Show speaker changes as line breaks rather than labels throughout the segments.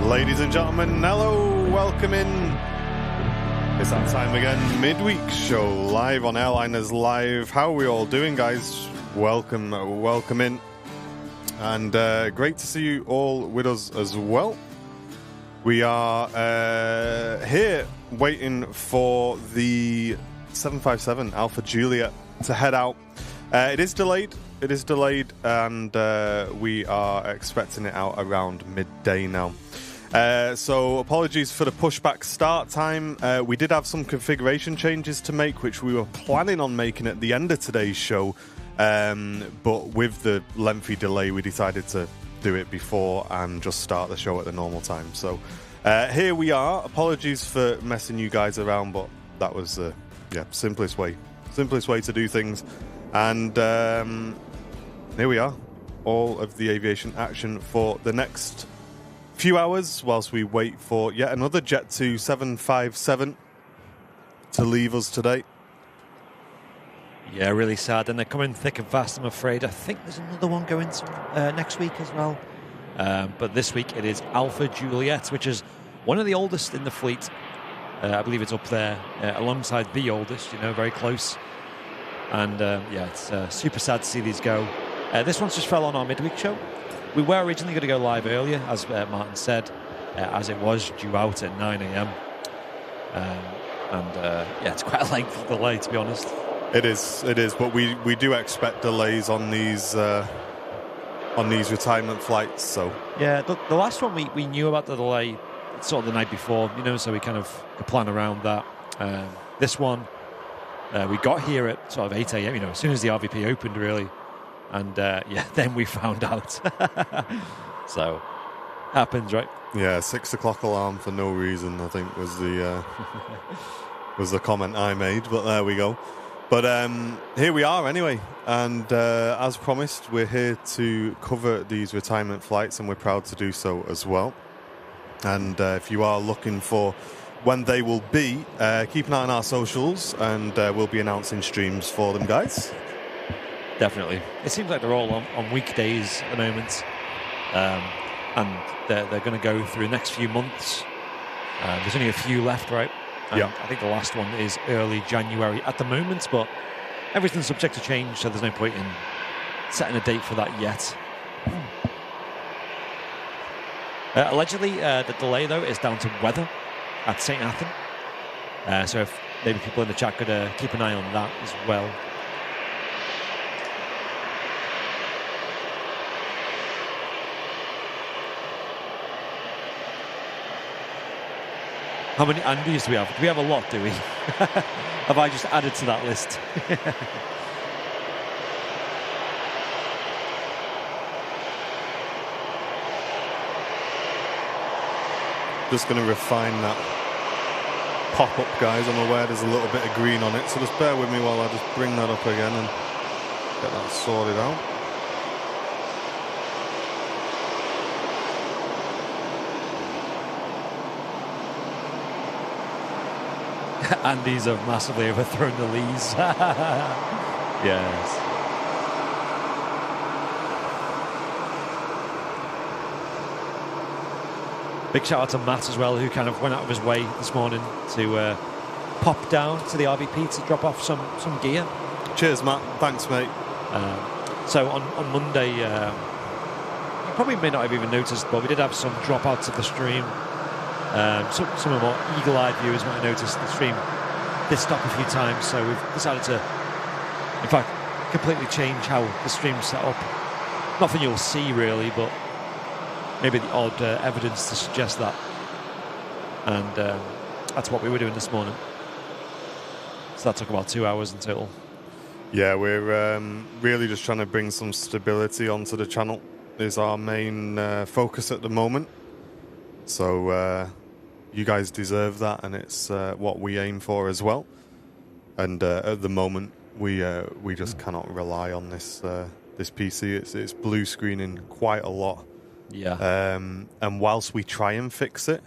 Ladies and gentlemen, hello, welcome in. It's that time again, midweek show, live on Airliners Live. How are we all doing, guys? Welcome in. And great to see you all with us as well. We are here waiting for the 757 Alpha Juliet to head out. It is delayed, and we are expecting it out around midday now. So apologies for the pushback start time. We did have some configuration changes to make, which we were planning on making at the end of today's show. But with the lengthy delay, we decided to do it before and just start the show at the normal time. So here we are. Apologies for messing you guys around, but that was the simplest way to do things. And here we are. All of the aviation action for the next few hours whilst we wait for yet another Jet 2 757 to leave us today.
Yeah, really sad, and they're coming thick and fast, I'm afraid. I think there's another one going to, next week as well. But this week it is Alpha Juliet, which is one of the oldest in the fleet. I believe it's up there alongside the oldest, very close. And it's super sad to see these go. This one's just fell on our midweek show. We were originally going to go live earlier, as Martin said, as it was due out at 9 a.m. It's quite a lengthy delay, to be honest.
It is, but we do expect delays on these retirement flights. So
yeah, the last one we knew about the delay sort of the night before, so we kind of could plan around that. This one, we got here at sort of 8 a.m. As soon as the RVP opened, really. And then we found out. So, happens, right?
Yeah, 6 o'clock alarm for no reason, I think was the comment I made. But there we go. But here we are anyway. And as promised, we're here to cover these retirement flights, and we're proud to do so as well. And if you are looking for when they will be, keep an eye on our socials, and we'll be announcing streams for them, guys.
Definitely. It seems like they're all on weekdays at the moment. And they're going to go through the next few months. There's only a few left, right?
Yeah.
I think the last one is early January at the moment, but everything's subject to change, so there's no point in setting a date for that yet. Allegedly, the delay, though, is down to weather at St. Athan. So if maybe people in the chat could keep an eye on that as well. How many Andys do we have? Do we have a lot, do we? Have I just added to that list?
Just going to refine that pop-up, guys. I'm aware there's a little bit of green on it, so just bear with me while I just bring that up again and get that sorted out.
Andy's have massively overthrown the Lees. Yes. Big shout out to Matt as well, who kind of went out of his way this morning to pop down to the RVP to drop off some gear.
Cheers, Matt. Thanks, mate.
So on Monday, you probably may not have even noticed, but we did have some dropouts of the stream. Some of our eagle-eyed viewers might have noticed the stream did stop a few times, so we've decided to, in fact, completely change how the stream's set up. Nothing you'll see, really, but maybe the odd evidence to suggest that. And that's what we were doing this morning. So that took about 2 hours in total.
Yeah, we're really just trying to bring some stability onto the channel is our main focus at the moment. So you guys deserve that, and it's what we aim for as well. And at the moment, we just cannot rely on this PC. It's blue screening quite a lot.
Yeah.
And whilst we try and fix it,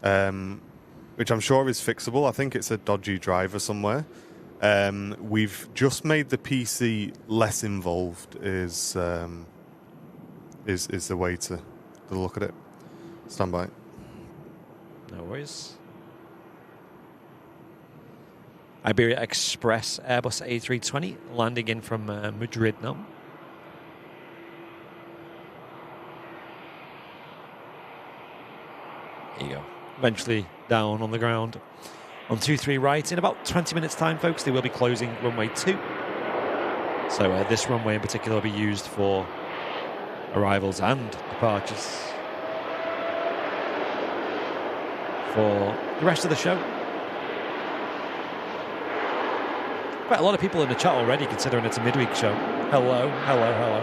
which I'm sure is fixable, I think it's a dodgy driver somewhere. We've just made the PC less involved. Is the way to look at it. Stand by.
No worries. Iberia Express Airbus A320 landing in from Madrid now. There you go. Eventually down on the ground on 23 right. In about 20 minutes time, folks, they will be closing runway 2. So this runway in particular will be used for arrivals and departures for the rest of the show. Quite a lot of people in the chat already, considering it's a midweek show. Hello, hello, hello.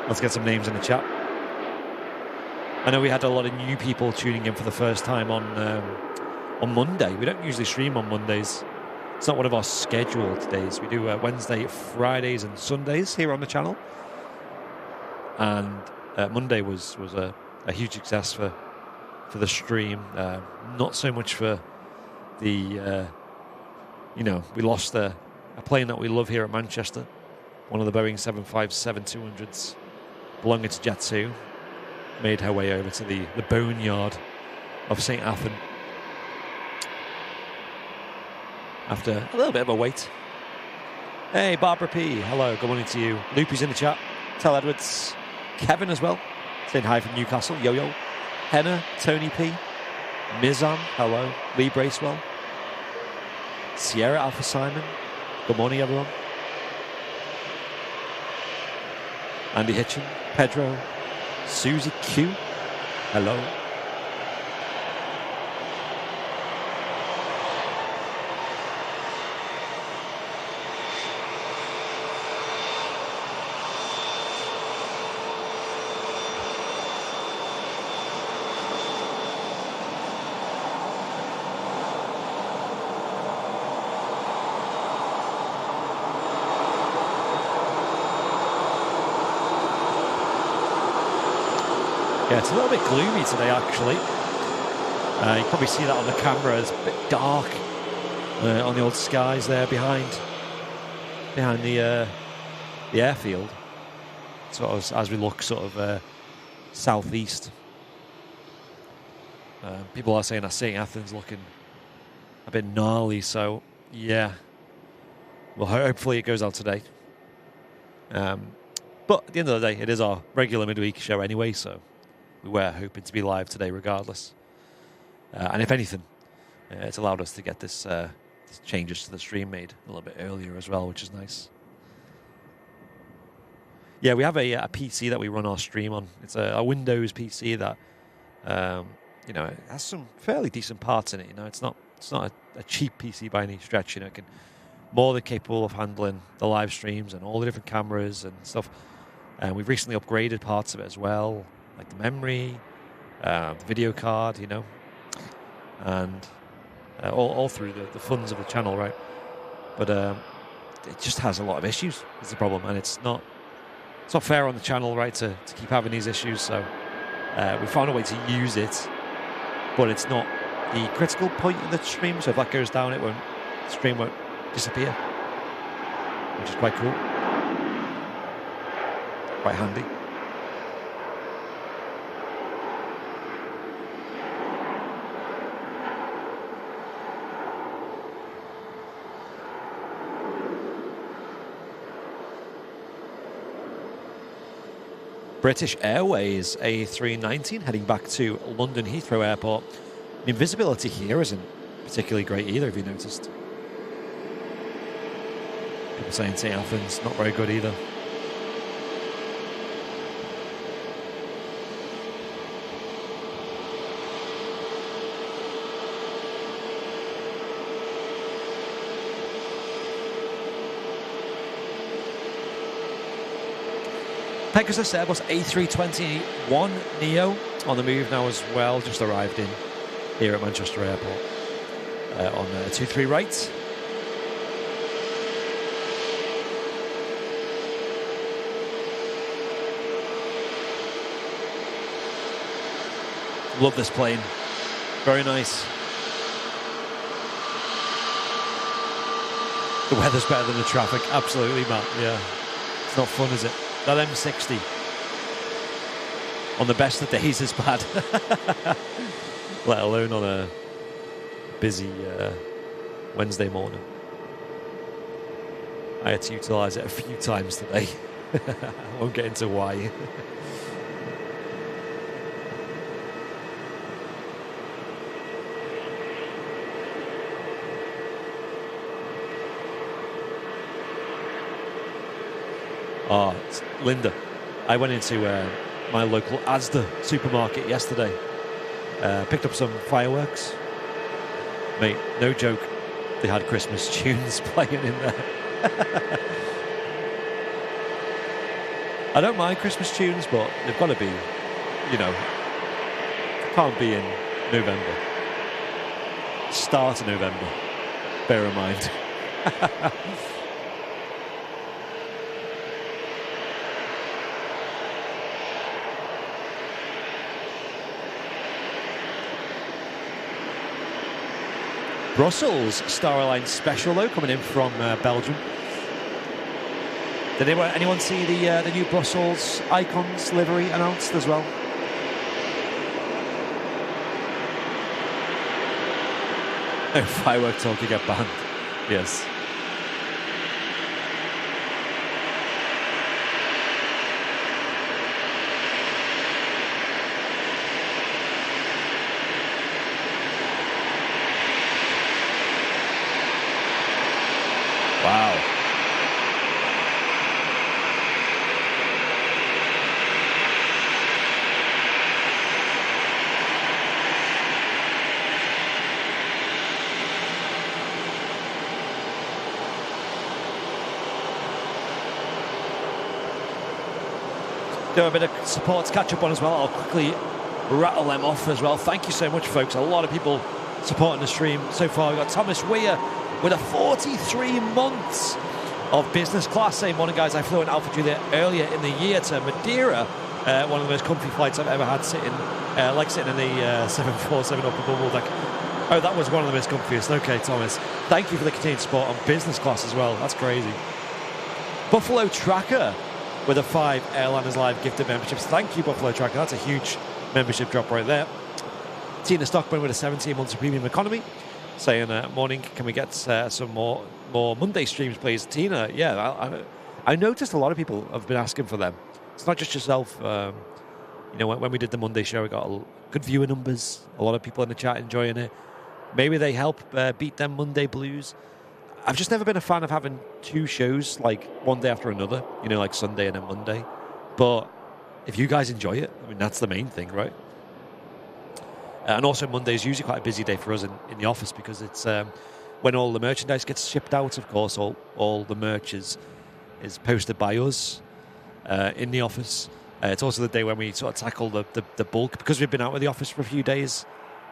Let's get some names in the chat. I know we had a lot of new people tuning in for the first time on Monday. We don't usually stream on Mondays. It's not one of our scheduled days. We do Wednesday, Fridays, and Sundays here on the channel. And Monday was a huge success for the stream. Not so much for the, we lost a plane that we love here at Manchester. One of the Boeing 757-200s belonging to Jet2. Made her way over to the boneyard of St. Athan after a little bit of a wait. Hey, Barbara P. Hello, good morning to you. Loopy's in the chat. Tell Edwards. Kevin as well. Saying hi from Newcastle. Yo-Yo. Henna. Tony P. Mizan. Hello. Lee Bracewell. Sierra Alpha Simon. Good morning, everyone. Andy Hitchin. Pedro. Susie Q. Hello. Yeah, it's a little bit gloomy today, actually. You can probably see that on the camera. It's a bit dark on the old skies there behind the airfield. Sort of as we look sort of southeast. People are saying that St. Athan's looking a bit gnarly, so yeah. Well, hopefully it goes out today. But at the end of the day, it is our regular midweek show anyway, so we were hoping to be live today regardless. And if anything, it's allowed us to get this changes to the stream made a little bit earlier as well, which is nice. Yeah, we have a PC that we run our stream on. It's a Windows PC that, it has some fairly decent parts in it. It's not a cheap PC by any stretch. It can more than capable of handling the live streams and all the different cameras and stuff. And we've recently upgraded parts of it as well, like the memory, the video card, and all through the funds of the channel, right? But it just has a lot of issues. Is the problem, and it's not fair on the channel, right, to keep having these issues. So we found a way to use it, but it's not the critical point in the stream. So if that goes down, the stream won't disappear, which is quite cool, quite handy. British Airways A319 heading back to London Heathrow Airport. The visibility here isn't particularly great either, if you noticed. People saying St. Athan's not very good either. Pegasus Airbus A321 Neo on the move now as well. Just arrived in here at Manchester Airport on 23 right. Love this plane. Very nice. The weather's better than the traffic. Absolutely, Matt. Yeah. It's not fun, is it? That M60. on the best of days is bad, let alone on a busy Wednesday morning. I had to utilise it a few times today. I won't get into why. Oh, it's Linda. I went into my local Asda supermarket yesterday. Picked up some fireworks. Mate, no joke. They had Christmas tunes playing in there. I don't mind Christmas tunes, but they've got to be, can't be in November. Start of November. Bear in mind. Brussels Star Airlines special though, coming in from Belgium. Did anyone see the new Brussels Icons livery announced as well? No firework talk, you get banned. Yes. Wow. Do a bit of support to catch up on as well. I'll quickly rattle them off as well. Thank you so much, folks. A lot of people supporting the stream so far. We've got Thomas Weir with a 43 months of business class. Saying, morning guys, I flew an Alpha Juliet earlier in the year to Madeira. One of the most comfy flights I've ever had, sitting in the 747 upper bubble deck. Oh, that was one of the most comfiest. Okay, Thomas. Thank you for the continued support on business class as well. That's crazy. Buffalo Tracker with a 5 Airliners Live gifted memberships. Thank you, Buffalo Tracker. That's a huge membership drop right there. Tina Stockman with a 17 months of premium economy. Saying, morning, can we get some more Monday streams, please? Tina, yeah, I noticed a lot of people have been asking for them. It's not just yourself. When we did the Monday show, we got good viewer numbers. A lot of people in the chat enjoying it. Maybe they help beat them Monday blues. I've just never been a fan of having two shows, like one day after another, like Sunday and then Monday. But if you guys enjoy it, I mean, that's the main thing, right? And also Monday is usually quite a busy day for us in the office because it's when all the merchandise gets shipped out, of course, all the merch is posted by us in the office. It's also the day when we sort of tackle the bulk. Because we've been out of the office for a few days,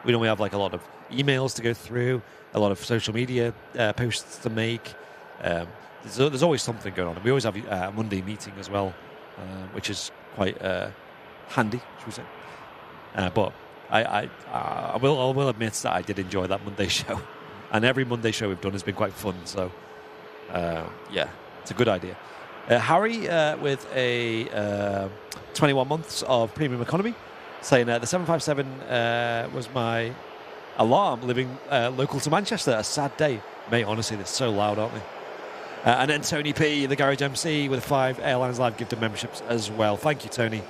we normally have like a lot of emails to go through, a lot of social media posts to make. There's always something going on. We always have a Monday meeting as well, which is quite handy, should we say. But I will admit that I did enjoy that Monday show. And every Monday show we've done has been quite fun. So, yeah, it's a good idea. Harry with a 21 months of premium economy, saying the 757 was my alarm living local to Manchester. A sad day. Mate, honestly, they're so loud, aren't they? And then Tony P, the Garage MC, with 5 Airlines Live gifted memberships as well. Thank you, Tony.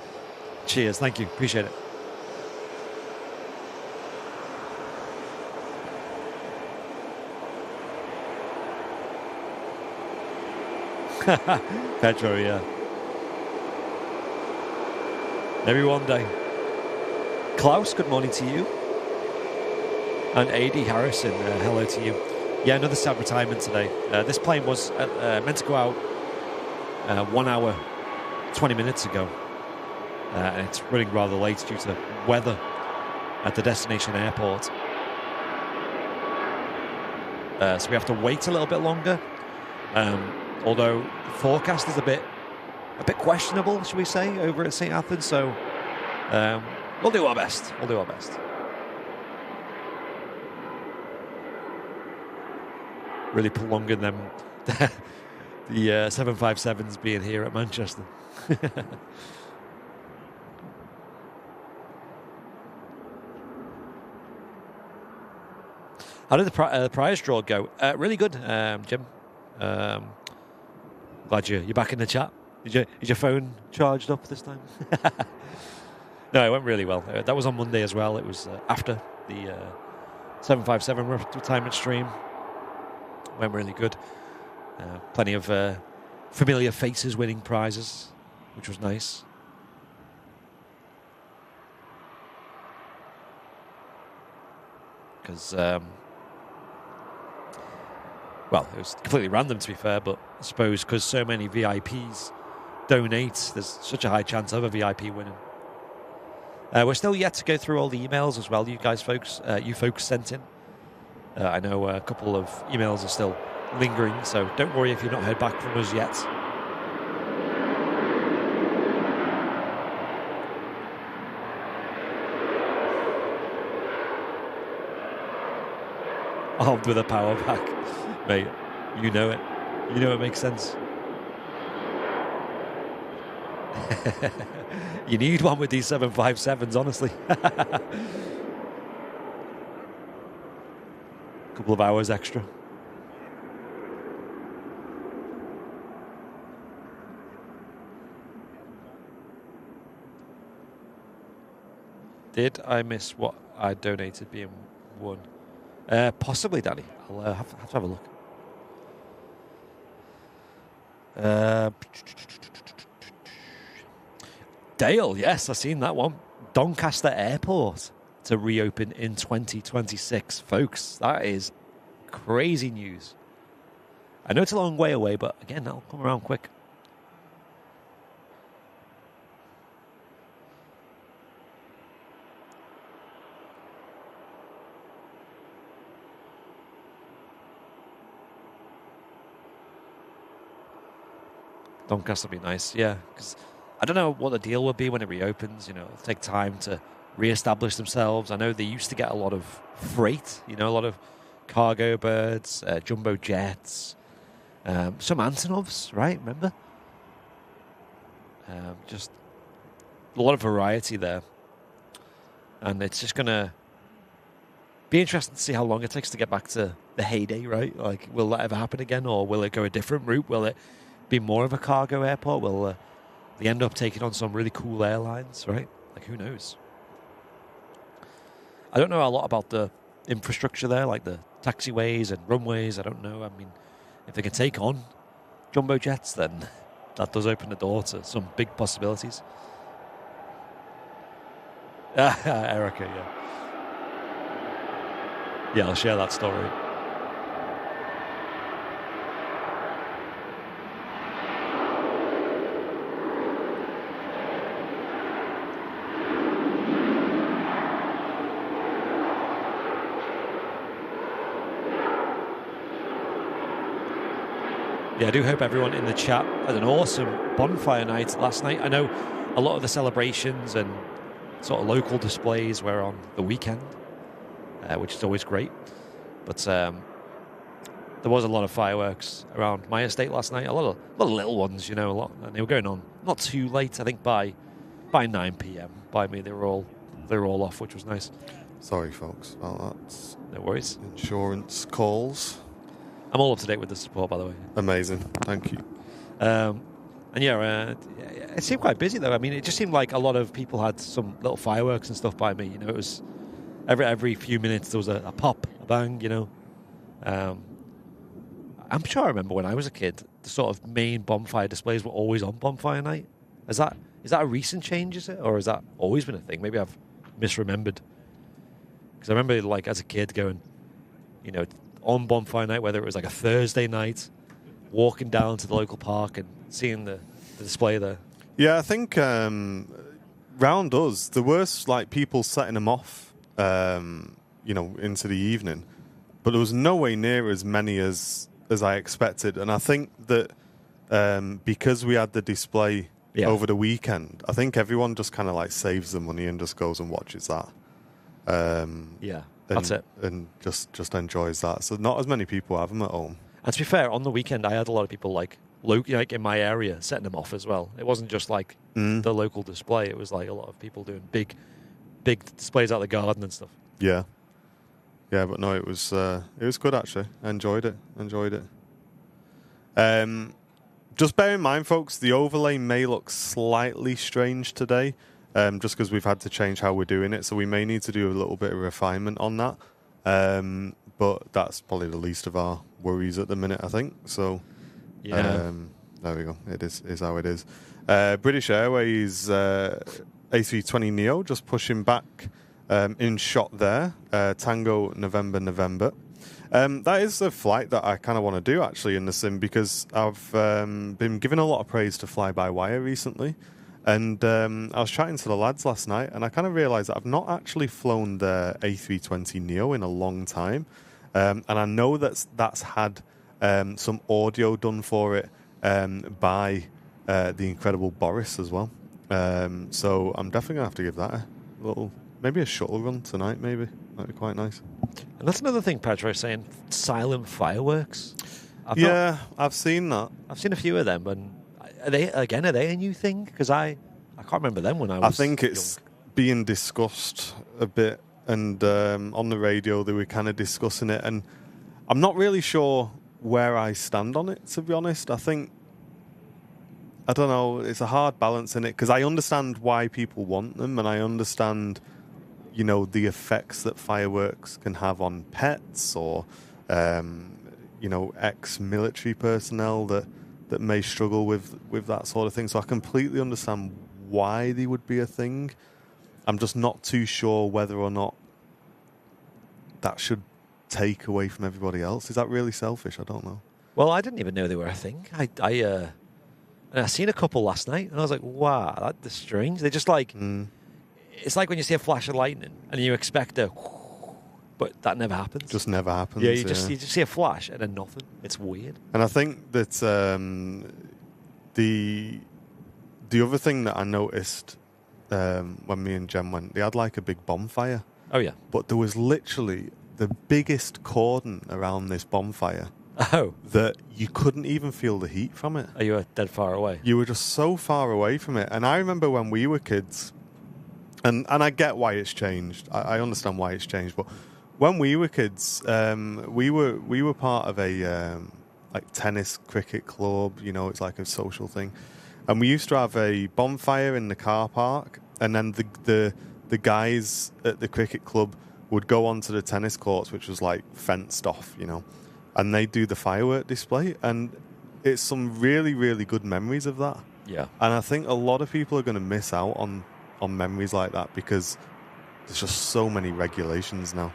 Cheers. Thank you. Appreciate it. Pedro, yeah. Maybe one day. Klaus, good morning to you. And AD Harrison, hello to you. Yeah, another sad retirement today. This plane was meant to go out 1 hour, 20 minutes ago. And it's running rather late due to weather at the destination airport. So we have to wait a little bit longer. Although the forecast is a bit questionable, should we say, over at St. Athens. So we'll do our best. We'll do our best. Really prolonging them, the 757s being here at Manchester. How did the prize draw go? Really good, Jim. Glad you're back in the chat. Is your phone charged up this time? No, it went really well. That was on Monday as well. It was after the 757 retirement stream. Went really good. Plenty of familiar faces winning prizes, which was nice. Because, well, it was completely random to be fair, but I suppose because so many VIPs donate, there's such a high chance of a VIP winning. We're still yet to go through all the emails as well, you folks sent in. I know a couple of emails are still lingering, so don't worry if you've not heard back from us yet. Armed with a power pack. Mate, you know it. You know it makes sense. You need one with these 757s, honestly. Couple of hours extra. Did I miss what I donated being won? Possibly, Danny. I'll have to have a look. Dale, yes, I've seen that one. Doncaster Airport to reopen in 2026. Folks, that is crazy news. I know it's a long way away, but again, that'll come around quick. Doncaster will be nice, yeah, because I don't know what the deal will be when it reopens. You know, it'll take time to re-establish themselves. I know they used to get a lot of freight, you know, a lot of cargo birds, jumbo jets, some Antonovs, right? Remember? Just a lot of variety there. And it's just going to be interesting to see how long it takes to get back to the heyday, right? Like, will that ever happen again, or will it go a different route? Will it be more of a cargo airport? Will they end up taking on some really cool airlines, right? Like, who knows? I don't know a lot about the infrastructure there, like the taxiways and runways. I don't know. I mean, if they can take on jumbo jets, then that does open the door to some big possibilities. Erica, yeah. Yeah, I'll share that story. Yeah, I do hope everyone in the chat had an awesome bonfire night last night. I know a lot of the celebrations and sort of local displays were on the weekend, which is always great. But there was a lot of fireworks around my estate last night. A lot of little ones, you know, and they were going on not too late. I think by 9 p.m. by me they were all off, which was nice.
Sorry, folks, about that.
No worries.
Insurance calls.
I'm all up to date with the support, by the way.
Amazing, thank you.
And yeah, it seemed quite busy though. I mean, it just seemed like a lot of people had some little fireworks and stuff by me. You know, it was every few minutes there was a pop, a bang. You know, I'm sure I remember when I was a kid, the sort of main bonfire displays were always on bonfire night. Is that a recent change? Is it, or has that always been a thing? Maybe I've misremembered. Because I remember, like, as a kid going, you know, on bonfire night, whether it was like a Thursday night, walking down to the local park and seeing the display there.
Yeah, I think round us, there were like people setting them off, you know, into the evening, but there was no way near as many as I expected. And I think that because we had the display over the weekend, I think everyone just kind of like saves the money and just goes and watches that.
That's it.
And just enjoys that. So not as many people have them at home.
And to be fair, on the weekend, I had a lot of people like in my area setting them off as well. It wasn't just like the local display. It was like a lot of people doing big displays out the garden and stuff.
Yeah. Yeah, but no, it was good actually. I enjoyed it. Just bear in mind, folks, the overlay may look slightly strange today, just because we've had to change how we're doing it. So we may need to do a little bit of refinement on that. But that's probably the least of our worries at the minute, I think. So,
Yeah.
there we go. It is how it is. British Airways A320neo just pushing back in shot there. Tango November. That is a flight that I kind of want to do actually in the sim, because I've been giving a lot of praise to fly-by-wire recently. And I was chatting to the lads last night, and I kind of realised that I've not actually flown the A320neo in a long time. And I know that's had some audio done for it by the incredible Boris as well. So I'm definitely going to have to give that a little, maybe a shuttle run tonight, maybe. That'd be quite nice.
And that's another thing Pedro is saying, silent fireworks.
I've seen that.
I've seen a few of them, and are they a new thing? Because I can't remember them when I was
I think it's being discussed a bit, and on the radio they were kind of discussing it, and I'm not really sure where I stand on it, to be honest. I don't know, it's a hard balance in it, because I understand why people want them, and I understand, you know, the effects that fireworks can have on pets or, you know, ex-military personnel that may struggle with that sort of thing. So I completely understand why they would be a thing. I'm just not too sure whether or not that should take away from everybody else. Is that really selfish? I don't know.
Well, I didn't even know they were a thing. I seen a couple last night, and I was like, wow, that's strange. They're just like... It's like when you see a flash of lightning and you expect but that never happens.
Just never happens.
Yeah, you just see a flash and then nothing. It's weird.
And I think that the other thing that I noticed when me and Jen went, they had like a big bonfire.
Oh yeah.
But there was literally the biggest cordon around this bonfire.
Oh.
That you couldn't even feel the heat from it.
Oh, you were dead far away.
You were just so far away from it. And I remember when we were kids. And I get why it's changed. I understand why it's changed. But when we were kids, we were part of a like tennis cricket club. You know, it's like a social thing. And we used to have a bonfire in the car park, and then the guys at the cricket club would go onto the tennis courts, which was like fenced off, you know, and they'd do the firework display. And it's some really, really good memories of that.
Yeah.
And I think a lot of people are going to miss out on memories like that, because there's just so many regulations now.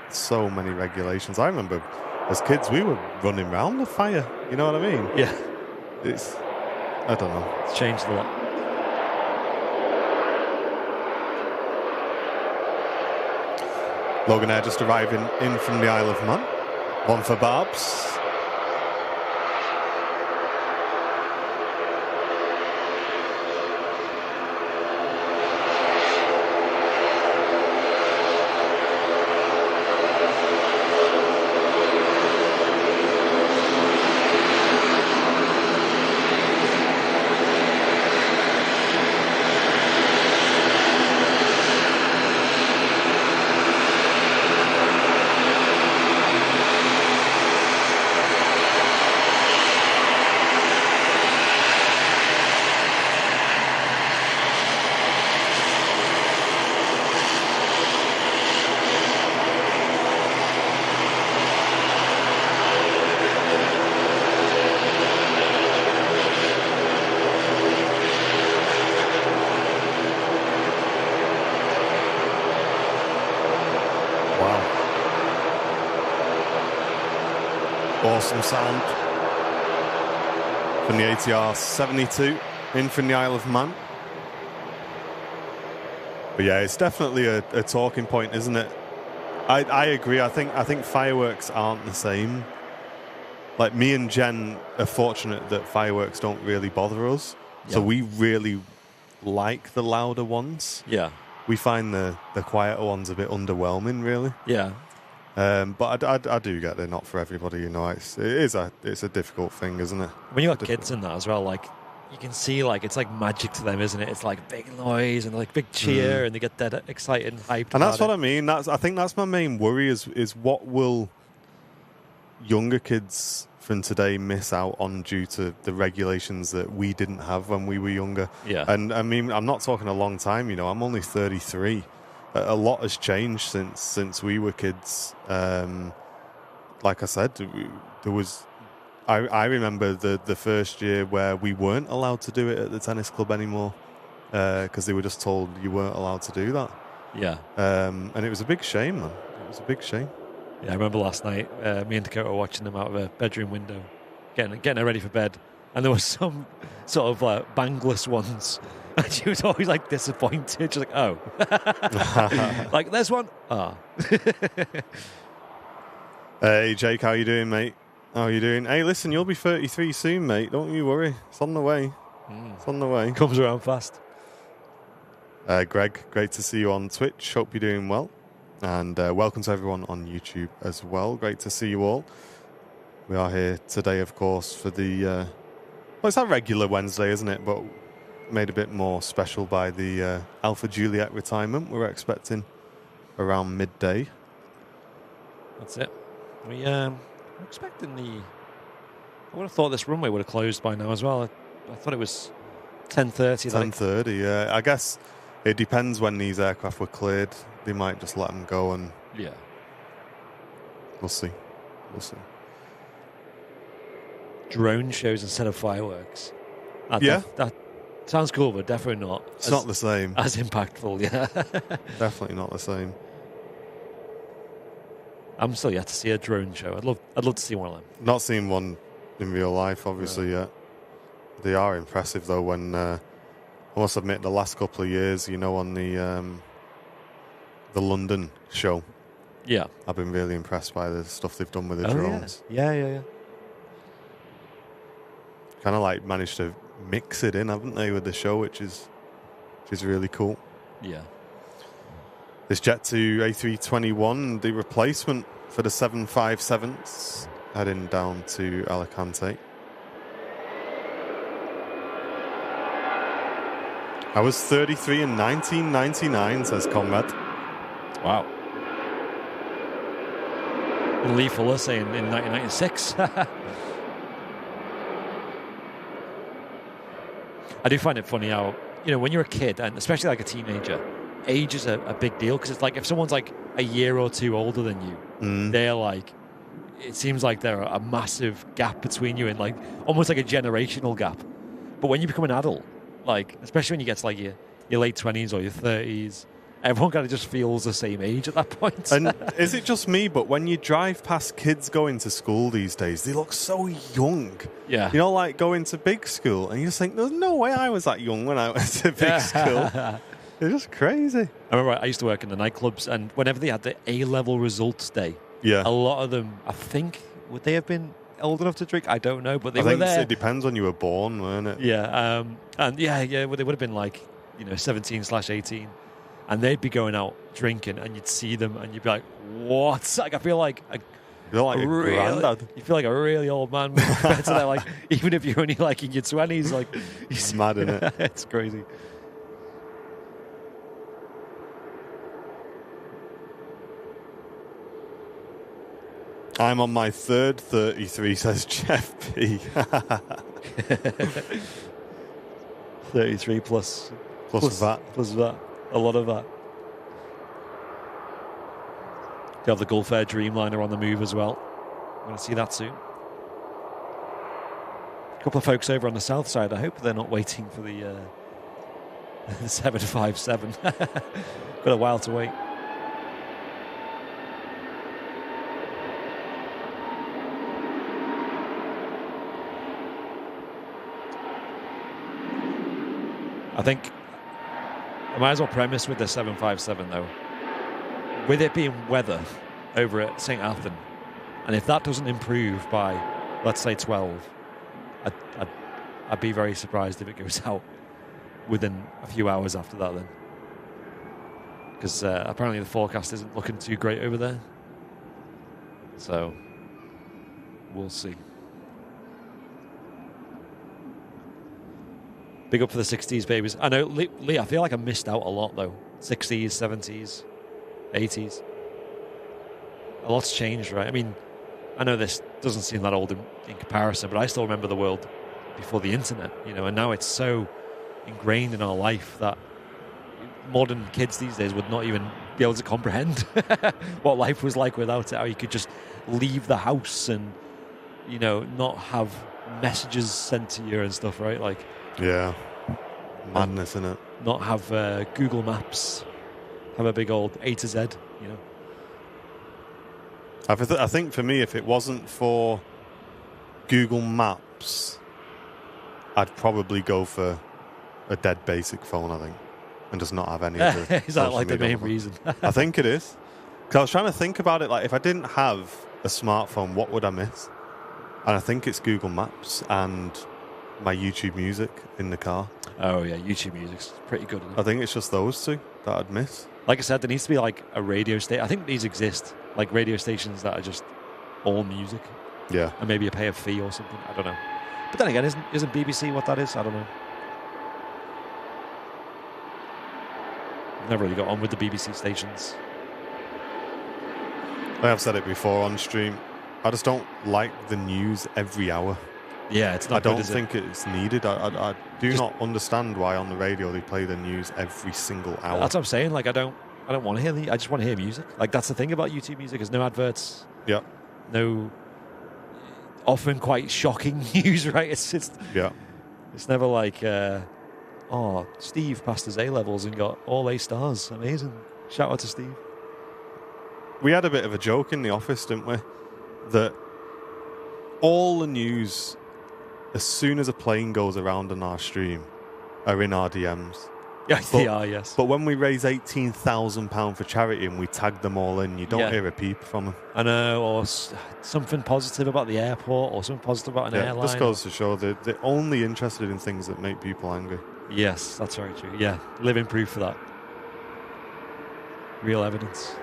So many regulations. I remember as kids we were running around the fire. You know what I mean?
Yeah.
I don't know.
It's changed a lot.
Logan Air just arriving in from the Isle of Man. One for Barbs. Awesome sound from the ATR 72 in from the Isle of Man. But yeah, it's definitely a talking point, isn't it? I agree. I think fireworks aren't the same. Like, me and Jen are fortunate that fireworks don't really bother us. Yeah. So we really like the louder ones.
Yeah.
We find the quieter ones a bit underwhelming, really.
Yeah.
But I do get they're not for everybody, you know. It's a difficult thing, isn't it?
When you got kids in that as well, like, you can see like it's like magic to them, isn't it? It's like big noise and like big cheer, and they get dead excited and hyped.
And that's what I mean. I think that's my main worry is what will younger kids from today miss out on due to the regulations that we didn't have when we were younger.
Yeah.
And I mean, I'm not talking a long time. I'm only 33. A lot has changed since we were kids. Like I said, there was. I remember the first year where we weren't allowed to do it at the tennis club anymore because they were just told you weren't allowed to do that.
Yeah.
And it was a big shame, man. It was a big shame.
Yeah, I remember last night, me and Dakota were watching them out of a bedroom window, getting her ready for bed, and there was some sort of bangless ones, and she was always like disappointed. She's like, "Oh, like there's one." Ah.
Hey Jake, how you doing, mate? How you doing? Hey, listen, you'll be 33 soon, mate. Don't you worry. It's on the way. It's on the way.
Comes around fast.
Greg, great to see you on Twitch. Hope you're doing well. And welcome to everyone on YouTube as well. Great to see you all. We are here today, of course, for the... well, it's our regular Wednesday, isn't it? But made a bit more special by the Alpha Juliet retirement. We're expecting around midday.
That's it. We're expecting I would have thought this runway would have closed by now as well. I thought it was 10:30.
10:30, yeah. I guess it depends when these aircraft were cleared. They might just let them go, and
yeah,
we'll see. We'll see.
Drone shows instead of fireworks. That sounds cool, but definitely not.
It's not the same.
As impactful, yeah.
Definitely not the same. I'm
still yet to see a drone show. I'd love to see one of them.
Not seen one in real life, obviously, yet. They are impressive, though, when... I must admit, the last couple of years, on the London show.
Yeah.
I've been really impressed by the stuff they've done with the drones.
Yeah.
Kind of like managed to mix it in, haven't they, with the show, which is really cool.
Yeah.
This Jet2 A321, the replacement for the 757s, heading down to Alicante. I was 33 in 1999, says Conrad.
Wow. And Lee Fuller saying in 1996. I do find it funny how, when you're a kid, and especially like a teenager, age is a big deal, because it's like if someone's like a year or two older than you, they're like, it seems like there are a massive gap between you, and like almost like a generational gap. But when you become an adult, like especially when you get to like your late 20s or your 30s, everyone kind of just feels the same age at that point.
And is it just me, but when you drive past kids going to school these days, they look so young.
Yeah.
Like going to big school, and you just think, there's no way I was that young when I went to big school. It's just crazy.
I remember I used to work in the nightclubs, and whenever they had the A-level results day,
a
lot of them, I think, would they have been old enough to drink? I don't know, but they were
think
there.
It depends when you were born, weren't it?
Yeah, and they would have been like, 17/18, and they'd be going out drinking, and you'd see them, and you'd be like, what? Like, I feel like...
You're like a granddad.
You feel like a really old man compared to that, like, even if you're only like in your 20s, like...
It's mad, isn't it?
It's crazy.
I'm on my third 33, says Jeff P.
33 plus
VAT.
Plus VAT. A lot of that. You have the Gulf Air Dreamliner on the move as well. I'm going to see that soon. A couple of folks over on the south side, I hope they're not waiting for the 757. Got a while to wait. I think I might as well premise with the 757 though, with it being weather over at St. Athan, and if that doesn't improve by, let's say 12, I'd be very surprised if it goes out within a few hours after that then, because apparently the forecast isn't looking too great over there, so we'll see. Big up for the 60s babies. I know, Lee, I feel like I missed out a lot, though. 60s, 70s, 80s. A lot's changed, right? I mean, I know this doesn't seem that old in comparison, but I still remember the world before the internet, and now it's so ingrained in our life that modern kids these days would not even be able to comprehend what life was like without it, how you could just leave the house and, not have messages sent to you and stuff, right? Like,
yeah, madness, innit?
Not have Google Maps, have a big old A to Z,
I think for me, if it wasn't for Google Maps, I'd probably go for a dead basic phone, I think, and just not have any of the
Is that like the main reason?
I think it is. Because I was trying to think about it, like, if I didn't have a smartphone, what would I miss? And I think it's Google Maps and my YouTube music in the car.
Oh, yeah, YouTube music's pretty good.
I think it's just those two that I'd miss.
Like I said, there needs to be like a radio station. I think these exist, like radio stations that are just all music.
Yeah.
And maybe you pay a fee or something. I don't know. But then again, isn't BBC what that is? I don't know. Never really got on with the BBC stations.
I have said it before on stream. I just don't like the news every hour.
Yeah, it's not
I don't
good, is
think it's needed. I do not understand why on the radio they play the news every single hour.
That's what I'm saying. Like, I don't want to hear I just want to hear music. Like, that's the thing about YouTube music. There's no adverts.
Yeah.
No, often quite shocking news, right? It's never like, Steve passed his A-levels and got all A stars. Amazing. Shout out to Steve.
We had a bit of a joke in the office, didn't we? That all the news, as soon as a plane goes around on our stream, are in our DMs.
Yeah, they are, yes.
But when we raise £18,000 for charity and we tag them all in, you don't hear a peep from them.
I know, or something positive about the airport, or something positive about an airline.
This goes to show that they're only interested in things that make people angry.
Yes, that's very true. Yeah, living proof for that. Real evidence.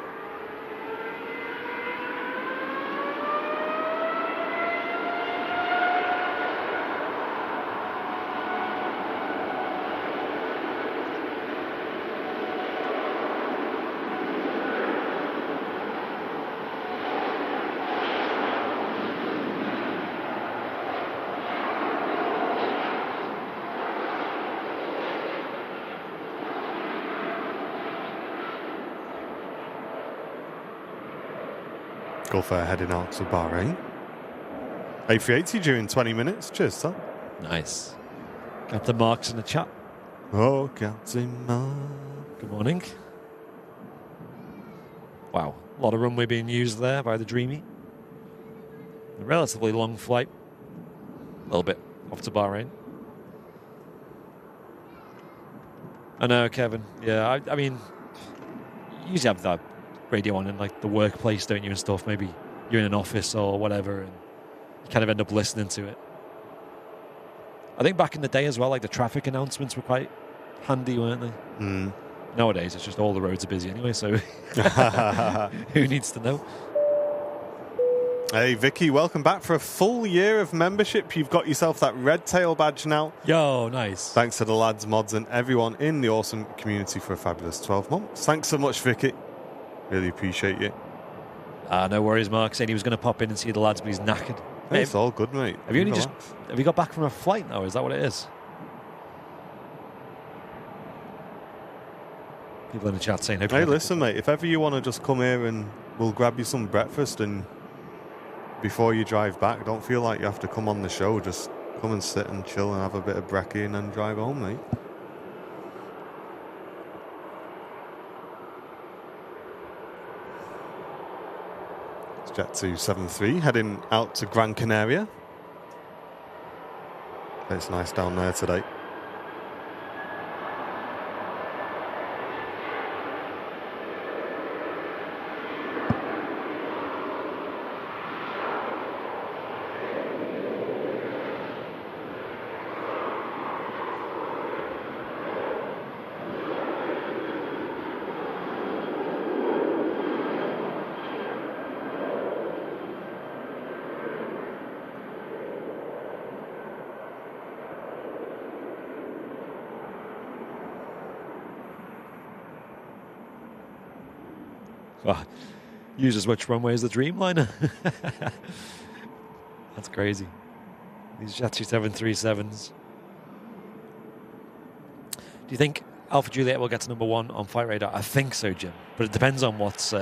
Gulfair heading out to Bahrain. A380 due in 20 minutes. Cheers, son.
Nice. Captain Mark's in the chat.
Oh, Captain Mark.
Good morning. Wow. A lot of runway being used there by the Dreamy. A relatively long flight. A little bit off to Bahrain. I know, Kevin. Yeah, I mean, you usually have that radio on in like the workplace, don't you, and stuff. Maybe you're in an office or whatever, and you kind of end up listening to it. I think back in the day as well, like the traffic announcements were quite handy, weren't they?
Mm.
Nowadays, it's just all the roads are busy anyway, so who needs to know?
Hey, Vicky, welcome back for a full year of membership. You've got yourself that red tail badge now.
Yo, nice.
Thanks to the lads, mods, and everyone in the awesome community for a fabulous 12 months. Thanks so much, Vicky. Really appreciate you.
No worries, Mark. Saying he was going to pop in and see the lads, but he's knackered.
Hey, it's all good, mate.
Have you got back from a flight now? Is that what it is? People in the chat saying,
hey, listen, mate, if ever you want to just come here and we'll grab you some breakfast, and before you drive back, don't feel like you have to come on the show. Just come and sit and chill and have a bit of brekkie and then drive home, mate. Jet 273 heading out to Gran Canaria. It's nice down there today.
Well, use as much runway as the Dreamliner. That's crazy. These Jet 737s. Do you think Alpha Juliet will get to number 1 on Flight Radar? I think so, Jim. But it depends on what's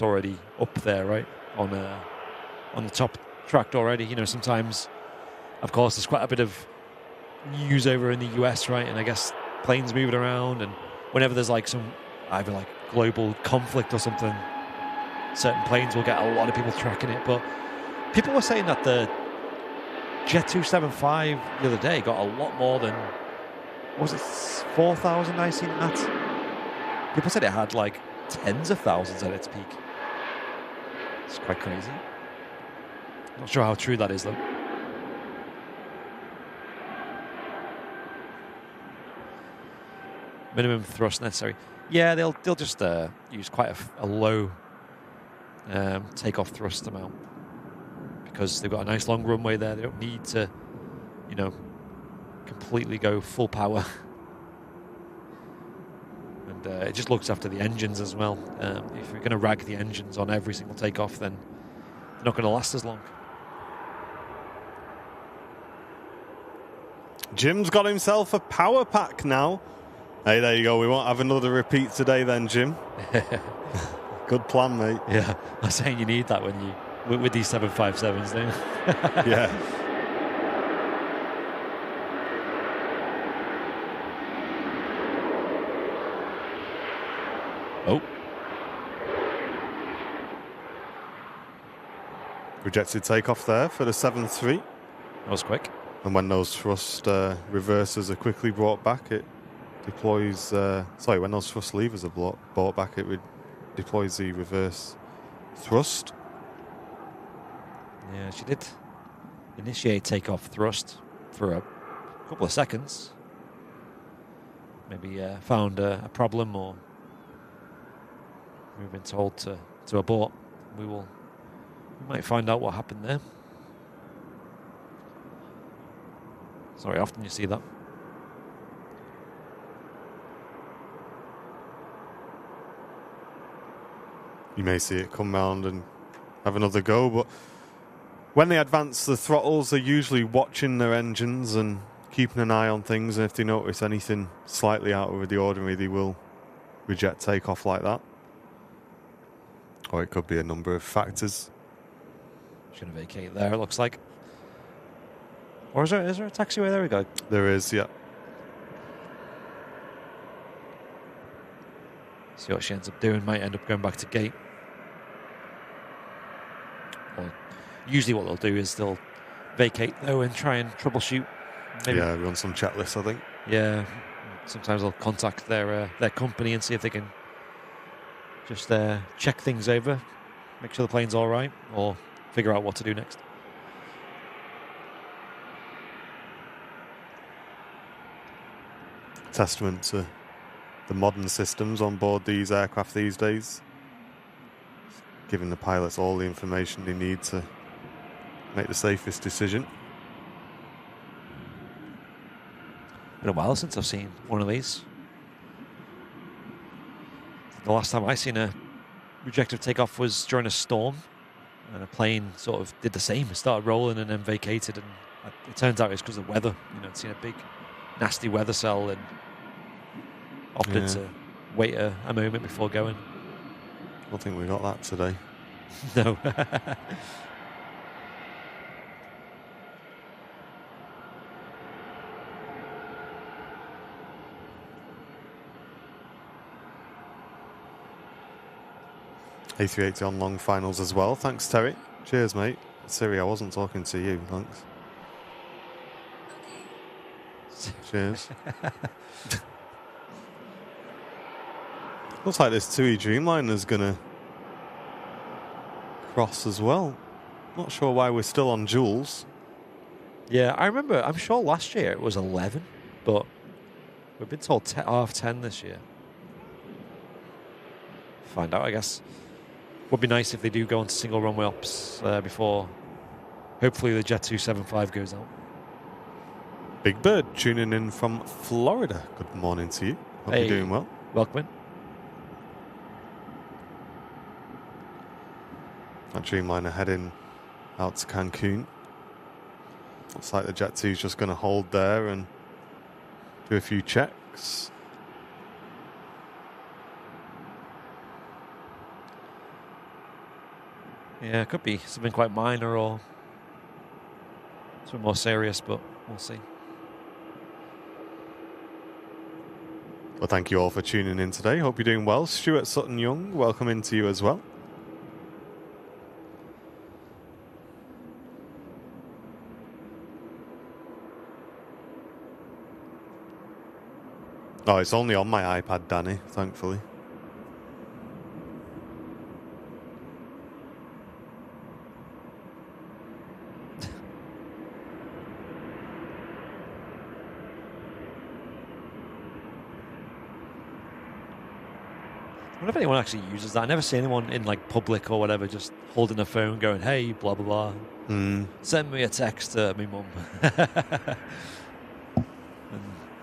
already up there, right? On the top tracked already. You know, sometimes, of course, there's quite a bit of news over in the US, right? And I guess planes moving around, and whenever there's like some either like global conflict or something, certain planes will get a lot of people tracking it. But people were saying that the Jet 275 the other day got a lot more than, was it 4,000 I seen that? People said it had like tens of thousands at its peak. It's quite crazy. Not sure how true that is though. Minimum thrust necessary. Yeah, they'll just use quite a low takeoff thrust amount because they've got a nice long runway there. They don't need to, you know, completely go full power. And it just looks after the engines as well. If you're going to rag the engines on every single takeoff, then they're not going to last as long.
Jim's got himself a power pack now. Hey, there you go. We won't have another repeat today then, Jim. Good plan, mate.
Yeah, I'm saying you need that when you with these 757s, don't you?
Yeah.
Oh.
Rejected takeoff there for the 7-3.
That was quick.
And when those thrust reversers are quickly brought back, it deploys... when those thrust levers are brought back, it deploys the reverse thrust.
Yeah, she did initiate takeoff thrust for a couple of seconds. Maybe found a problem, or we've been told to abort. We might find out what happened there. Sorry, often you see that.
You may see it come round and have another go, but when they advance the throttles, they're usually watching their engines and keeping an eye on things, and if they notice anything slightly out of the ordinary, they will reject takeoff like that. Or it could be a number of factors.
Just going to vacate there, it looks like. Or is there a taxiway? There we go.
There is, yeah.
See what she ends up doing. Might end up going back to gate. Or usually what they'll do is they'll vacate though and try and troubleshoot. Maybe.
Yeah, run some checklists, I think.
Yeah. Sometimes they'll contact their company and see if they can just check things over, make sure the plane's all right, or figure out what to do next.
Testament to the modern systems on board these aircraft these days, giving the pilots all the information they need to make the safest decision.
Been a while since I've seen one of these. The last time I seen a rejected takeoff was during a storm, and a plane sort of did the same. It started rolling and then vacated, and it turns out it's because of the weather. You know, it's seen a big, nasty weather cell and opted to wait a moment before going.
I don't think we got that today.
No.
A380 on long finals as well. Thanks, Terry. Cheers, mate. Siri, I wasn't talking to you. Thanks. Cheers. Looks like this TUI Dreamliner's going to cross as well. Not sure why we're still on Jules.
Yeah, I remember, I'm sure last year it was 11, but we've been told half 10 this year. Find out, I guess. Would be nice if they do go onto single runway ops before, hopefully, the Jet 275 goes out.
Big Bird tuning in from Florida. Good morning to you. Hope you're doing well.
Welcome in.
That Dreamliner heading out to Cancun. Looks like the Jet 2 is just going to hold there and do a few checks.
Yeah, it could be something quite minor or something more serious, but we'll see.
Well, thank you all for tuning in today. Hope you're doing well. Stuart Sutton Young, welcome into you as well. Oh, it's only on my iPad, Danny, thankfully.
I wonder if anyone actually uses that. I never see anyone in like public or whatever just holding a phone going, hey, blah, blah, blah. Send me a text to me mum.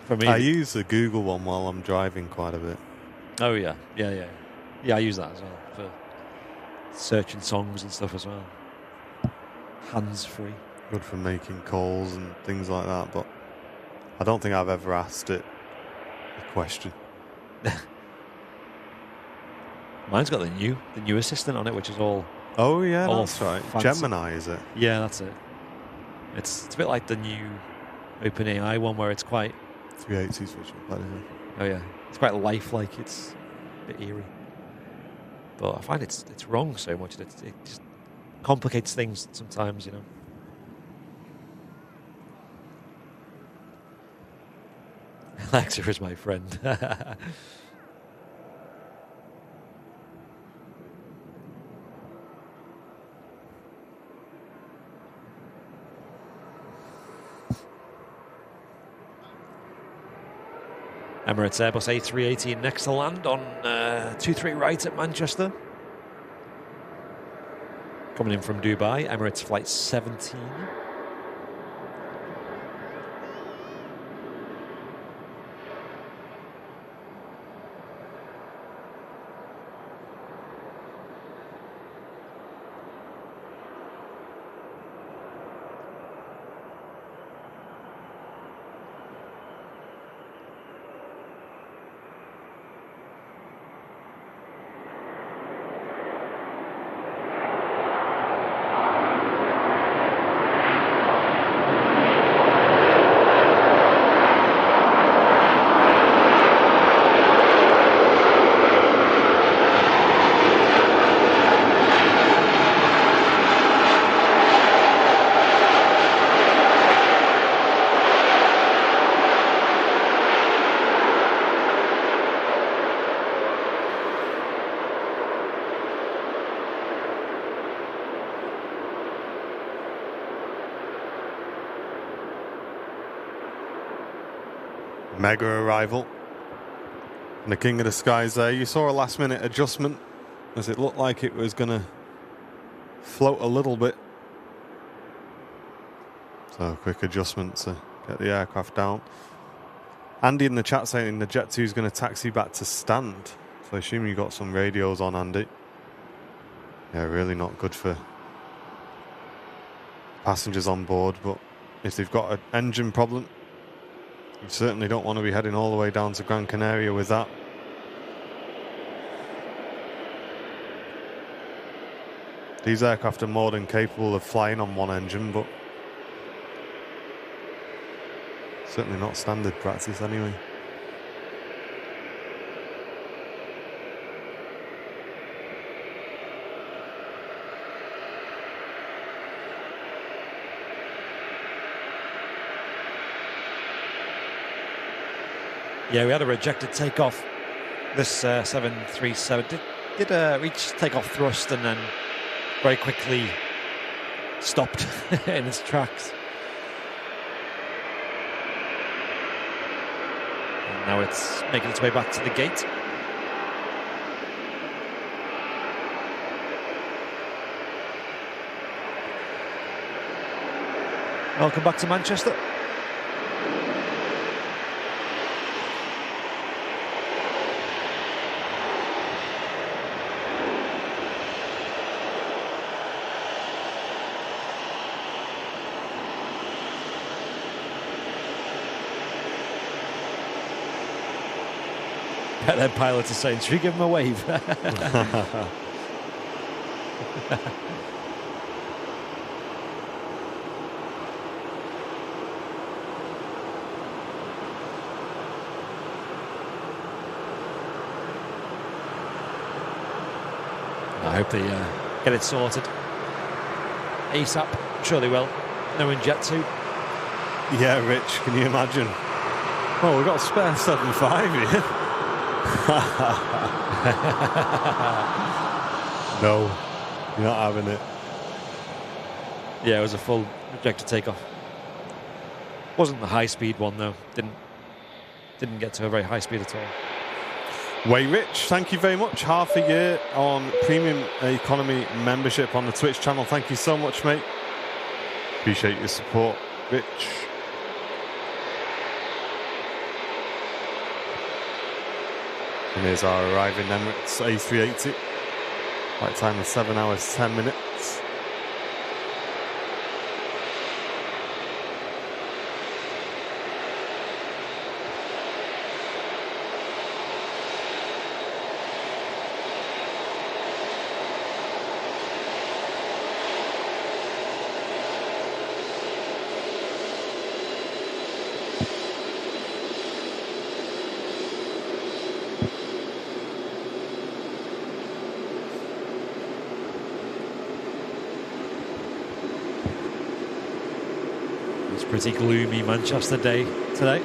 For me,
I use the Google one while I'm driving quite a bit.
Oh, yeah. Yeah, I use that as well for searching songs and stuff as well. Hands-free.
Good for making calls and things like that, but I don't think I've ever asked it a question.
Mine's got the new assistant on it, which is all...
Oh, yeah,
all
that's right.
fancy.
Gemini, is it?
Yeah, that's it. It's a bit like the new OpenAI one where it's quite...
380 switch up, isn't it?
Oh, yeah. It's quite lifelike. It's a bit eerie. But I find it's wrong so much that it just complicates things sometimes, you know. Alexa is my friend. Emirates Airbus A380 next to land on 23 right at Manchester. Coming in from Dubai, Emirates Flight 17.
Mega arrival. And the King of the Skies there. You saw a last minute adjustment as it looked like it was going to float a little bit. So a quick adjustment to get the aircraft down. Andy in the chat saying the Jet 2 is going to taxi back to stand. So I assume you got some radios on, Andy. Yeah, really not good for passengers on board, but if they've got an engine problem, you certainly don't want to be heading all the way down to Gran Canaria with that. These aircraft are more than capable of flying on one engine, but certainly not standard practice anyway.
Yeah, we had a rejected takeoff. This 737 did reach takeoff thrust and then very quickly stopped in its tracks. And now it's making its way back to the gate. Welcome back to Manchester. Then pilots are saying, should we give him a wave? I hope they get it sorted ASAP. I'm sure they will. Knowing Jet 2.
Yeah, Rich, can you imagine? Oh, we've got a spare 7.5 here. No, you're not having it.
Yeah, it was a full rejected takeoff. Wasn't the high speed one though. Didn't get to a very high speed at all.
Way Rich, thank you very much. Half a year on premium economy membership on the Twitch channel. Thank you so much, mate. Appreciate your support, Rich. And here's our arriving Emirates A380. Flight time is 7 hours, 10 minutes.
Pretty gloomy Manchester day today.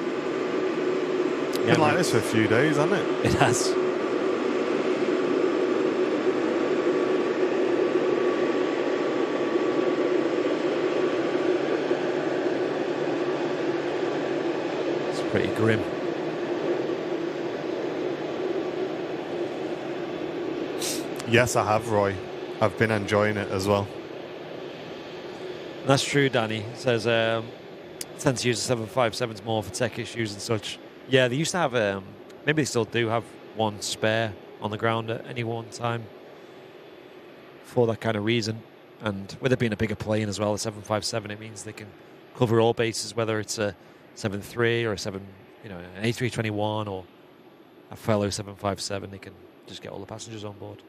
Been like this for a few days, hasn't it?
It has. It's pretty grim.
Yes, I have, Roy. I've been enjoying it as well.
That's true, Danny. It says tend to use the 757s more for tech issues and such. Yeah, they used to have, maybe they still do have one spare on the ground at any one time for that kind of reason. And with it being a bigger plane as well, the 757, it means they can cover all bases, whether it's a 7.3 or an A321 or a fellow 757. They can just get all the passengers on board.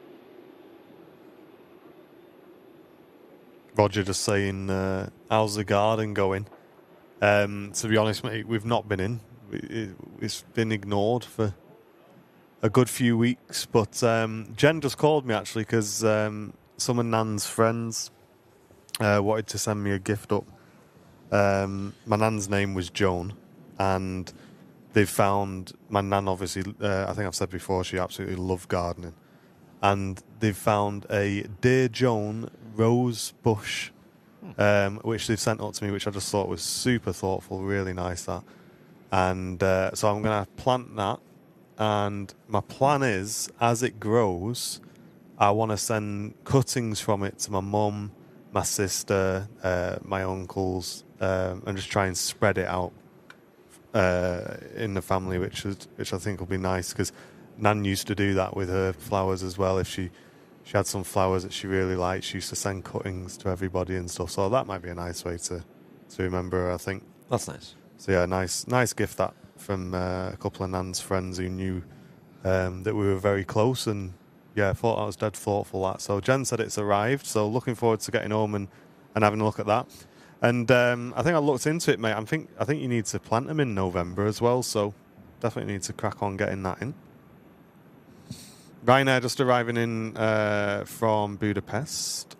Roger just saying, how's the garden going? To be honest, mate, we've not been in. It's been ignored for a good few weeks. But Jen just called me, actually, because some of Nan's friends wanted to send me a gift up. My Nan's name was Joan, and they've found... My Nan, obviously, I think I've said before, she absolutely loved gardening. And they've found a Dear Joan rose bush, which they've sent up to me, which I just thought was super thoughtful, really nice, that. And so I'm going to plant that. And my plan is, as it grows, I want to send cuttings from it to my mum, my sister, my uncles, and just try and spread it out in the family, which I think will be nice, because Nan used to do that with her flowers as well. If she had some flowers that she really liked, she used to send cuttings to everybody and stuff. So that might be a nice way to remember her, I think.
That's nice.
So yeah, nice gift that from a couple of Nan's friends who knew that we were very close, and yeah, I thought that was dead thoughtful, that. So Jen said it's arrived, so looking forward to getting home and having a look at that. And I think I looked into it, mate. I think you need to plant them in November as well, so definitely need to crack on getting that in. Ryanair just arriving in from Budapest.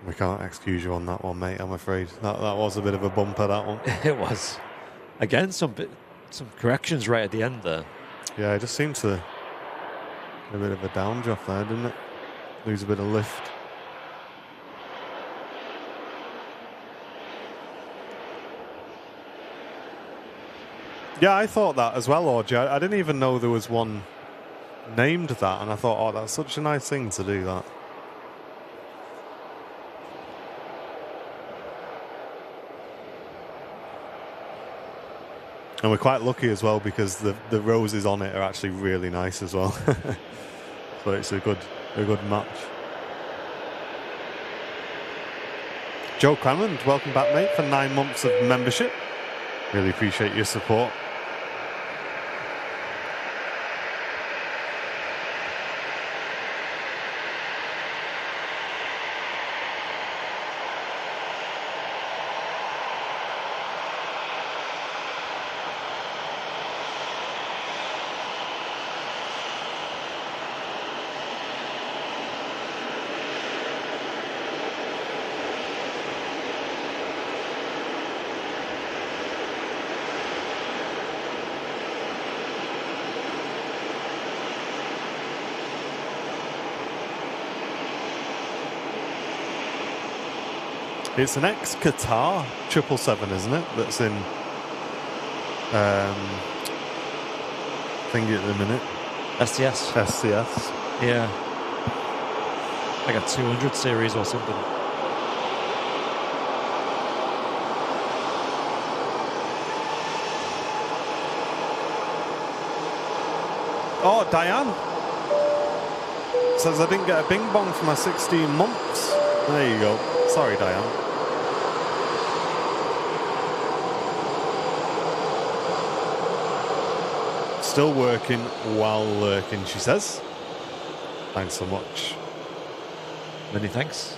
We can't excuse you on that one, mate, I'm afraid. That was a bit of a bumper, that one.
It was. Again, some corrections right at the end there.
Yeah, it just seemed to a bit of a downdraft there, didn't it? Lose a bit of lift. Yeah, I thought that as well, Orgy. I didn't even know there was one named that, and I thought, oh, that's such a nice thing to do, that. And we're quite lucky as well, because the roses on it are actually really nice as well. but it's a good match. Joe Cranland, welcome back, mate, for 9 months of membership. Really appreciate your support. It's an ex-Qatar 777, isn't it? That's in thingy at the minute.
STS.
SCS.
Yeah. Like a 200 series or something.
Oh, Diane says I didn't get a bing bong for my 16 months. There you go. Sorry, Diane. Still working while lurking, she says. Thanks so much.
Many thanks.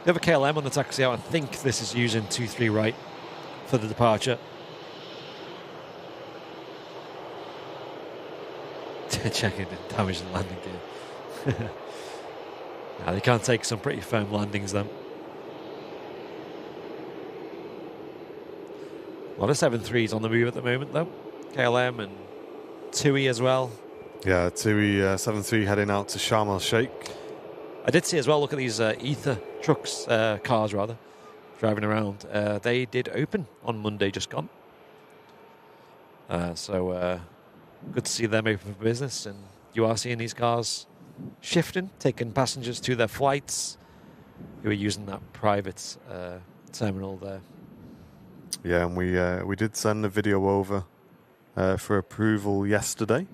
We have a KLM on the taxi out. I think this is using 23 right for the departure. Checking the damage and landing gear. They can't take some pretty firm landings then. A lot of 7.3s on the move at the moment though. KLM and TUI as well.
Yeah, TUI 7.3 heading out to Sharm el Sheikh. I
did see as well, look at these Ether trucks, cars rather, driving around. They did open on Monday, just gone. So good to see them open for business, and you are seeing these cars shifting, taking passengers to their flights who are using that private terminal there.
Yeah, and we did send the video over for approval yesterday,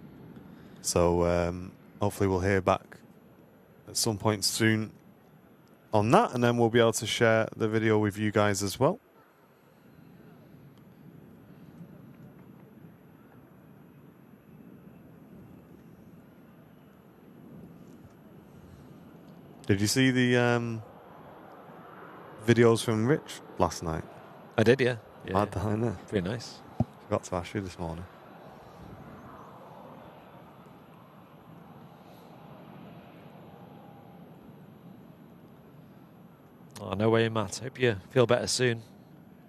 so hopefully we'll hear back at some point soon on that, and then we'll be able to share the video with you guys as well. Did you see the videos from Rich last night?
I did, yeah.
Mad behind there.
Pretty nice.
Forgot to ask you this morning.
Oh, no way, Matt. Hope you feel better soon.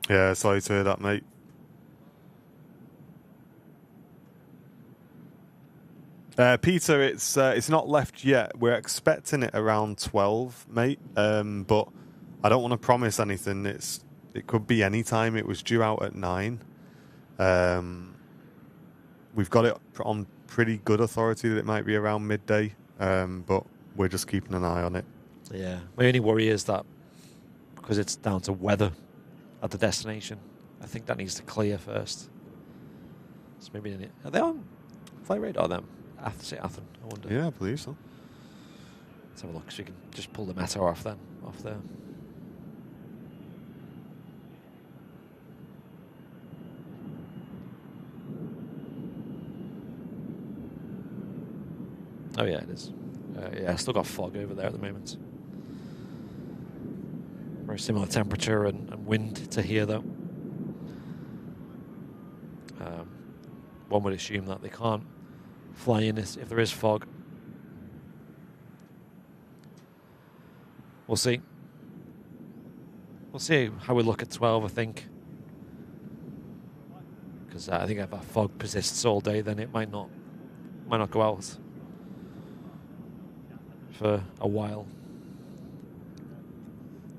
Yeah, sorry to hear that, mate. Peter, it's not left yet. We're expecting it around 12, mate. But I don't want to promise anything. It could be any time. It was due out at 9. We've got it on pretty good authority that it might be around midday. But we're just keeping an eye on it.
Yeah. My only worry is that because it's down to weather at the destination, I think that needs to clear first. So maybe are they on flight radar then? Athens, I wonder.
Yeah, I believe so.
Let's have a look so you can just pull the meta off there. Oh yeah, it is. Yeah, still got fog over there at the moment. Very similar temperature and wind to here though. One would assume that they can't fly in if there is fog. We'll see. We'll see how we look at 12, I think. Because I think if that fog persists all day, then it might not go out for a while.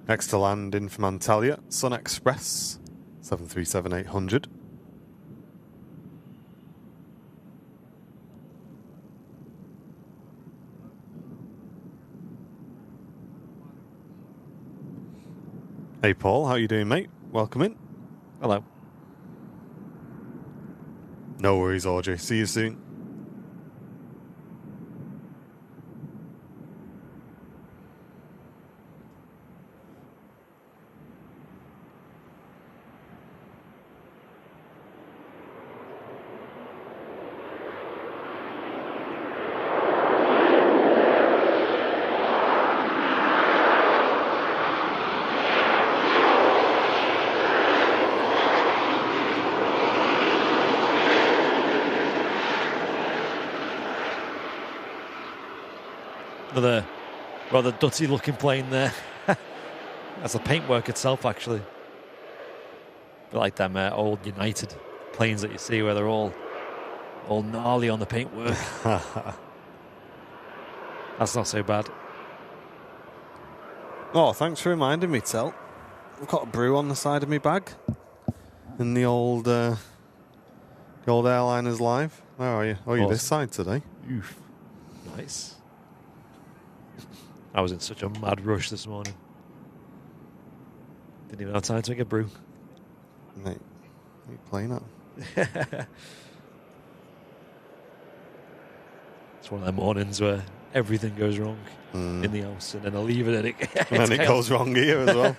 Next to land in from Antalya, Sun Express, 737-800. Hey Paul, how you doing, mate? Welcome in.
Hello.
No worries, Audrey. See you soon.
Another rather dutty looking plane there. That's the paintwork itself, actually. But like them old United planes that you see where they're all gnarly on the paintwork. That's not so bad.
Oh, thanks for reminding me, Tel. I've got a brew on the side of my bag. In the old Airliners Live. Where are you? Oh, you're this side today.
Oof. Nice. I was in such a mad rush this morning. Didn't even have time to make a brew.
Mate, what are you playing at?
It's one of them mornings where everything goes wrong in the house, and then I leave it and
and then it goes wrong here as well.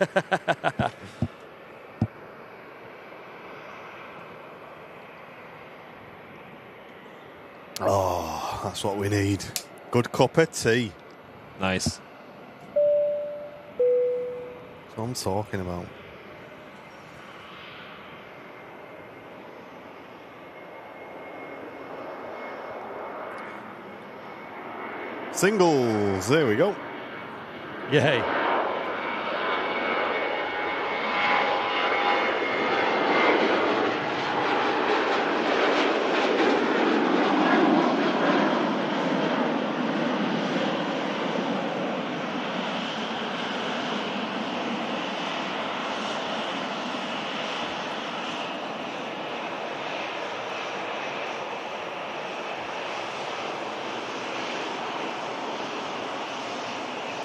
Oh, that's what we need. Good cup of tea.
Nice.
That's what I'm talking about. Singles. There we go.
Yay.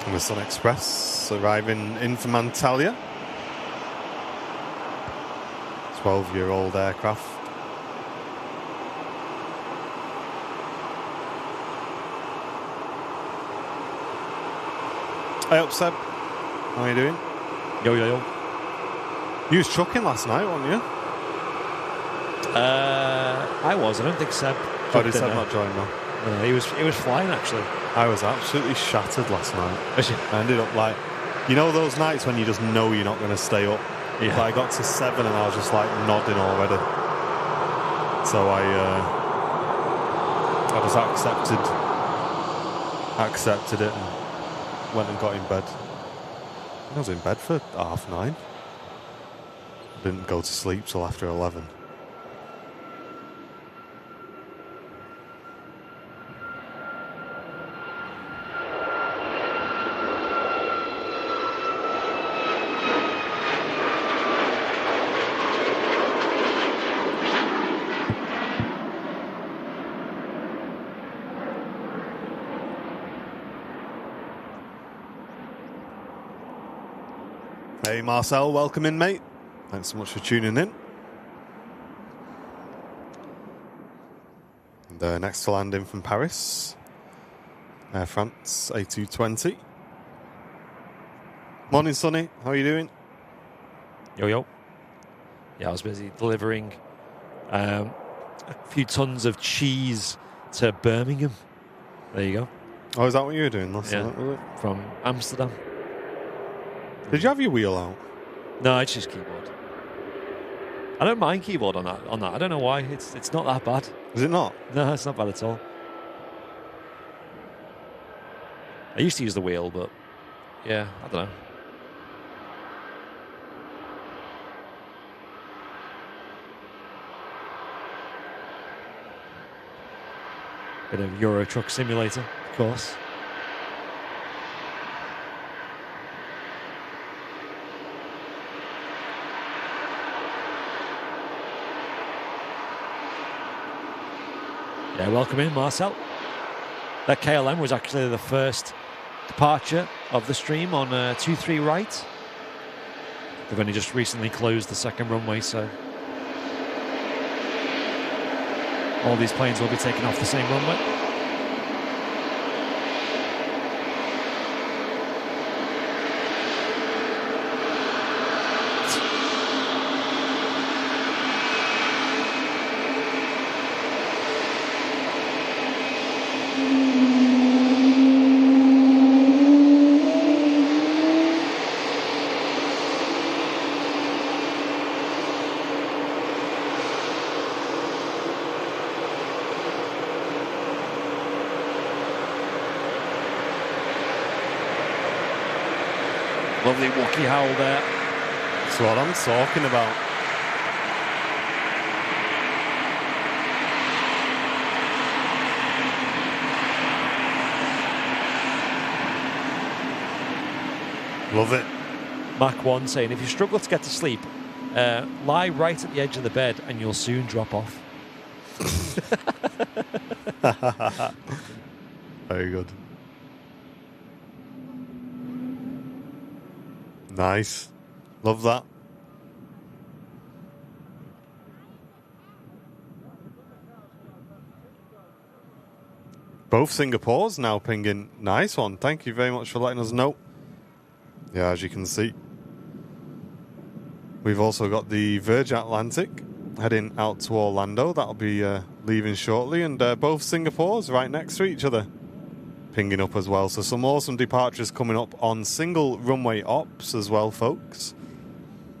The Sun Express arriving in from Antalya. 12-year-old aircraft. Hey up, Seb. How are you doing?
Yo, yo, yo.
You was trucking last night, weren't you?
I was. I don't think Seb.
Oh, did Seb not join though?
He was flying, actually.
I was absolutely shattered last night. I ended up like, you know those nights when you just know you're not going to stay up? Yeah. But I got to 7 and I was just like nodding already. So I just accepted it and went and got in bed. I was in bed for 9:30. Didn't go to sleep till after 11. Hey Marcel, welcome in, mate. Thanks so much for tuning in. And next to land in from Paris, Air France A220. Morning, Sonny. How are you doing?
Yo, yo. Yeah, I was busy delivering a few tons of cheese to Birmingham. There you go.
Oh, is that what you were doing last night, was it?
From Amsterdam.
Did you have your wheel out?
No, it's just keyboard. I don't mind keyboard on that. I don't know why. It's not that bad.
Is it not?
No, it's not bad at all. I used to use the wheel, but yeah, I don't know. Bit of Euro Truck Simulator, of course. Yeah, welcome in, Marcel. That KLM was actually the first departure of the stream on 23 right. They've only just recently closed the second runway, so... All these planes will be taking off the same runway. Lovely Wookiee howl there.
That's what I'm talking about. Love it.
Mach 1 saying, if you struggle to get to sleep, lie right at the edge of the bed and you'll soon drop off.
Very good. Nice. Love that. Both Singapores now pinging. Nice one. Thank you very much for letting us know. Yeah, as you can see. We've also got the Virgin Atlantic heading out to Orlando. That'll be leaving shortly. And both Singapores right next to each other. Pinging up as well. So some awesome departures coming up on single runway ops as well, folks.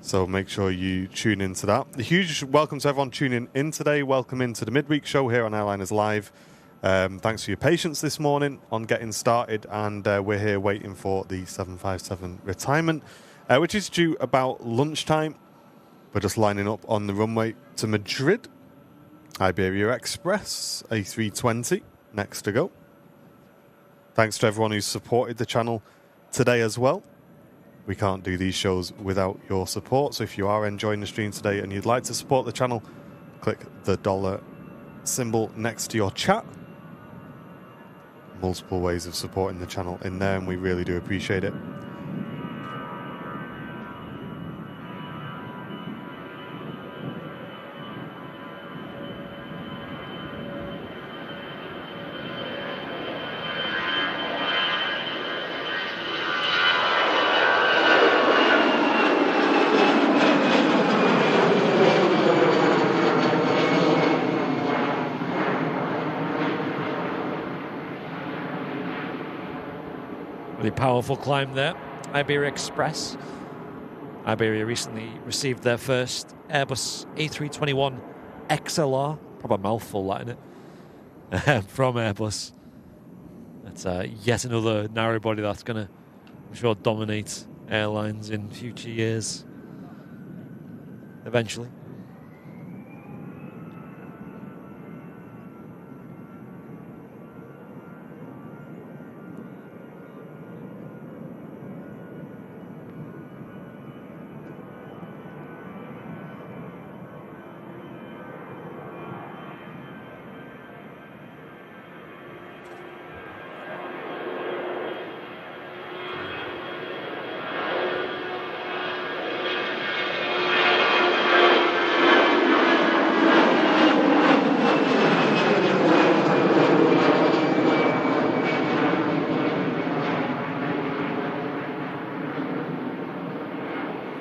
So make sure you tune into that. A huge welcome to everyone tuning in today. Welcome into the midweek show here on Airliners Live. Thanks for your patience this morning on getting started. And we're here waiting for the 757 retirement, which is due about lunchtime. We're just lining up on the runway to Madrid. Iberia Express, A320, next to go. Thanks to everyone who's supported the channel today as well. We can't do these shows without your support. So if you are enjoying the stream today and you'd like to support the channel, click the dollar symbol next to your chat. Multiple ways of supporting the channel in there, and we really do appreciate it.
Powerful climb there. Iberia Express. Iberia recently received their first Airbus A321 XLR. Probably a mouthful, that, isn't it? From Airbus. That's yet another narrow body that's going to, I'm sure, dominate airlines in future years. Eventually.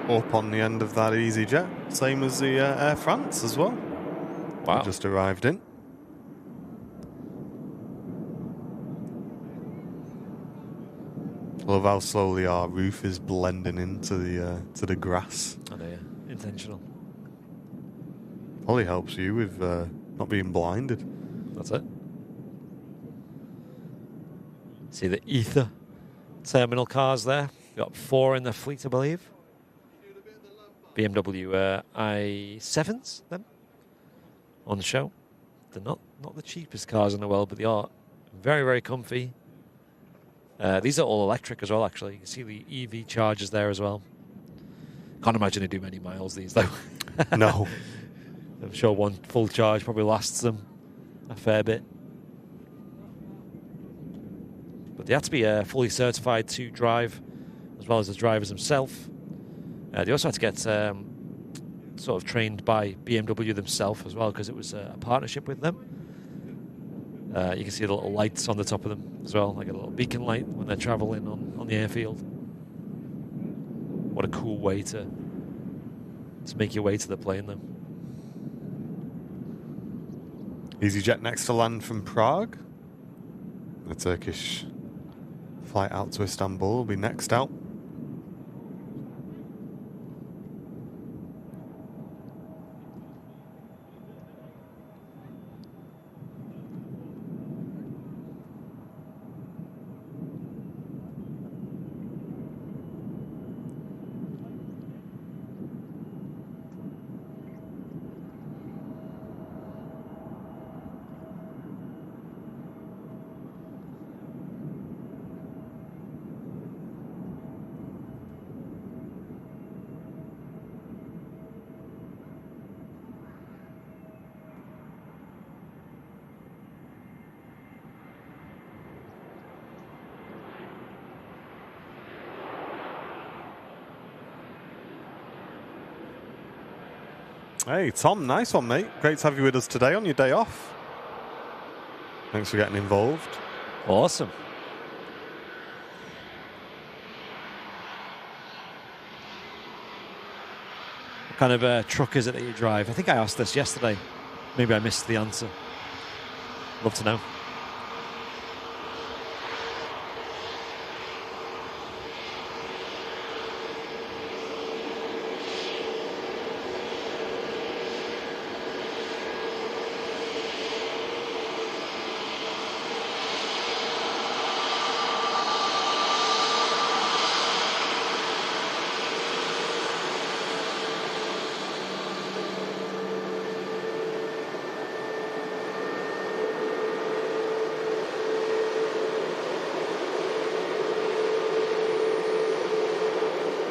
Up on the end of that EasyJet, same as the Air France as well.
Wow.
Just arrived in. Love how slowly our roof is blending into the grass.
I know, yeah. Intentional.
Probably helps you with not being blinded.
That's it. See the Ether terminal cars there. We've got 4 in the fleet, I believe. BMW i7s, then, on the show. They're not the cheapest cars in the world, but they are very, very comfy. These are all electric as well, actually. You can see the EV chargers there as well. Can't imagine they do many miles, these, though.
No.
I'm sure one full charge probably lasts them a fair bit. But they have to be fully certified to drive, as well as the drivers themselves. They also had to get sort of trained by BMW themselves as well, because it was a partnership with them. You can see the little lights on the top of them as well, like a little beacon light when they're traveling on the airfield. What a cool way to make your way to the plane, though.
EasyJet next to land from Prague. The Turkish flight out to Istanbul will be next out. Hey, Tom, nice one, mate. Great to have you with us today on your day off. Thanks for getting involved.
Awesome. What kind of truck is it that you drive? I think I asked this yesterday. Maybe I missed the answer. Love to know.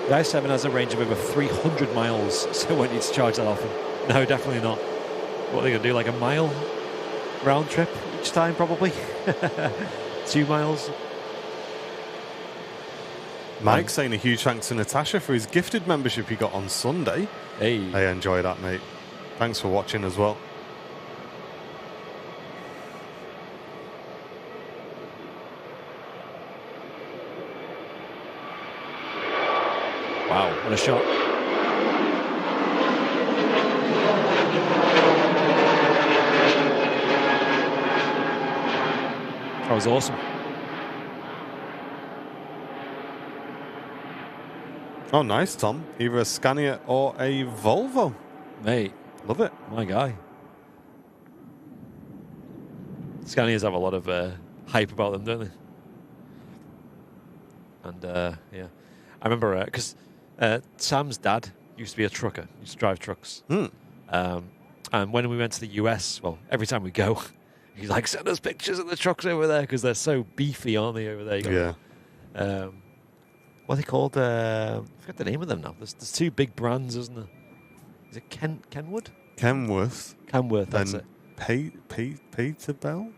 The i7 has a range of over 300 miles, so I won't need to charge that often. No, definitely not. What are they going to do, like a mile round trip each time, probably? 2 miles?
Mike's saying a huge thanks to Natasha for his gifted membership he got on Sunday.
Hey.
I enjoy that, mate. Thanks for watching as well.
Wow, what a shot. That was awesome.
Oh, nice, Tom. Either a Scania or a Volvo.
Mate.
Love it.
My guy. Scanias have a lot of hype about them, don't they? And, yeah. I remember, because Sam's dad used to be a trucker. He used to drive trucks. And when we went to the US, well, every time we go, he's like, send us pictures of the trucks over there, because they're so beefy, aren't they, over there?
Yeah.
What are they called? I forgot the name of them now. There's 2 big brands, isn't there? Is it Kenwood?
Kenworth.
Kenworth, that's it.
Peterbilt?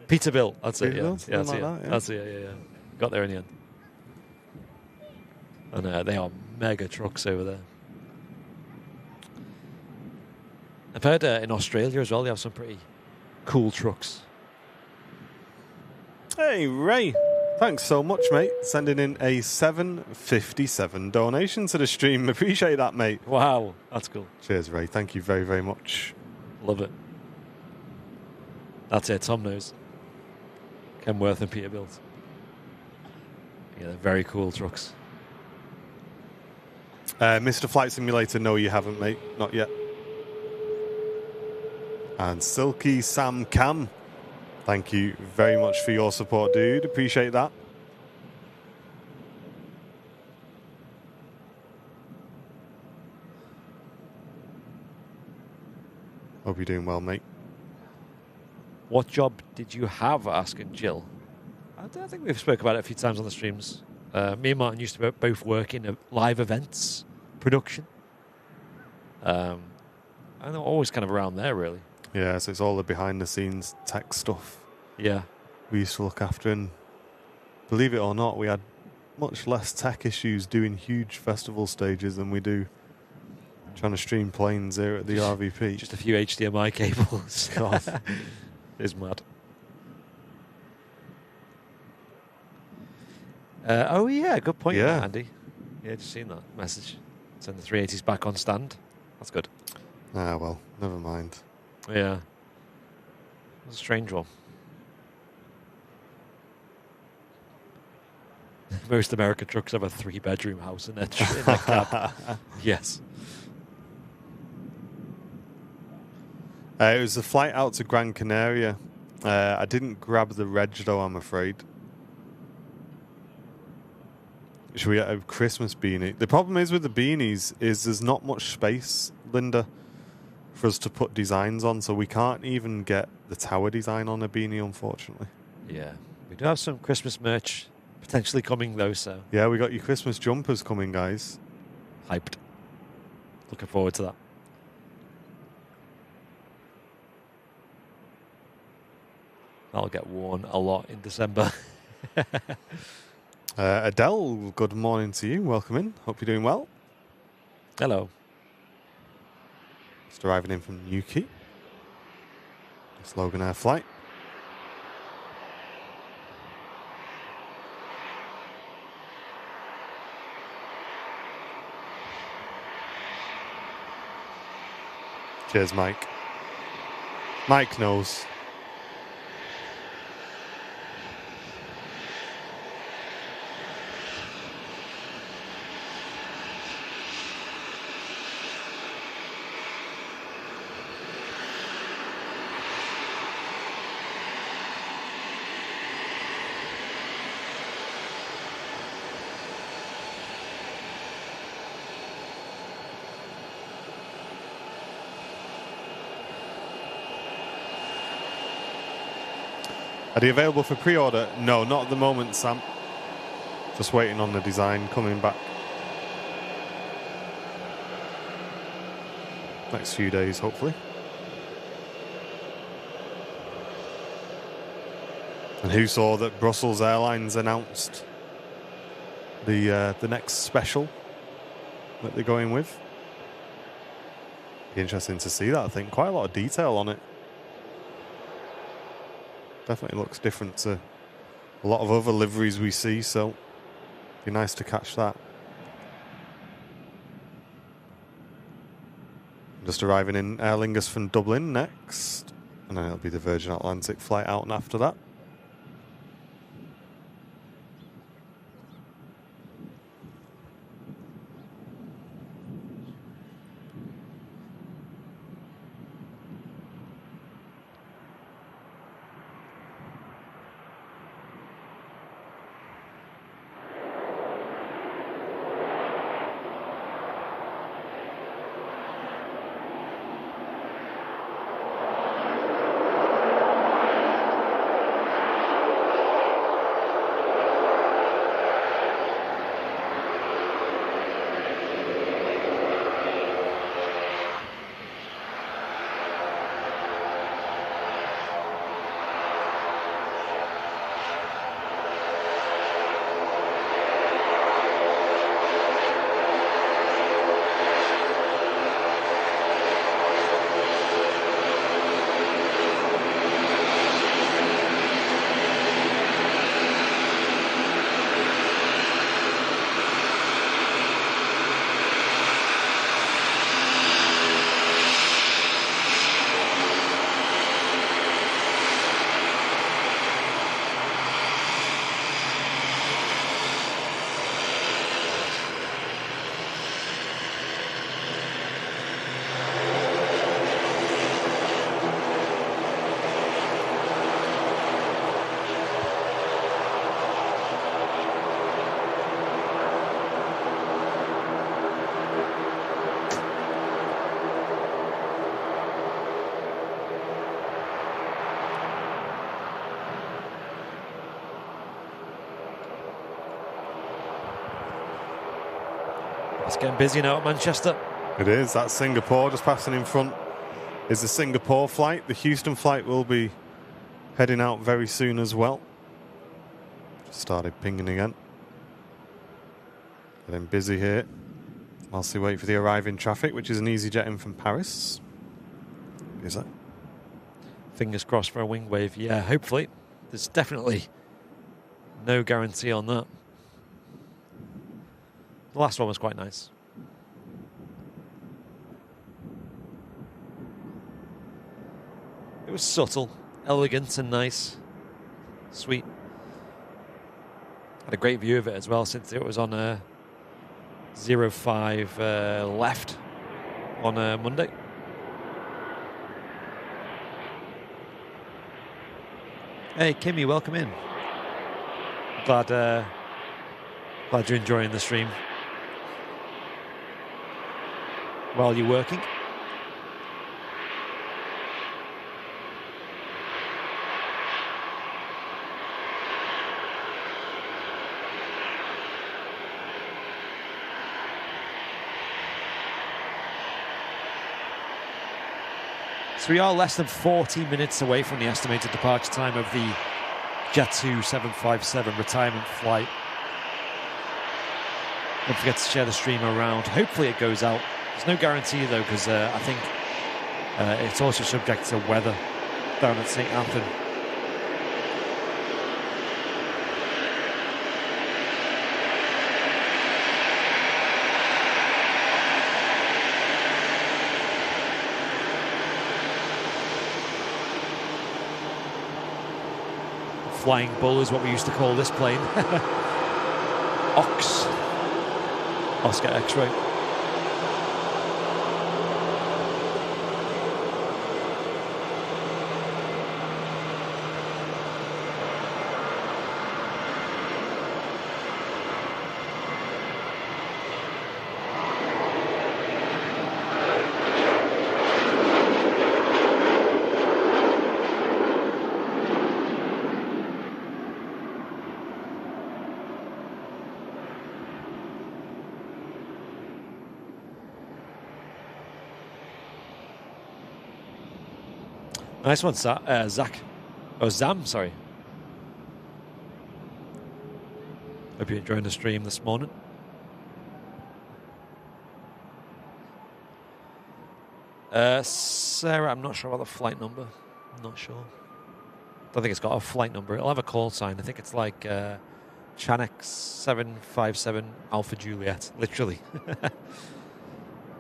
Peterbilt, that's it, yeah.
Peterbilt,
Yeah, that's
like
it.
that, yeah.
That's it, yeah. Got there in the end. And they are mega trucks over there. I've heard in Australia as well, they have some pretty cool trucks.
Hey, Ray. Thanks so much, mate. Sending in a $7.57 donation to the stream. Appreciate that, mate.
Wow, that's cool.
Cheers, Ray. Thank you very, very much.
Love it. That's it, Tom knows. Kenworth and Peterbilt. Yeah, they're very cool trucks.
Mr. Flight Simulator, no, you haven't, mate. Not yet. And Silky Sam Cam. Thank you very much for your support, dude. Appreciate that. Hope you're doing well, mate.
What job did you have? Asking Jill. I think we've spoke about it a few times on the streams. Me and Martin used to both work in live events production. And they're always kind of around there, really.
Yeah, so it's all the behind-the-scenes tech stuff.
Yeah.
We used to look after, and believe it or not, we had much less tech issues doing huge festival stages than we do Trying to stream planes here at the RVP.
Just a few HDMI cables.
God.
It's mad. Oh yeah, good point,
Yeah.
Andy. Yeah, just seen that message. Send the 380s back on stand. That's good.
Ah, well, never mind.
Yeah. That's a strange one. Most American trucks have a 3-bedroom house in their cab. Yes.
It was the flight out to Gran Canaria. I didn't grab the reg though, I'm afraid. Should we get a Christmas beanie? The problem is with the beanies is there's not much space, Linda, for us to put designs on, so we can't even get the tower design on a beanie, unfortunately.
Yeah. We do have some Christmas merch potentially coming though, so
Yeah, we got your Christmas jumpers coming, guys.
hyped. Looking forward to that. That'll get worn a lot in December.
Adele, good morning to you. Welcome in. Hope you're doing well.
Hello.
Just arriving in from Newquay. It's Logan Air flight. Cheers, Mike. Mike knows. Are they available for pre-order? No, not at the moment, Sam. Just waiting on the design coming back. Next few days, hopefully. And who saw that Brussels Airlines announced the next special that they're going with? Be interesting to see that, I think. Quite a lot of detail on it. Definitely looks different to a lot of other liveries we see, so be nice to catch that. Just arriving in Aer Lingus from Dublin next, and then it'll be the Virgin Atlantic flight out and after that.
It's getting busy now at Manchester.
It is. That's Singapore just passing in front. Is the Singapore flight. The Houston flight will be heading out very soon as well. Just started pinging again. Getting busy here. Whilst we wait for the arriving traffic, which is an EasyJet in from Paris. Is that?
Fingers crossed for a wing wave. Yeah, hopefully. There's definitely no guarantee on that. The last one was quite nice. It was subtle, elegant and nice. Sweet. Had a great view of it as well since it was on a 05 left on Monday. Hey, Kimmy, welcome in. Glad you're enjoying the stream while you're working. So we are less than 40 minutes away from the estimated departure time of the Jet2 757 retirement flight. Don't forget to share the stream around. Hopefully it goes out. There's no guarantee though, because I think it's also subject to weather down at St. Athan. Flying Bull is what we used to call this plane. Ox. Oscar X-ray. Nice one, Zach. Oh, Zam, sorry. Hope you're enjoying the stream this morning. Sarah, I'm not sure about the flight number. I'm not sure. Don't think it's got a flight number. It'll have a call sign. I think it's like Chanex 757 Alpha Juliet, literally.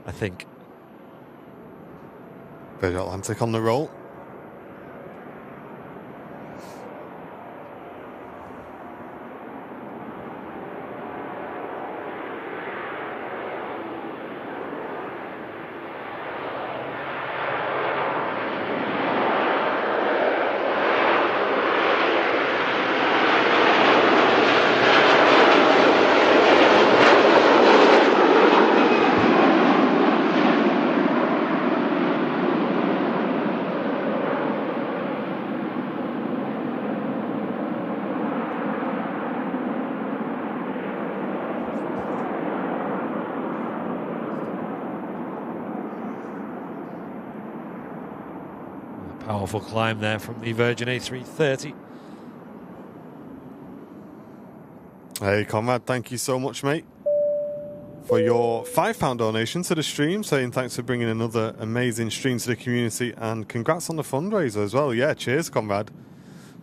I think.
Virgin Atlantic on the roll.
Powerful climb there from the Virgin A330.
Hey, Conrad, thank you so much, mate, for your £5 donation to the stream, saying thanks for bringing another amazing stream to the community, and congrats on the fundraiser as well. Yeah, cheers, Conrad.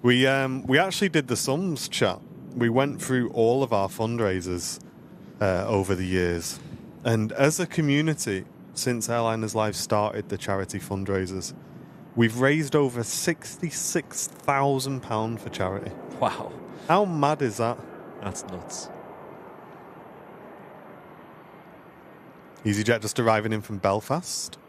We actually did the sums, chat. We went through all of our fundraisers over the years, and as a community, since Airliners Live started the charity fundraisers, we've raised over £66,000 for charity.
Wow.
How mad is that?
That's nuts.
EasyJet just arriving in from Belfast.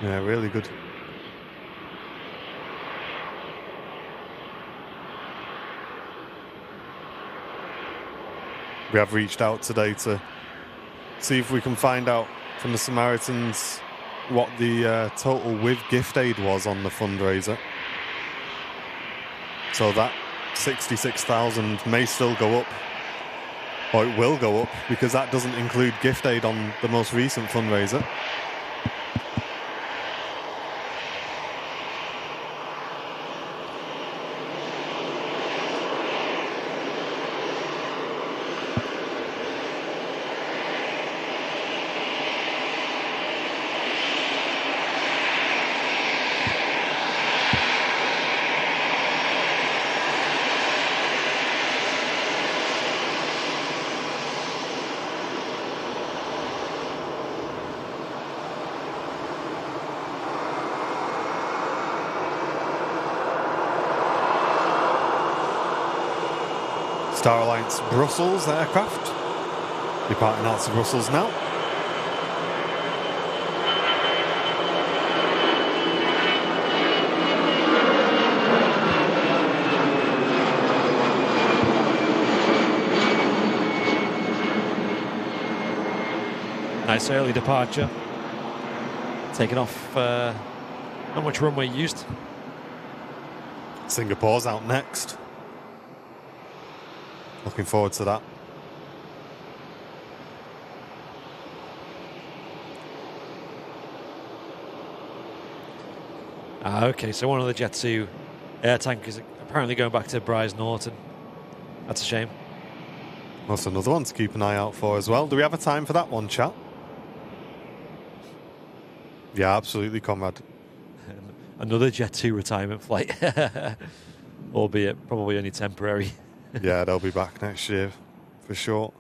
Yeah, really good. We have reached out today to see if we can find out from the Samaritans what the total with gift aid was on the fundraiser. So that 66,000 may still go up. Or it will go up, because that doesn't include gift aid on the most recent fundraiser. Star Alliance Brussels aircraft departing out to Brussels now.
Nice early departure. Taking off, not much runway used.
Singapore's out next. Looking forward to that.
Okay, so one of the Jet 2 air tankers apparently going back to Bryce Norton. That's a shame.
That's another one to keep an eye out for as well. Do we have a time for that one, chat? Yeah, absolutely, comrade.
Another Jet 2 retirement flight. Albeit probably only temporary.
Yeah, they'll be back next year, for sure.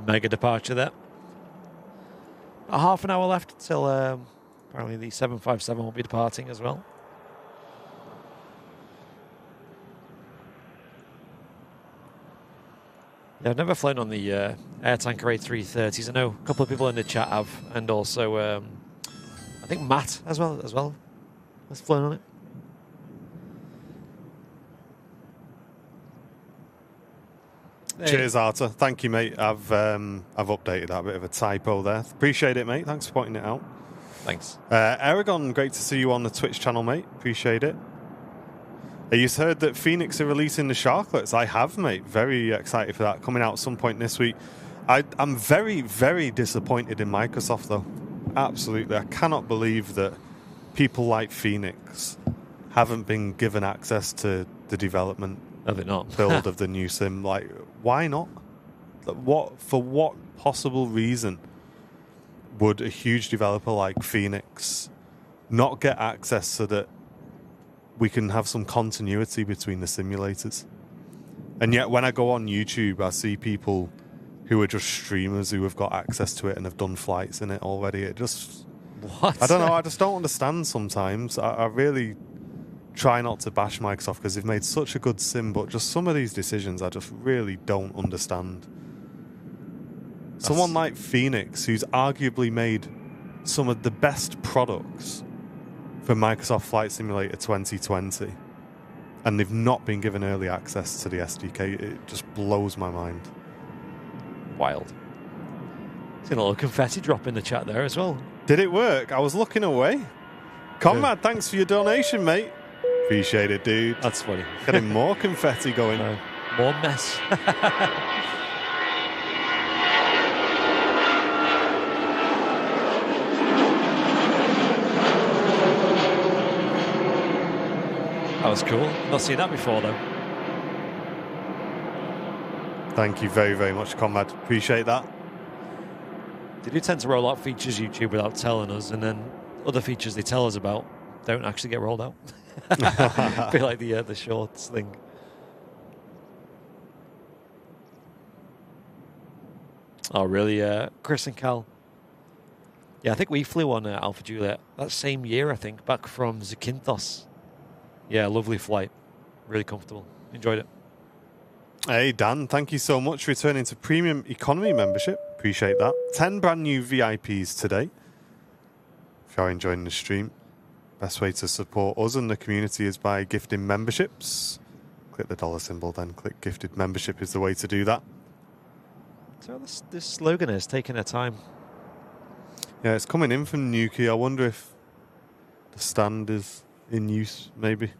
Mega departure there. A half an hour left till apparently the 757 will be departing as well. Yeah, I've never flown on the Air Tanker A330s. I know a couple of people in the chat have, and also I think Matt as well has flown on it.
Cheers, Arthur. Thank you, mate. I've updated that bit of a typo there. Appreciate it, mate. Thanks for pointing it out.
Thanks.
Aragon, great to see you on the Twitch channel, mate. Appreciate it. You've heard that Phoenix are releasing the Sharklets. I have, mate. Very excited for that. Coming out at some point this week. I'm very, very disappointed in Microsoft, though. Absolutely. I cannot believe that people like Phoenix haven't been given access to the development build of the new sim. Like, why not? For what possible reason would a huge developer like Phoenix not get access so that we can have some continuity between the simulators? And yet when I go on YouTube, I see people who are just streamers who have got access to it and have done flights in it already. It just...
What?
I don't know. I just don't understand sometimes. I really try not to bash Microsoft because they've made such a good sim, but just some of these decisions I just really don't understand. Someone like Phoenix, who's arguably made some of the best products for Microsoft Flight Simulator 2020, and they've not been given early access to the SDK, it just blows my mind.
Wild. Seen a little confetti drop in the chat there as well.
Did it work? I was looking away. Comrade, thanks for your donation, mate. Appreciate it, dude.
That's funny.
Getting more confetti going.
More mess. was cool. Not seen that before, though.
Thank you very, very much, Comrade. Appreciate that.
They do tend to roll out features YouTube without telling us, and then other features they tell us about don't actually get rolled out. I feel like the shorts thing. Oh, really? Chris and Cal. Yeah, I think we flew on Alpha Juliet that same year, I think, back from Zakynthos. Yeah, lovely flight. Really comfortable. Enjoyed it.
Hey, Dan, thank you so much for returning to Premium Economy membership. Appreciate that. 10 brand new VIPs today. If you're enjoying the stream, best way to support us and the community is by gifting memberships. Click the dollar symbol, then click gifted membership is the way to do that.
So this slogan is taking their time.
Yeah, it's coming in from Nuki. I wonder if the stand is in use, maybe.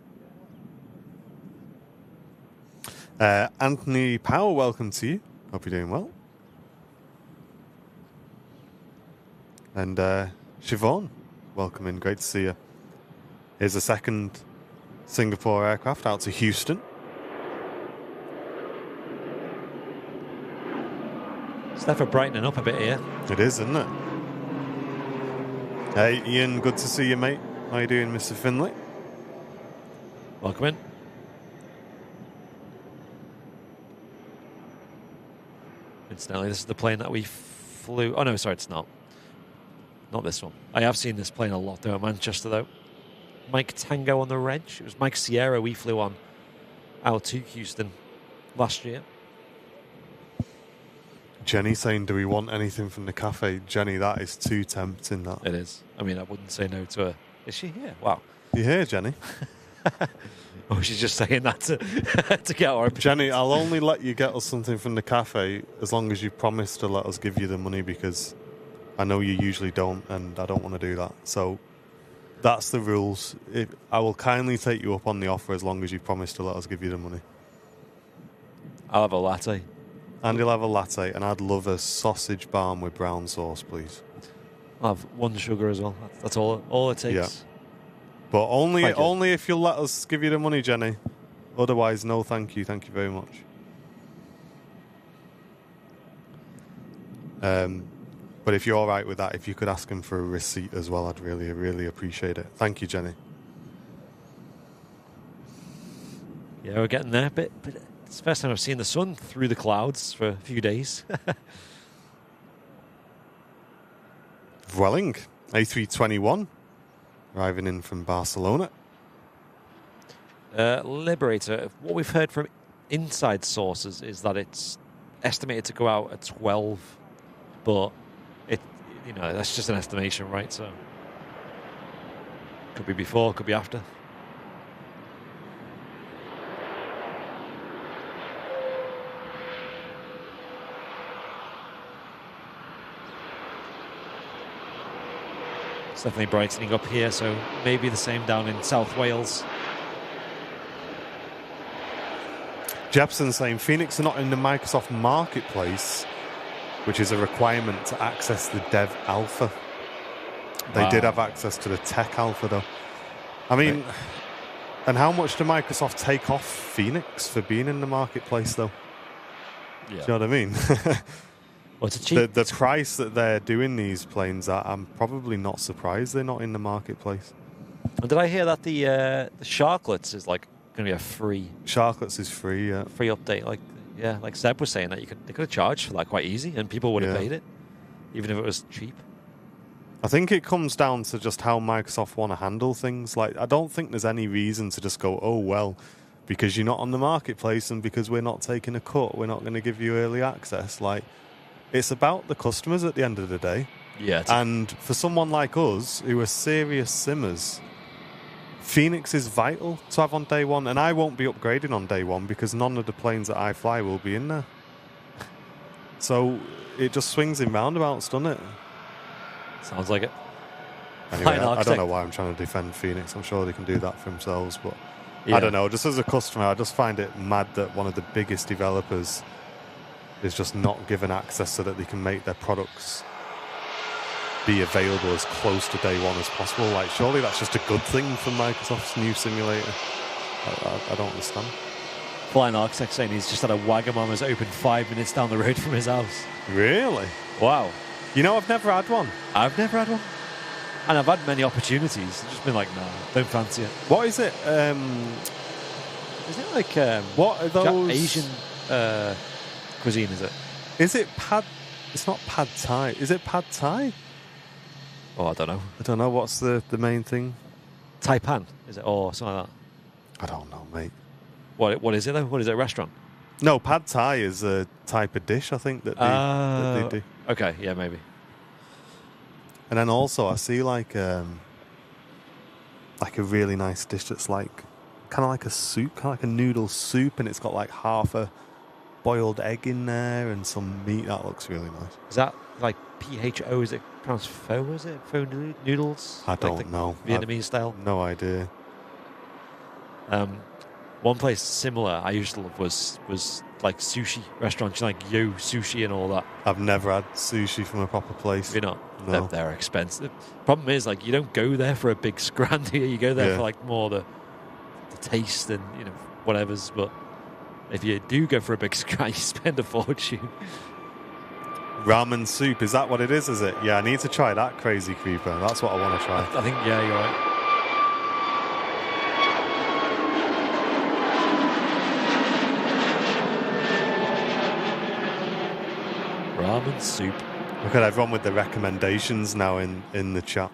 Anthony Powell, welcome to you. Hope you're doing well. And Siobhan, welcome in. Great to see you. Here's a second Singapore aircraft out to Houston.
It's definitely brightening up a bit here.
It is, isn't it? Hey, Ian, good to see you, mate. How you doing, Mr. Finley?
Welcome in. Incidentally, this is the plane that we flew. Oh, no, sorry, it's not. Not this one. I have seen this plane a lot, though, at Manchester, though. Mike Tango on the reg. It was Mike Sierra we flew on out to Houston last year.
Jenny saying, do we want anything from the cafe? Jenny, that is too tempting, that.
It is. I mean, I wouldn't say no to her. Is she here? Wow.
You here, Jenny?
Oh, she's just saying that to get our...
Jenny, I'll only let you get us something from the cafe as long as you promise to let us give you the money, because I know you usually don't, and I don't want to do that. So that's the rules. I will kindly take you up on the offer as long as you promise to let us give you the money.
I'll have a latte.
And you'll have a latte, and I'd love a sausage barm with brown sauce, please.
I'll have one sugar as well. That's all it takes. Yeah.
But only if you'll let us give you the money, Jenny. Otherwise, no thank you. Thank you very much. But if you're all right with that, if you could ask him for a receipt as well, I'd really, really appreciate it. Thank you, Jenny.
Yeah, we're getting there. But it's the first time I've seen the sun through the clouds for a few days.
Vueling, A321, arriving in from Barcelona.
Liberator, what we've heard from inside sources is that it's estimated to go out at 12, but that's just an estimation, right? So could be before, could be after. It's definitely brightening up here, so maybe the same down in South Wales.
Jepson saying Phoenix are not in the Microsoft Marketplace, which is a requirement to access the Dev Alpha. They did have access to the Tech Alpha, though. I mean, and how much do Microsoft take off Phoenix for being in the marketplace, though? Yeah. Do you know what I mean?
Well, it's cheap.
The price that they're doing these planes at, I'm probably not surprised they're not in the marketplace.
And did I hear that the Sharklets is like going to be a free?
Sharklets is free, yeah.
Free update, like Seb was saying that they could have charged for that quite easy, and people would have paid it, even if it was cheap.
I think it comes down to just how Microsoft want to handle things. Like, I don't think there's any reason to just go, oh well, because you're not on the marketplace and because we're not taking a cut, we're not going to give you early access. Like, it's about the customers at the end of the day.
Yeah.
And for someone like us, who are serious simmers, Phoenix is vital to have on day one. And I won't be upgrading on day one because none of the planes that I fly will be in there. So it just swings in roundabouts, doesn't it?
Sounds like it.
Anyway, I don't know why I'm trying to defend Phoenix. I'm sure they can do that for themselves. But I don't know. Just as a customer, I just find it mad that one of the biggest developers is just not given access so that they can make their products be available as close to day one as possible. Like, surely that's just a good thing for Microsoft's new simulator. I don't understand.
Flying Architect saying he's just had a Wagamama's open 5 minutes down the road from his house.
Really?
Wow.
You know, I've never had one.
I've never had one. And I've had many opportunities. I've just been like, no, don't fancy it.
What is it?
Is it like
what are those?
Asian cuisine, is it?
Is it pad? It's not pad thai. Is it pad thai?
Oh, I don't know.
I don't know. What's the main thing?
Taipan, is it? Or something like that?
I don't know, mate.
What is it, though? What is it, a restaurant?
No, pad thai is a type of dish, I think, that they do.
Okay, yeah, maybe.
And then also, I see like a really nice dish that's like kind of like a soup, kind of like a noodle soup, and it's got like half a boiled egg in there and some meat. That looks really nice.
Is that like PHO? Is it pronounced pho? Is it pho noodles?
I don't know.
Vietnamese style?
No idea.
One place similar I used to love was like sushi restaurants, like Yo Sushi and all that.
I've never had sushi from a proper place.
You know,
No.
they're expensive. Problem is, like, you don't go there for a big scran here. You go there for like more the taste and whatever's. But if you do go for a big scran, you spend a fortune.
Ramen soup, is that what it is it? Yeah, I need to try that crazy creeper. That's what I want to try.
I think, yeah, you're right. Ramen soup.
Look at everyone with the recommendations now in the chat.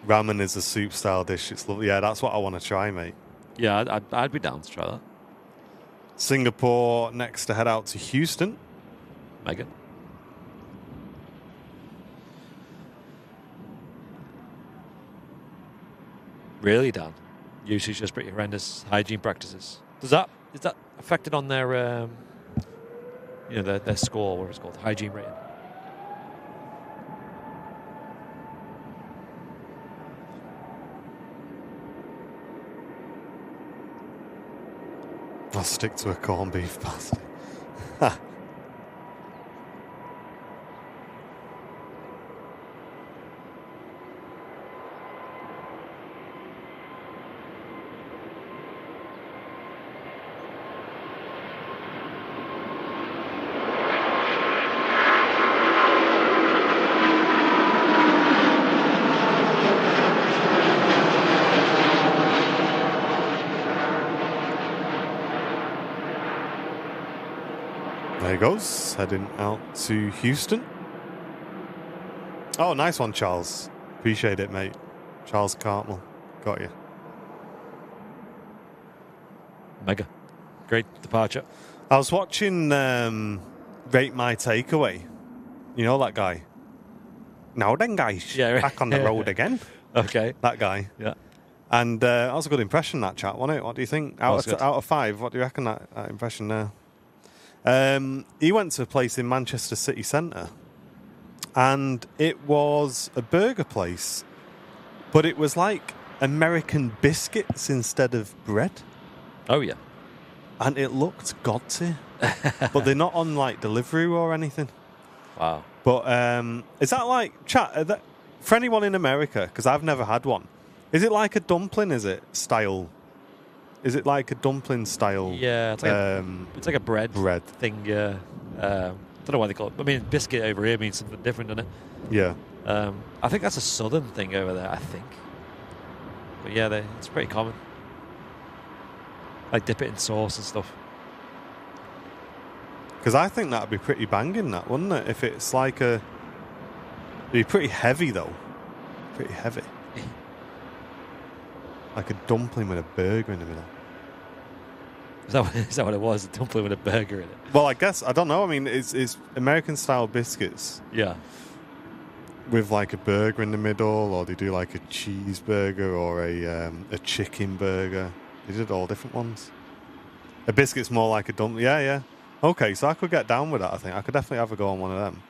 Ramen is a soup style dish. It's lovely. Yeah, that's what I want to try, mate.
Yeah, I'd be down to try that.
Singapore next to head out to Houston.
Megan. Really, Dan? Usage just pretty horrendous hygiene practices. Is that affected on their their score, what it's called, hygiene rating?
I'll stick to a corned beef pasty. There he goes, heading out to Houston. Oh, nice one, Charles. Appreciate it, mate. Charles Cartmel. Got you.
Mega. Great departure.
I was watching Rate My Takeaway. You know that guy? Now then, guys.
Yeah,
back on the road again.
Okay.
That guy.
Yeah.
And that was a good impression, that chat, wasn't it? What do you think? Out of 5, what do you reckon that impression there? He went to a place in Manchester city centre, and it was a burger place, but it was like American biscuits instead of bread.
Oh, yeah.
And it looked god-tier. But they're not on like Deliveroo or anything.
Wow.
But is that like, chat, for anyone in America, because I've never had one, is it like a dumpling, is it, style? Is it like a dumpling style?
Yeah, it's like a bread thing. Yeah, don't know why they call it. I mean, biscuit over here means something different, doesn't it?
Yeah.
I think that's a southern thing over there. I think. But yeah, it's pretty common. Like dip it in sauce and stuff.
Because I think that'd be pretty banging, that, wouldn't it? If it's like it'd be pretty heavy though. Pretty heavy. Like a dumpling with a burger in the middle.
Is that what it was? A dumpling with a burger in it?
Well, I guess, I don't know. I mean, it's American-style biscuits.
Yeah.
With like a burger in the middle, or they do like a cheeseburger or a chicken burger. They did all different ones. A biscuit's more like a dumpling. Yeah, yeah. Okay, so I could get down with that, I think. I could definitely have a go on one of them.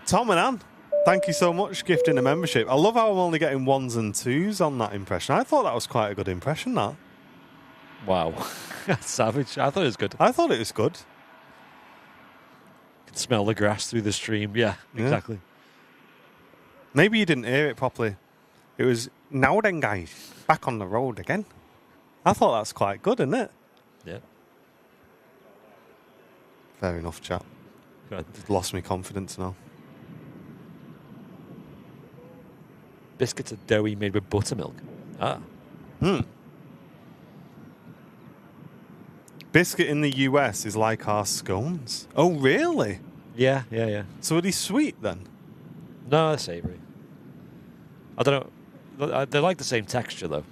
Tom and Anne, thank you so much, gifting a membership. I love how I'm only getting 1s and 2s on that impression. I thought that was quite a good impression, that.
Wow. That's savage. I thought it was good.
I thought it was good.
You can smell the grass through the stream. Yeah, exactly.
Maybe you didn't hear it properly. It was, now then, guys, back on the road again. I thought that's quite good, isn't it?
Yeah.
Fair enough, chap.
Right.
Lost me confidence now.
Biscuits are doughy made with buttermilk. Ah.
Biscuit in the US is like our scones. Oh, really?
Yeah.
So are they sweet then?
No, they're savoury. I don't know. They like the same texture, though.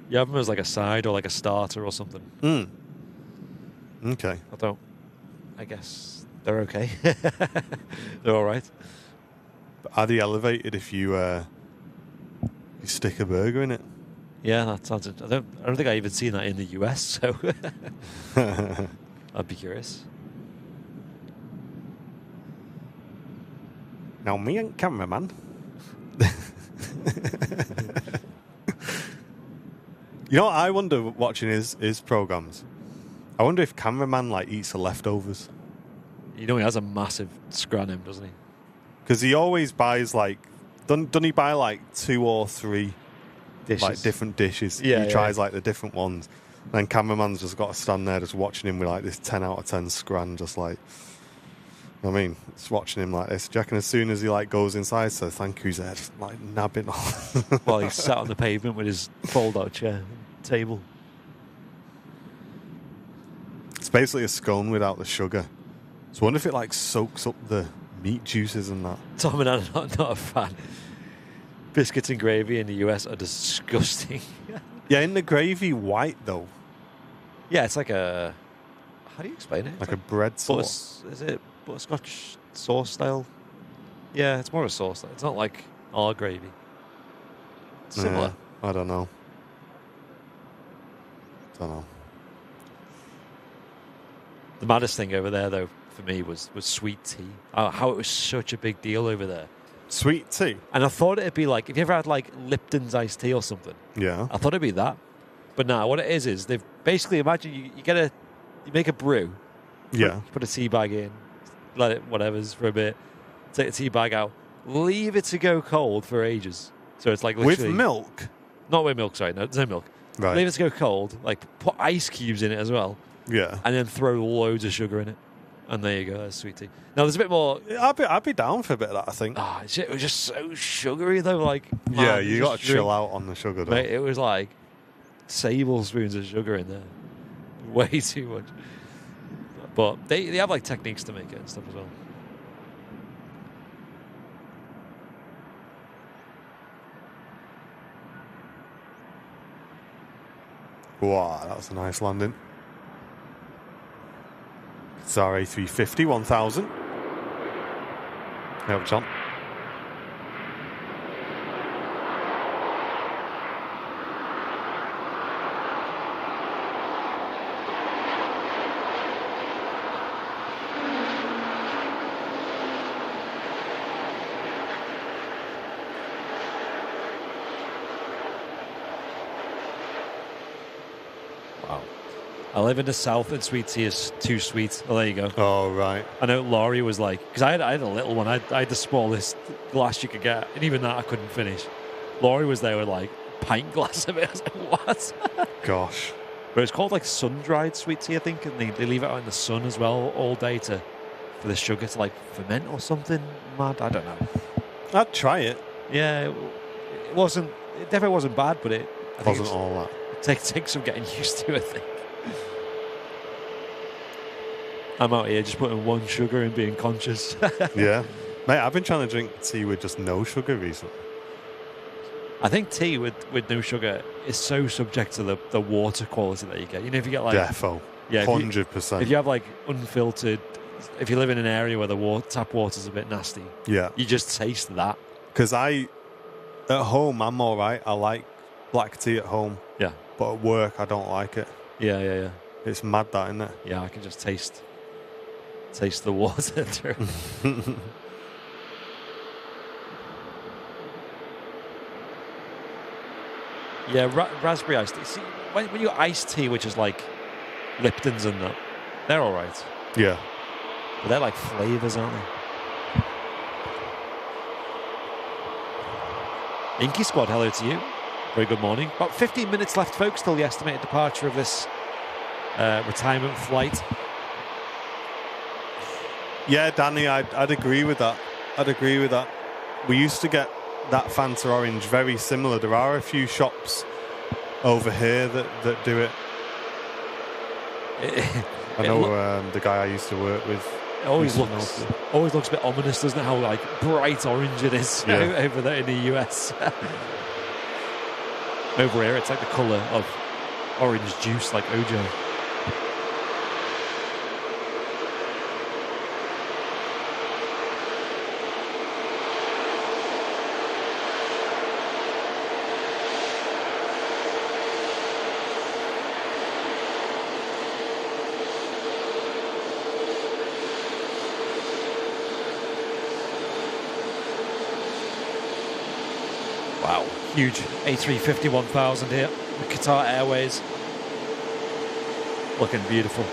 You have them as like a side or like a starter or something.
Okay.
I guess they're okay. They're all right.
But are they elevated if you stick a burger in it?
Yeah, that sounds. I don't think I even seen that in the US, so I'd be curious.
Now, me and cameraman. You know what I wonder watching his programs? I wonder if cameraman like eats the leftovers.
You know he has a massive scranum, doesn't he?
Because he always buys like, doesn't he buy like 2 or 3
Dishes.
like different dishes?
Yeah,
he tries like the different ones. And cameraman's just got to stand there just watching him with like this 10 out of 10 scran, just like, I mean, it's watching him like this. Do you reckon as soon as he like goes inside, so thank you, he's there just like nabbing on.
While he's sat on the pavement with his fold-out chair table.
It's basically a scone without the sugar. So I wonder if it like soaks up the meat juices and that.
Tom and I are not a fan. Biscuits and gravy in the US are disgusting.
Yeah, in the gravy white though.
Yeah, it's like a... How do you explain it?
Like a bread sauce.
Is it butterscotch sauce style? Yeah, it's more of a sauce style. It's not like our gravy. It's similar.
Yeah, I don't know.
The maddest thing over there, though, for me, was sweet tea. How it was such a big deal over there.
Sweet tea?
And I thought it'd be like, if you ever had like Lipton's iced tea or something.
Yeah.
I thought it'd be that. But no, what it is they've basically, imagine you make a brew.
Yeah.
Put a tea bag in, let it whatever's for a bit, take the tea bag out, leave it to go cold for ages. So it's like literally...
With milk?
Not with milk, sorry. No, there's no milk.
Right.
Leave it to go cold, like put ice cubes in it as well.
Yeah.
And then throw loads of sugar in it. And there you go, that's sweet tea. Now there's a bit more...
I'd be down for a bit of that, I think.
It was just so sugary though, like... Man,
yeah, you got to chill out on the sugar though.
Mate, it was like tablespoons of sugar in there. Way too much. But they have like techniques to make it and stuff as well.
Wow, that was a nice landing. It's our A350 1000. Help, John.
I live in the south and sweet tea is too sweet. Oh, there you go.
Oh, right.
I know Laurie was like, because I had a little one. I had the smallest glass you could get, and even that I couldn't finish. Laurie was there with like a pint glass of it. I was like, what? Gosh. But it's called like sun-dried sweet tea, I think, and they leave it out in the sun as well all day for the sugar to like ferment or something mad. I don't know.
I'd try it.
Yeah, it definitely wasn't bad, but it
wasn't all that.
It takes some getting used to, I think. I'm out here just putting one sugar and being conscious.
Yeah. Mate, I've been trying to drink tea with just no sugar recently.
I think tea with no sugar is so subject to the water quality that you get. You know, if you get like...
Defo. Yeah, 100%.
If you have like unfiltered... If you live in an area where the tap water's a bit nasty,
yeah,
you just taste that.
Because at home, I'm all right. I like black tea at home.
Yeah.
But at work, I don't like it.
Yeah.
It's mad that, isn't it?
Yeah, I can just taste the water through. Yeah, raspberry iced tea. See, when you iced tea, which is like Lipton's and that, they're all right.
Yeah.
But they're like flavours, aren't they? Inky Squad, hello to you. Very good morning. About 15 minutes left, folks, till the estimated departure of this retirement flight.
Yeah, Danny, I'd agree with that. We used to get that Fanta Orange very similar. There are a few shops over here that do it. I know the guy I used to work with.
It always looks a bit ominous, doesn't it? How like bright orange it is over there in the US. Over here, it's like the colour of orange juice, like Ojo. Wow, huge A350 1000 here with Qatar Airways. Looking beautiful.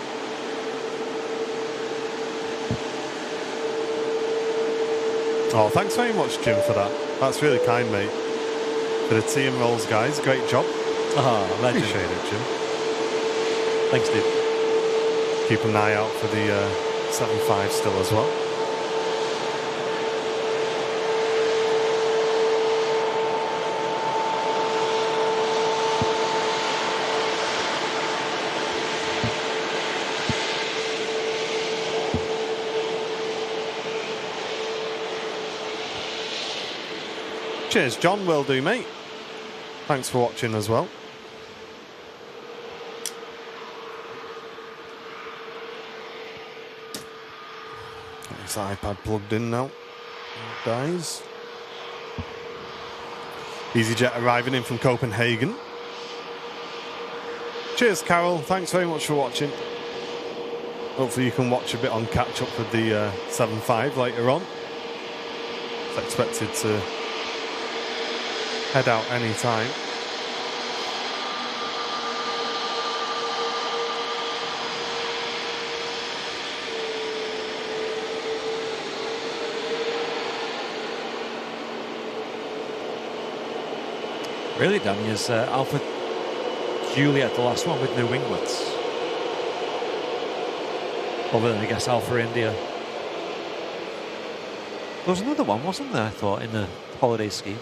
Oh, thanks very much, Jim, for that. That's really kind, mate. For the Tea and Rolls guys, great job.
Legend.
Appreciate it, Jim.
Thanks, dude.
Keep an eye out for the 7.5 still as well. Cheers, John. Will do, mate. Thanks for watching as well. Get this iPad plugged in now, guys. EasyJet arriving in from Copenhagen. Cheers, Carol. Thanks very much for watching. Hopefully you can watch a bit on catch up with the 7.5 later on. It's expected to head out any time.
Really, Danny, is Alpha Juliet the last one with no winglets? Other than, I guess, Alpha India. There was another one, wasn't there, I thought, in the holiday scheme?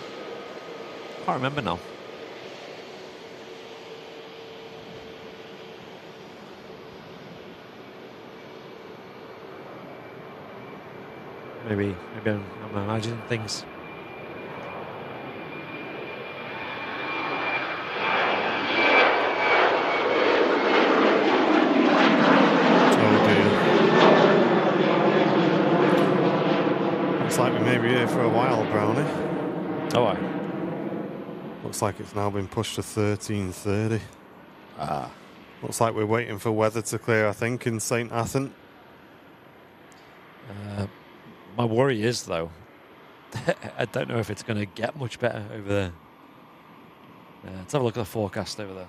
I can't remember now. Maybe I'm imagining things.
Looks like we may be here for a while, Brownie.
Oh, aye.
Looks like it's now been pushed to 13:30. Looks like we're waiting for weather to clear, I think, in St. Athan.
My worry is, though, I don't know if it's going to get much better over there. Let's have a look at the forecast over there.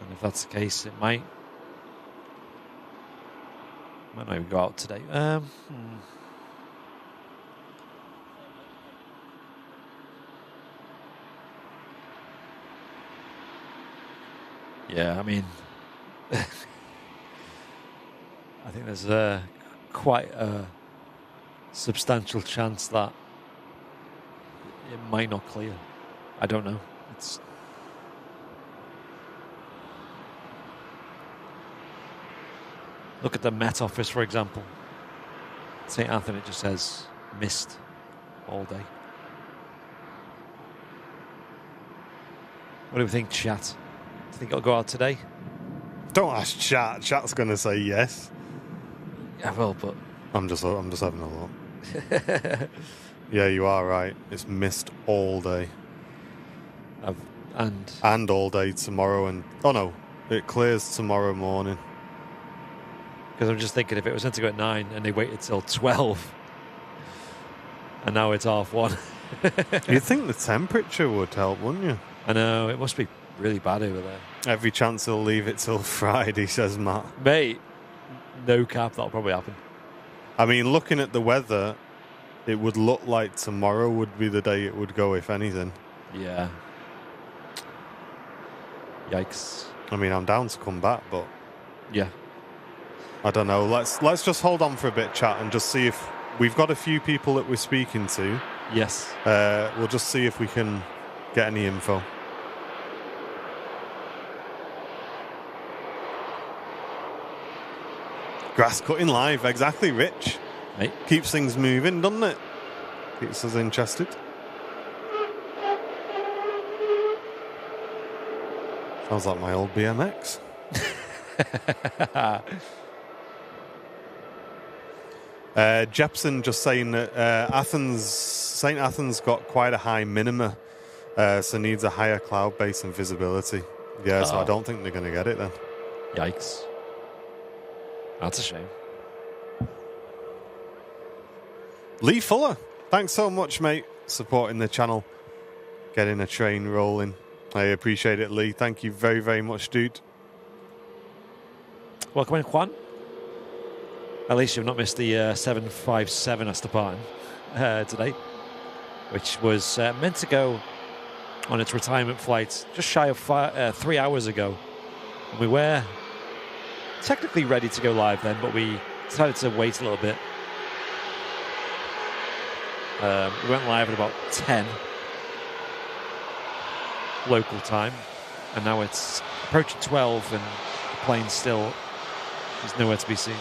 And if that's the case, it might not even go out today. Yeah, I mean, I think there's quite a substantial chance that it might not clear. I don't know. Look at the Met Office, for example. St. Anthony, it just says mist all day. What do we think, chat? Do you think it'll go out today?
Don't ask chat. Chat's going to say yes.
Yeah, well, but
I'm just having a look. Yeah, you are right. It's mist all day. And all day tomorrow. And oh no, it clears tomorrow morning.
Because I'm just thinking, if it was meant to go at 9 and they waited till 12, and now it's 1:30.
You'd think the temperature would help, wouldn't you?
I know, it must be really bad over there.
Every chance he'll leave it till Friday, says Matt.
Mate, no cap, that'll probably happen.
I mean, looking at the weather, it would look like tomorrow would be the day it would go, if anything.
Yeah. Yikes.
I mean, I'm down to come back, but
yeah,
I don't know. Let's just hold on for a bit, chat, and just see if we've got a few people that we're speaking to.
Yes.
We'll just see if we can get any info. Grass cutting live, exactly, Rich.
Mate.
Keeps things moving, doesn't it? Keeps us interested. Sounds like my old BMX. Jepson just saying that St. Athens got quite a high minima, so needs a higher cloud base and visibility. Yeah, so I don't think they're going to get it then.
Yikes. That's a shame.
Lee Fuller, thanks so much, mate, supporting the channel, getting a train rolling. I appreciate it, Lee. Thank you very, very much, dude.
Welcome in, Juan. At least you've not missed the 757 Aston Martin today, which was meant to go on its retirement flight just shy of 3 hours ago. And we were technically ready to go live then, but we decided to wait a little bit. We went live at about 10 local time, and now it's approaching 12 and the plane still is nowhere to be seen.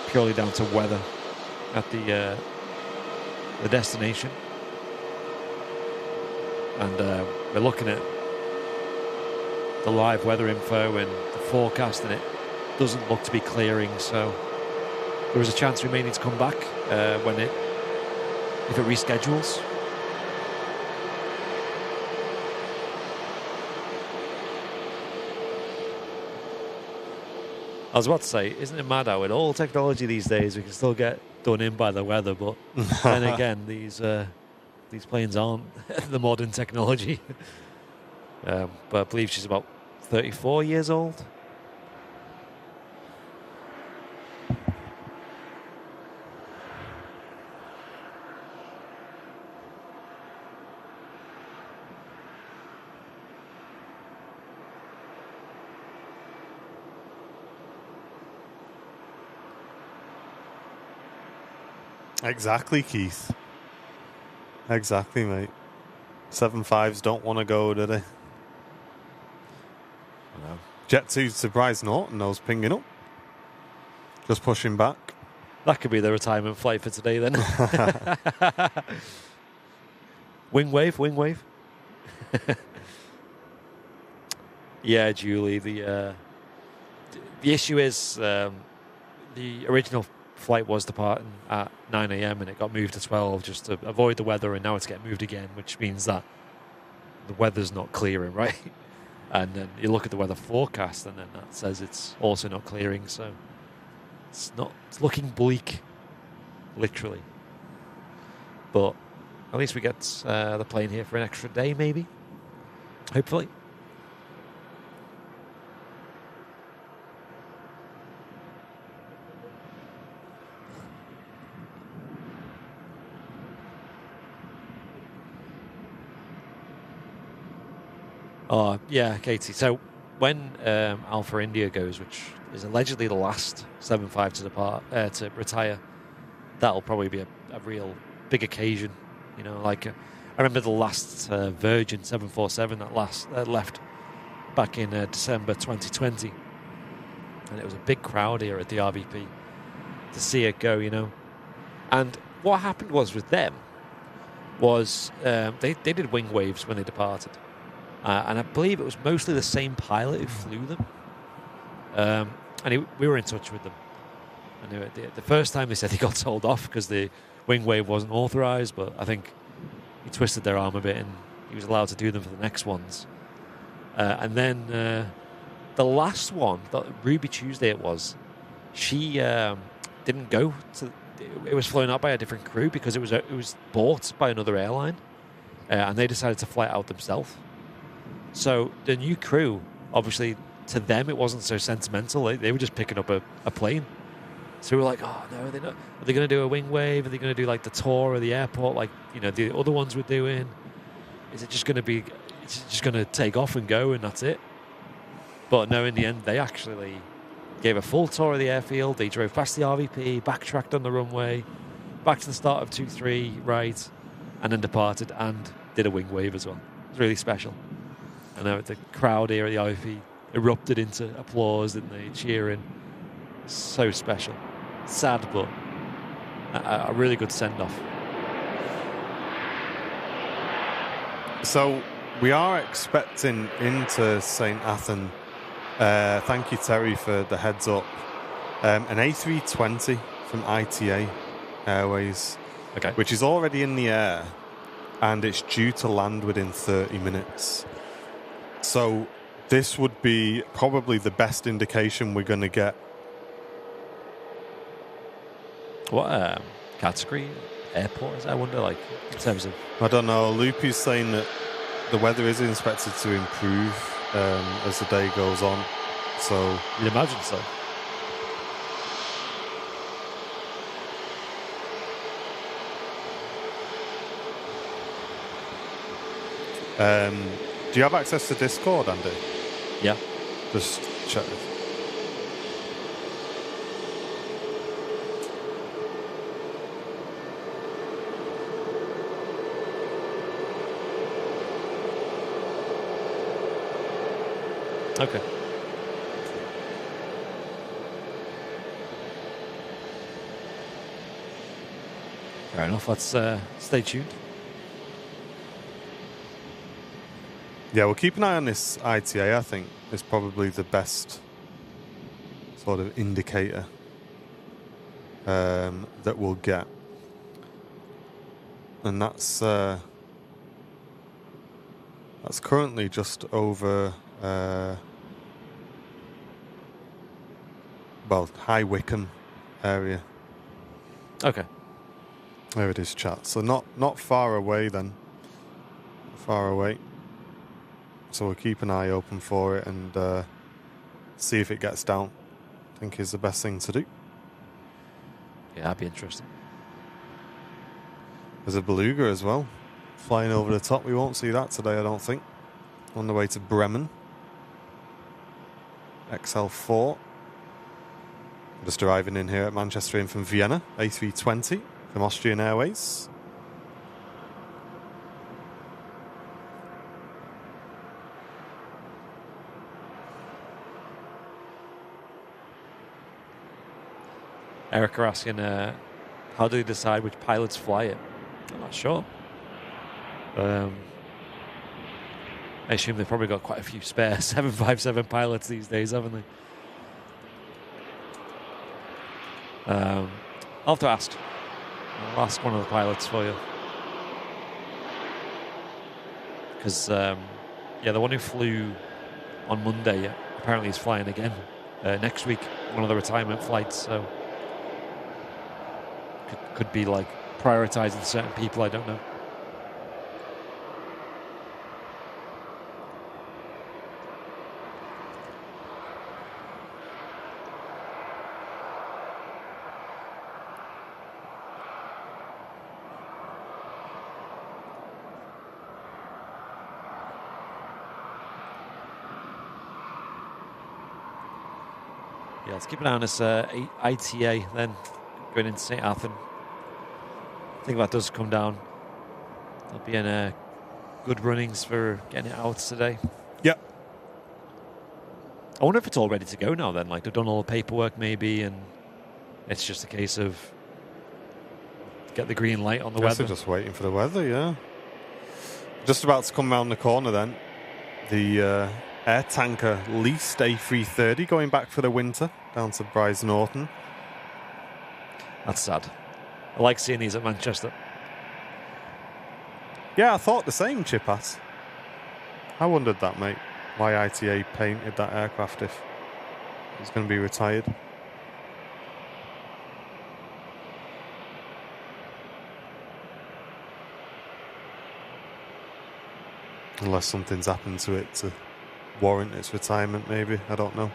Purely down to weather at the destination. And we're looking at the live weather info and the forecast, and it doesn't look to be clearing, so there is a chance we may need to come back if it reschedules. I was about to say, isn't it mad how with all technology these days we can still get done in by the weather, but then again, these planes aren't the modern technology. But I believe she's about 34 years old.
Exactly, Keith. Exactly, mate. 7.5s don't want to go, do they?
No.
Jet 2 surprise Norton, those pinging up. Just pushing back.
That could be the retirement flight for today then. Wing wave. Yeah, Julie, the issue is the original flight was departing at 9 a.m. and it got moved to 12 just to avoid the weather, and now it's getting moved again, which means that the weather's not clearing, right? And then you look at the weather forecast and then that says it's also not clearing, so it's looking bleak, literally. But at least we get the plane here for an extra day, maybe, hopefully. Oh, yeah, Katie. So when Alpha India goes, which is allegedly the last 7.5 to depart, to retire, that'll probably be a real big occasion. You know, like I remember the last Virgin 747 that left back in December 2020, and it was a big crowd here at the RVP to see it go. You know, and what happened was with them was they did wing waves when they departed. And I believe it was mostly the same pilot who flew them. And we were in touch with them. And the first time they said he got told off because the wing wave wasn't authorised, but I think he twisted their arm a bit and he was allowed to do them for the next ones. And then the last one, Ruby Tuesday it was, she didn't go to... It was flown out by a different crew because it was bought by another airline. and they decided to fly it out themselves. So the new crew, obviously, to them it wasn't so sentimental. They were just picking up a plane. So we were like, oh no, are they going to do a wing wave? Are they going to do like the tour of the airport, like the other ones we're doing? Is it just going to be? It's just going to take off and go, and that's it? But no, in the end, they actually gave a full tour of the airfield. They drove past the RVP, backtracked on the runway, back to the start of 2-3 right, and then departed and did a wing wave as well. It was really special. And the crowd here at the RVP erupted into applause, didn't they? Cheering. So special. Sad, but a really good send-off.
So we are expecting into St. Athan. Thank you, Terry, for the heads up. An A320 from ITA Airways,
okay,
which is already in the air, and it's due to land within 30 minutes. So this would be probably the best indication we're going to get.
What category airport is that, I wonder, like, in terms of...
I don't know. Loopy's saying that the weather is expected to improve as the day goes on. So
you'd imagine so.
Do you have access to Discord, Andy?
Yeah.
Just check it.
Okay. Fair enough. Let's stay tuned.
Yeah, we'll keep an eye on this ITA, I think, is probably the best sort of indicator that we'll get. And that's currently just over, High Wycombe area.
Okay.
There it is, chat. So not far away then. Far away. So we'll keep an eye open for it and see if it gets down. I think is the best thing to do.
Yeah, that'd be interesting.
There's a beluga as well, flying over the top. We won't see that today, I don't think. On the way to Bremen. XL4. Just arriving in here at Manchester in from Vienna. A320 from Austrian Airways.
Eric are asking, how do they decide which pilots fly it? I'm not sure. I assume they've probably got quite a few spare 757 pilots these days, haven't they? I'll have to ask. I'll ask one of the pilots for you. Because, the one who flew on Monday apparently is flying again next week, one of the retirement flights, so could be like prioritizing certain people, I don't know. Yeah, let's keep an eye on this ITA then, going into St. Athan. I think that does come down. There'll be in good runnings for getting it out today.
Yep.
I wonder if it's all ready to go now then. Like, they've done all the paperwork maybe, and it's just a case of get the green light on the weather.
They're just waiting for the weather, yeah. Just about to come around the corner then. The air tanker leased A330 going back for the winter down to Bryce Norton.
That's sad. I like seeing these at Manchester.
Yeah, I thought the same, Chipass. I wondered that, mate. Why ITA painted that aircraft if it's going to be retired. Unless something's happened to it to warrant its retirement, maybe. I don't know.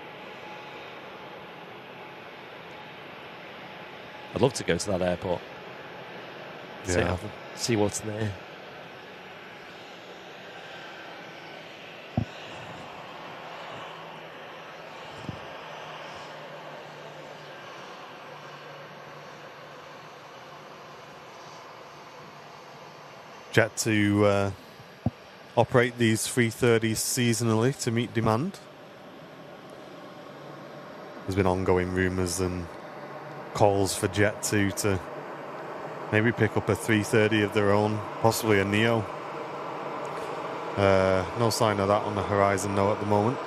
I'd love to go to that airport.
Yeah.
See what's there.
Jet to operate these 330s seasonally to meet demand. There's been ongoing rumours and calls for Jet 2 to maybe pick up a 330 of their own, possibly a Neo. No sign of that on the horizon though at the moment.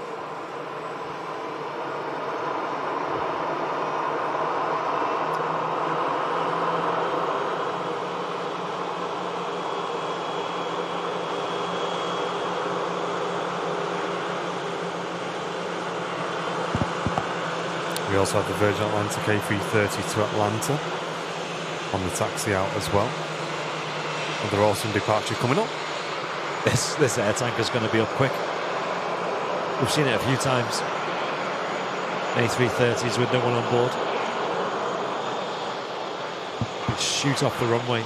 We also have the Virgin Atlantic A330 to Atlanta on the taxi out as well. Another awesome departure coming up.
This air tanker's going to be up quick. We've seen it a few times. A330s with no one on board. It shoot off the runway.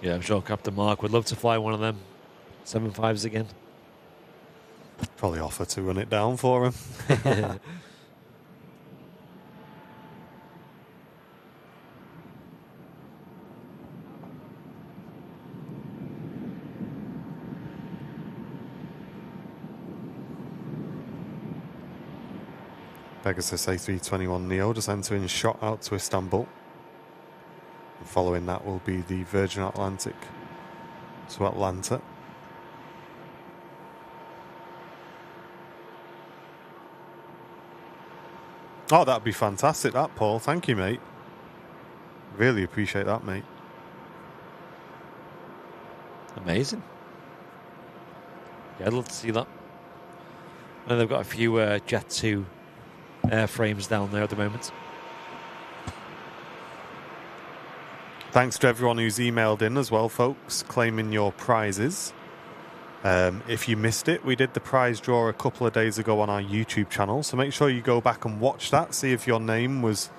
Yeah, I'm sure Captain Mark would love to fly one of them 75s again.
Probably offer to run it down for him. Pegasus A321 Neo just entering shot out to Istanbul. And following that will be the Virgin Atlantic to Atlanta. Oh, that'd be fantastic, that, Paul. Thank you, mate. Really appreciate that, mate.
Amazing. Yeah, I'd love to see that. I know they've got a few Jet 2 airframes down there at the moment.
Thanks to everyone who's emailed in as well, folks, claiming your prizes. If you missed it, we did the prize draw a couple of days ago on our YouTube channel, so make sure you go back and watch that, see if your name was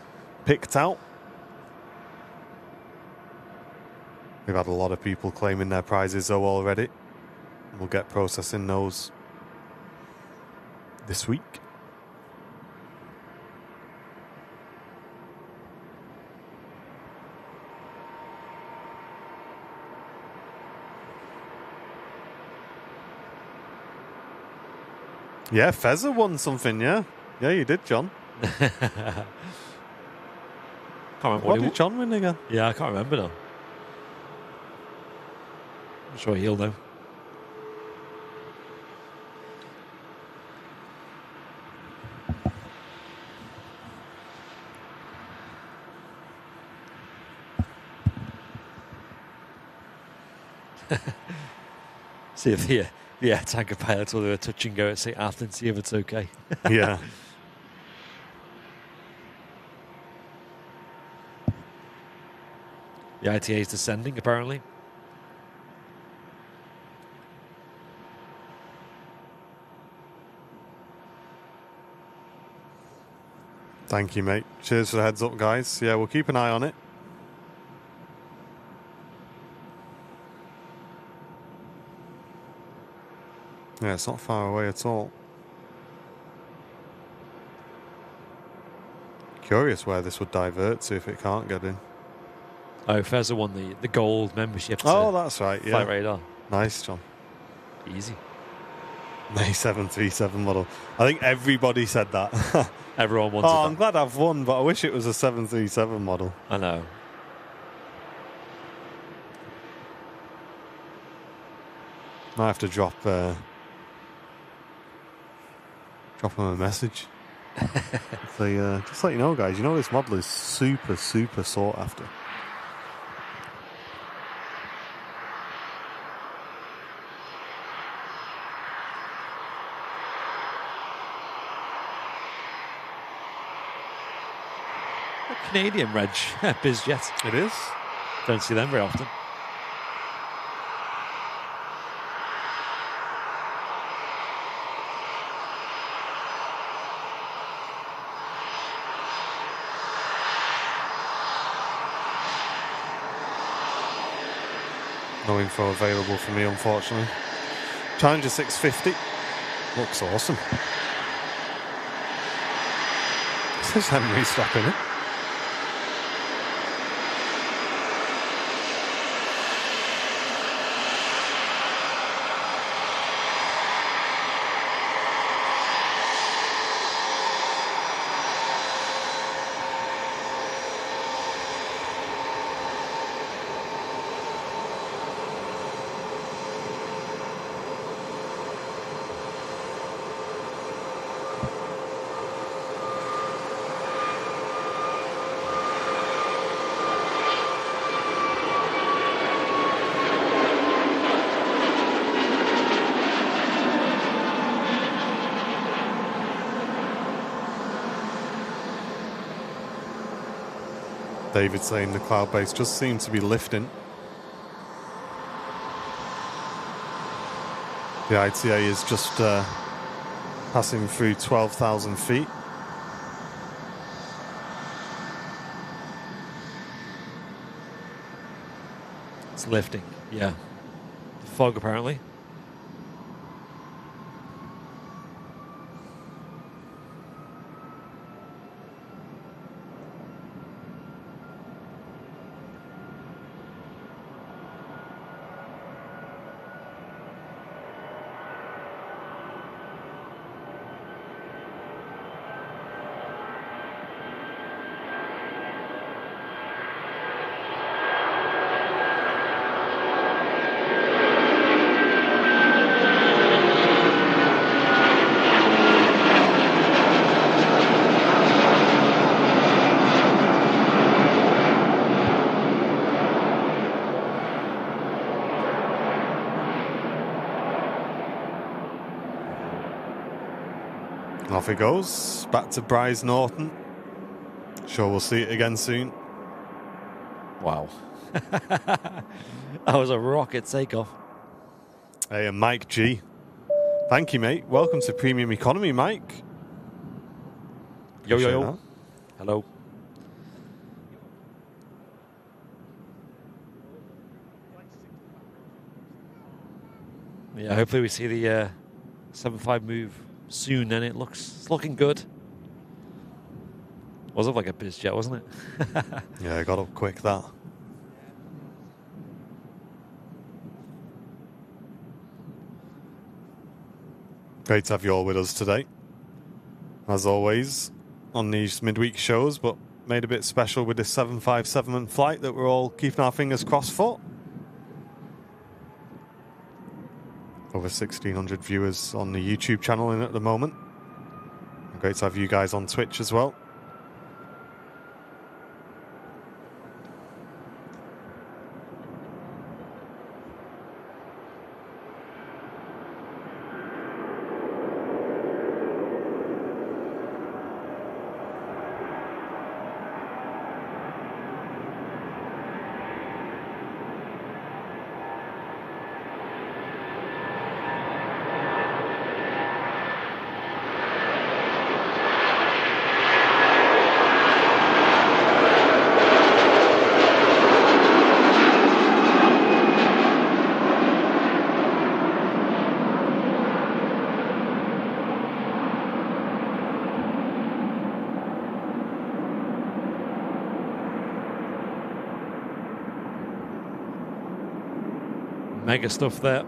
picked out. We've had a lot of people claiming their prizes though already. We'll get processing those this week. Yeah, Fezzer won something, yeah. Yeah, you did, John.
Can't remember
What did John win again?
Yeah, I can't remember now. I'm sure he'll know. See if the air tanker pilots will do a touch and go at St. Athan, see if it's okay.
Yeah.
The ITA is descending, apparently.
Thank you, mate. Cheers for the heads up, guys. Yeah, we'll keep an eye on it. Yeah, it's not far away at all. Curious where this would divert to if it can't get in.
Oh, Fezzer won the gold membership.
Oh, that's right, yeah.
Flight Radar.
Nice, John.
Easy.
May 737 model. I think everybody said that.
Everyone wanted
Oh,
that.
I'm glad I've won, but I wish it was a 737 model.
I know.
Might have to drop them a message. Say, just let you know, guys, you know this model is super, super sought after.
A Canadian reg, BizJet.
It is.
Don't see them very often.
No info available for me, unfortunately. Challenger 650 looks awesome. It says Henry stopping it. David saying the cloud base just seems to be lifting. The ITA is just passing through 12,000 feet.
It's lifting, yeah. The fog, apparently.
Off it goes, back to Bryce Norton. Sure we'll see it again soon.
Wow. That was a rocket takeoff.
Hey, and Mike G. Thank you, mate. Welcome to Premium Economy, Mike.
Yo, yo,
Appreciate
yo.
that.
Hello. Yeah, hopefully we see the 7.5 move soon, then it's looking good. Was it like a biz jet, wasn't it?
Yeah, I got up quick, that. Great to have you all with us today. As always, on these midweek shows, but made a bit special with this 757 flight that we're all keeping our fingers crossed for. Over 1,600 viewers on the YouTube channel in at the moment. Great to have you guys on Twitch as well.
Mega stuff there.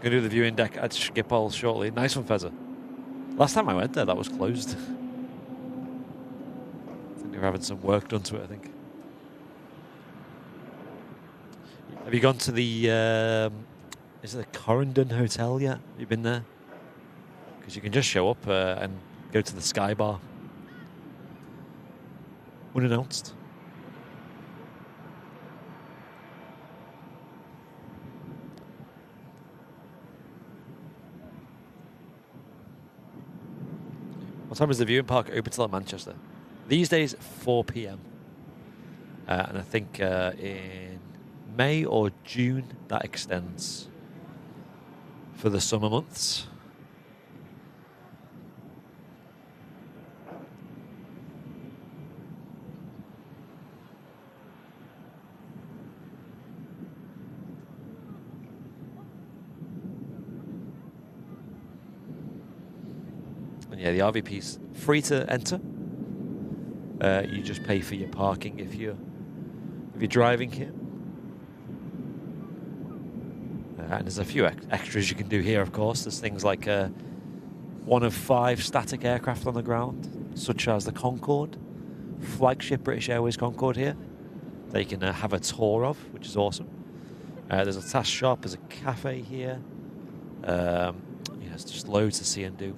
Gonna do the viewing deck at Schiphol shortly. Nice one, Fezzer. Last time I went there, that was closed. I think they were having some work done to it, I think. Have you gone to the, is it the Corendon Hotel yet? Have you been there? Because you can just show up and go to the Sky Bar. Unannounced. What time is the viewing park open till at Manchester? These days, 4 p.m. And I think in May or June that extends for the summer months. And yeah, the RVP's free to enter. You just pay for your parking if you're driving here. And there's a few extras you can do here, of course. There's things like one of 5 static aircraft on the ground, such as the Concorde, flagship British Airways Concorde here. They can have a tour of, which is awesome. There's a task shop, there's a cafe here. There's just loads to see and do.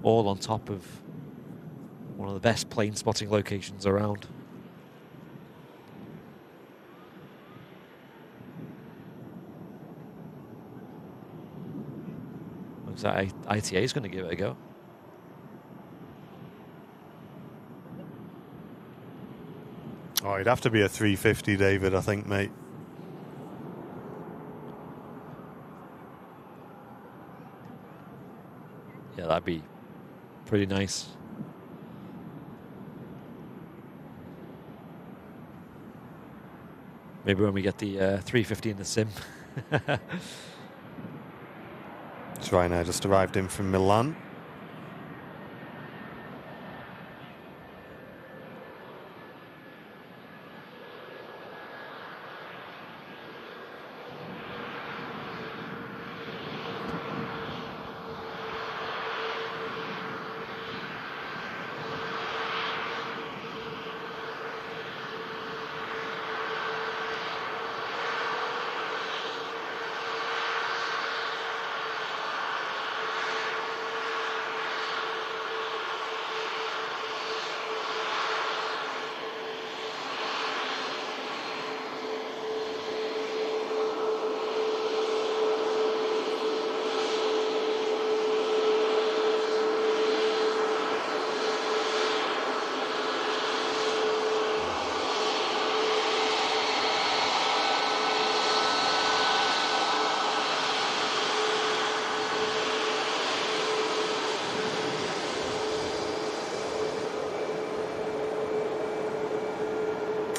All on top of one of the best plane spotting locations around. Looks like ITA is going to give it a go.
Oh, it'd have to be a 350, David, I think, mate.
Yeah, that'd be pretty nice. Maybe when we get the 350 in the sim.
It's Ryanair just arrived in from Milan.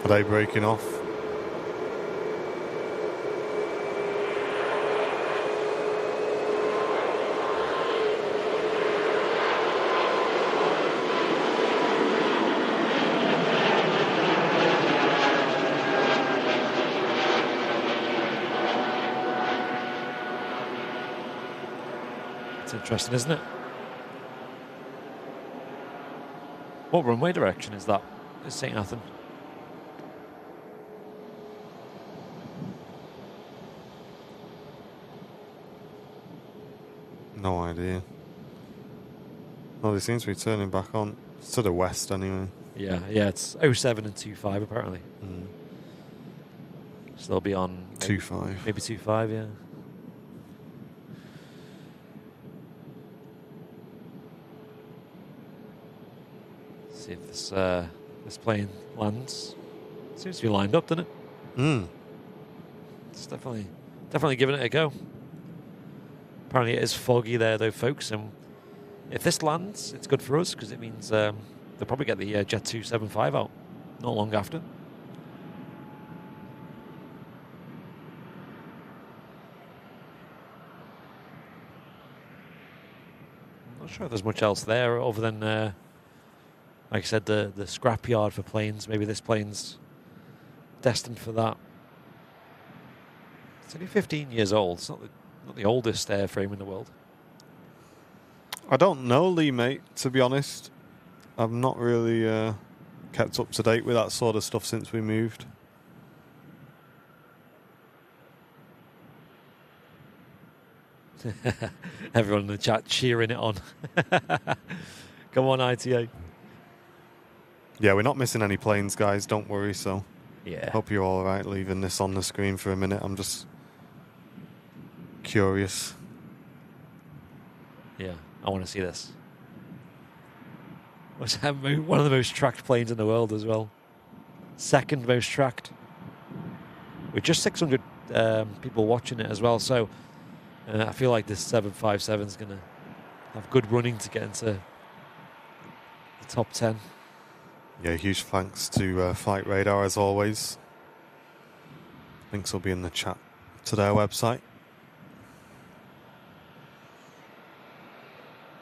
Are they breaking off?
It's interesting, isn't it? What runway direction is that? Is St. Athan?
No idea. Oh, they seem to be turning back on. It's to the west anyway.
Yeah, it's 07 and 25 apparently. So they'll be on
25.
Maybe 25, yeah. See if this plane lands. Seems to be lined up, doesn't it? It's definitely giving it a go. Apparently it is foggy there though, folks, and if this lands, it's good for us because it means they'll probably get the Jet 275 out not long after. I'm not sure if there's much else there other than, like I said, the scrapyard for planes. Maybe this plane's destined for that. It's only 15 years old. It's not the oldest airframe in the world.
I don't know, Lee, mate, to be honest. I've not really kept up to date with that sort of stuff since we moved.
Everyone in the chat cheering it on. Come on, ITA.
Yeah, we're not missing any planes, guys. Don't worry, so...
Yeah.
Hope you're all right leaving this on the screen for a minute. I'm just... curious.
Yeah. I want to see this. One of the most tracked planes in the world as well. Second most tracked. With just 600 people watching it as well. So I feel like this 757 is going to have good running to get into the top 10.
Yeah, huge thanks to Flight Radar as always. Links will be in the chat to their website.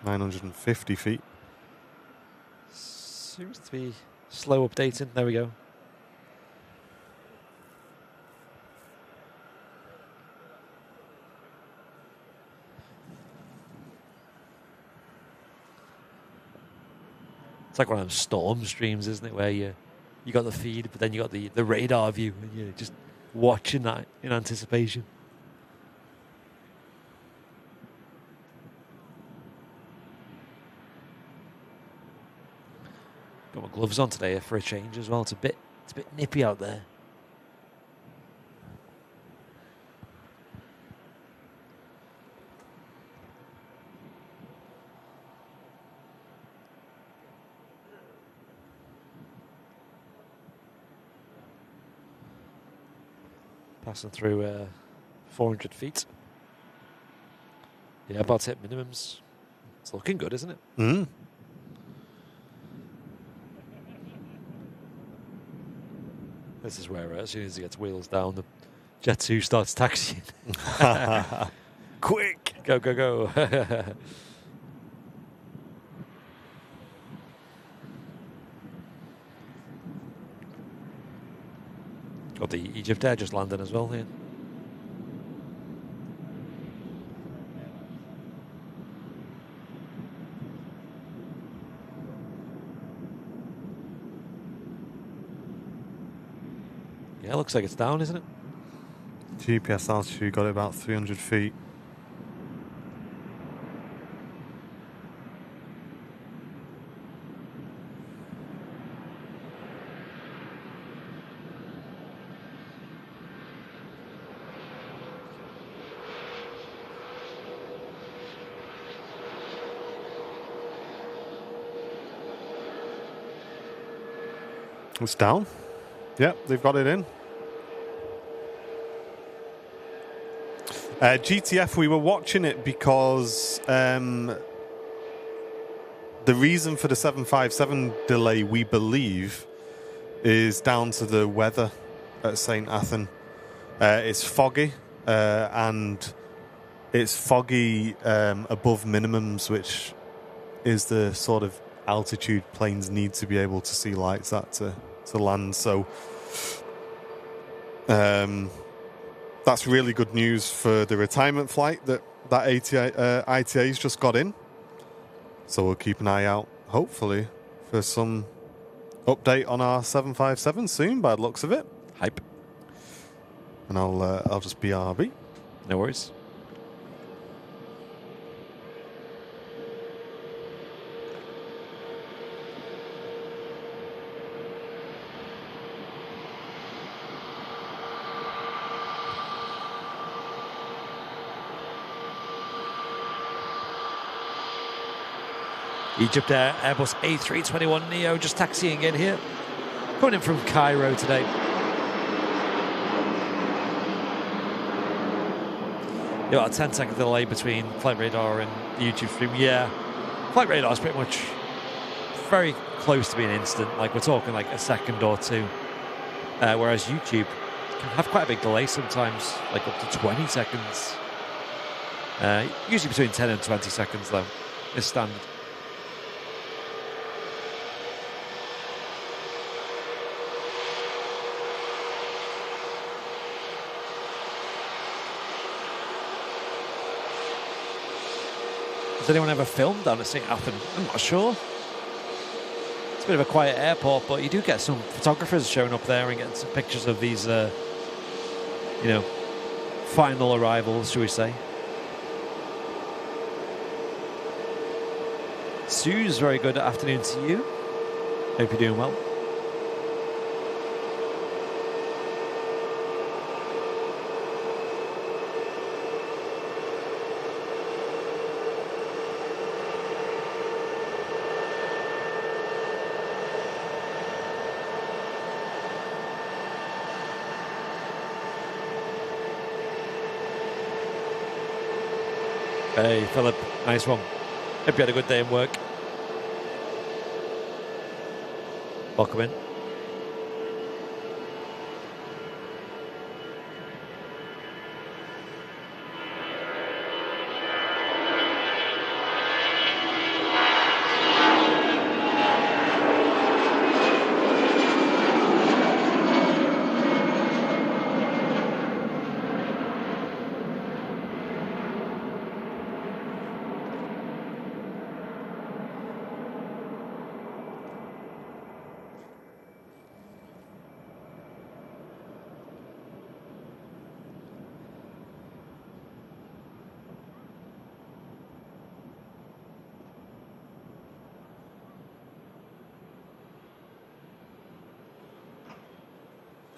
950 feet.
Seems to be slow updating. There we go. It's like one of those storm streams, isn't it? Where you got the feed, but then you got the radar view, and you're just watching that in anticipation. Got my gloves on today for a change as well. It's a bit nippy out there. Passing through 400 feet. Yeah, about to hit minimums. It's looking good, isn't it?
Mm.
This is where, as soon as he gets wheels down, the Jet 2 starts taxiing.
Quick!
Go, go, go. Got the Egypt Air just landing as well here. Yeah, looks like it's down, isn't it?
GPS altitude got it about 300 feet. It's down. Yep, they've got it in. GTF, we were watching it because the reason for the 757 delay, we believe, is down to the weather at St. Athan. It's foggy, and it's foggy above minimums, which is the sort of altitude planes need to be able to see lights at to land. So that's really good news for the retirement flight that ITA's just got in. So we'll keep an eye out, hopefully, for some update on our 757 soon, by the looks of it.
Hype.
And I'll just BRB.
No worries. Egypt Air Airbus A321neo just taxiing in here. Coming in from Cairo today. You got a 10-second delay between Flight Radar and the YouTube stream. Yeah, Flight Radar is pretty much very close to being instant. Like, we're talking like a second or two. Whereas YouTube can have quite a big delay sometimes, like up to 20 seconds. Usually between 10 and 20 seconds, though, is standard. Has anyone ever filmed down at St. Athan? I'm not sure. It's a bit of a quiet airport, but you do get some photographers showing up there and getting some pictures of these, final arrivals, shall we say. Sue's very good afternoon to you. Hope you're doing well. Hey, Philip. Nice one. Hope you had a good day in work. Welcome in.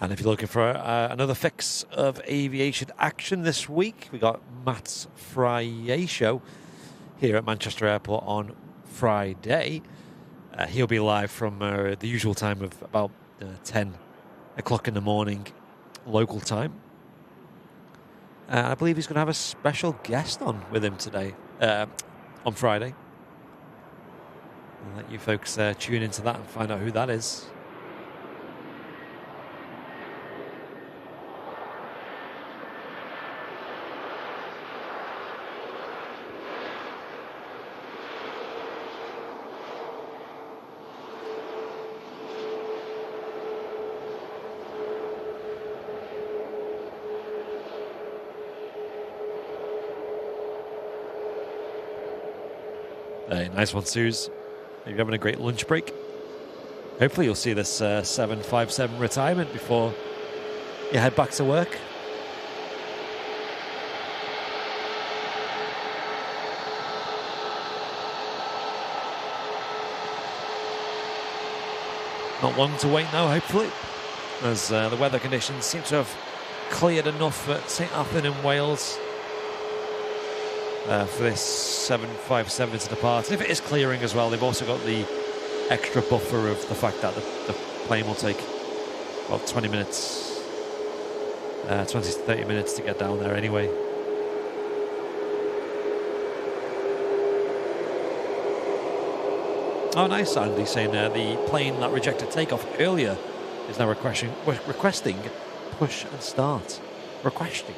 And if you're looking for another fix of aviation action this week, we got Matt's Friday show here at Manchester Airport on Friday. He'll be live from the usual time of about 10 o'clock in the morning, local time. I believe he's going to have a special guest on with him today, on Friday. I'll let you folks tune into that and find out who that is. Hey, nice one, Suze. You're having a great lunch break. Hopefully you'll see this 757 retirement before you head back to work. Not long to wait now, hopefully, as the weather conditions seem to have cleared enough at St Athan in Wales for this 757 to depart. And if it is clearing as well, they've also got the extra buffer of the fact that the plane will take about 20 minutes, 20 to 30 minutes to get down there anyway. Oh, nice, Andy, saying the plane that rejected takeoff earlier is now requesting push and start. Requesting.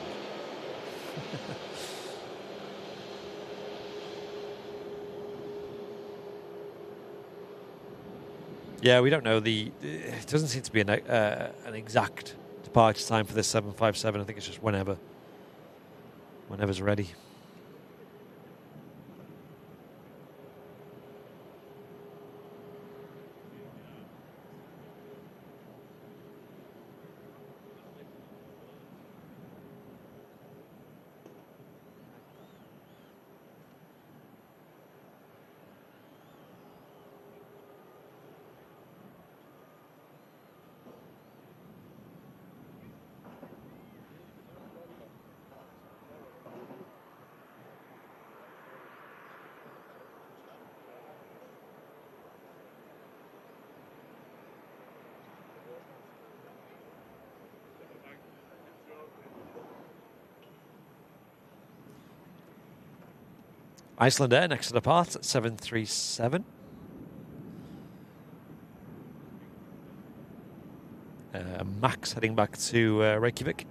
Yeah, we don't know. It doesn't seem to be an exact departure time for this 757. I think it's just whenever's ready. Iceland Air next to depart at 737. Max heading back to Reykjavik.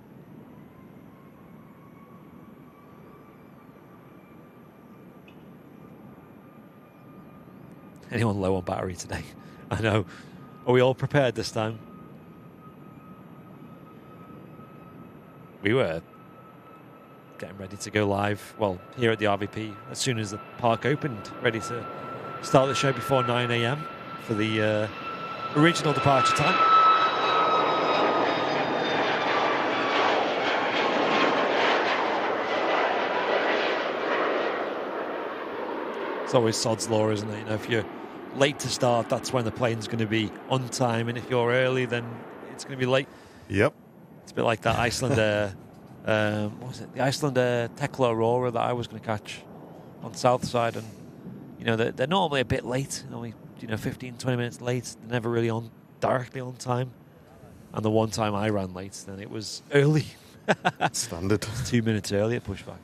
Anyone low on battery today? I know. Are we all prepared this time? We were getting ready to go live, well, here at the RVP, as soon as the park opened, ready to start the show before 9 a.m. for the original departure time. It's always sod's law, isn't it? You know, if you're late to start, that's when the plane's going to be on time, and if you're early, then it's going to be late.
Yep.
It's a bit like that Iceland Air. What was it? The Iceland Tekla Aurora that I was going to catch on South Side, and you know they're normally a bit late, only 15, 20 minutes late. They're never really directly on time. And the one time I ran late, then it was early.
Standard.
2 minutes early at pushback.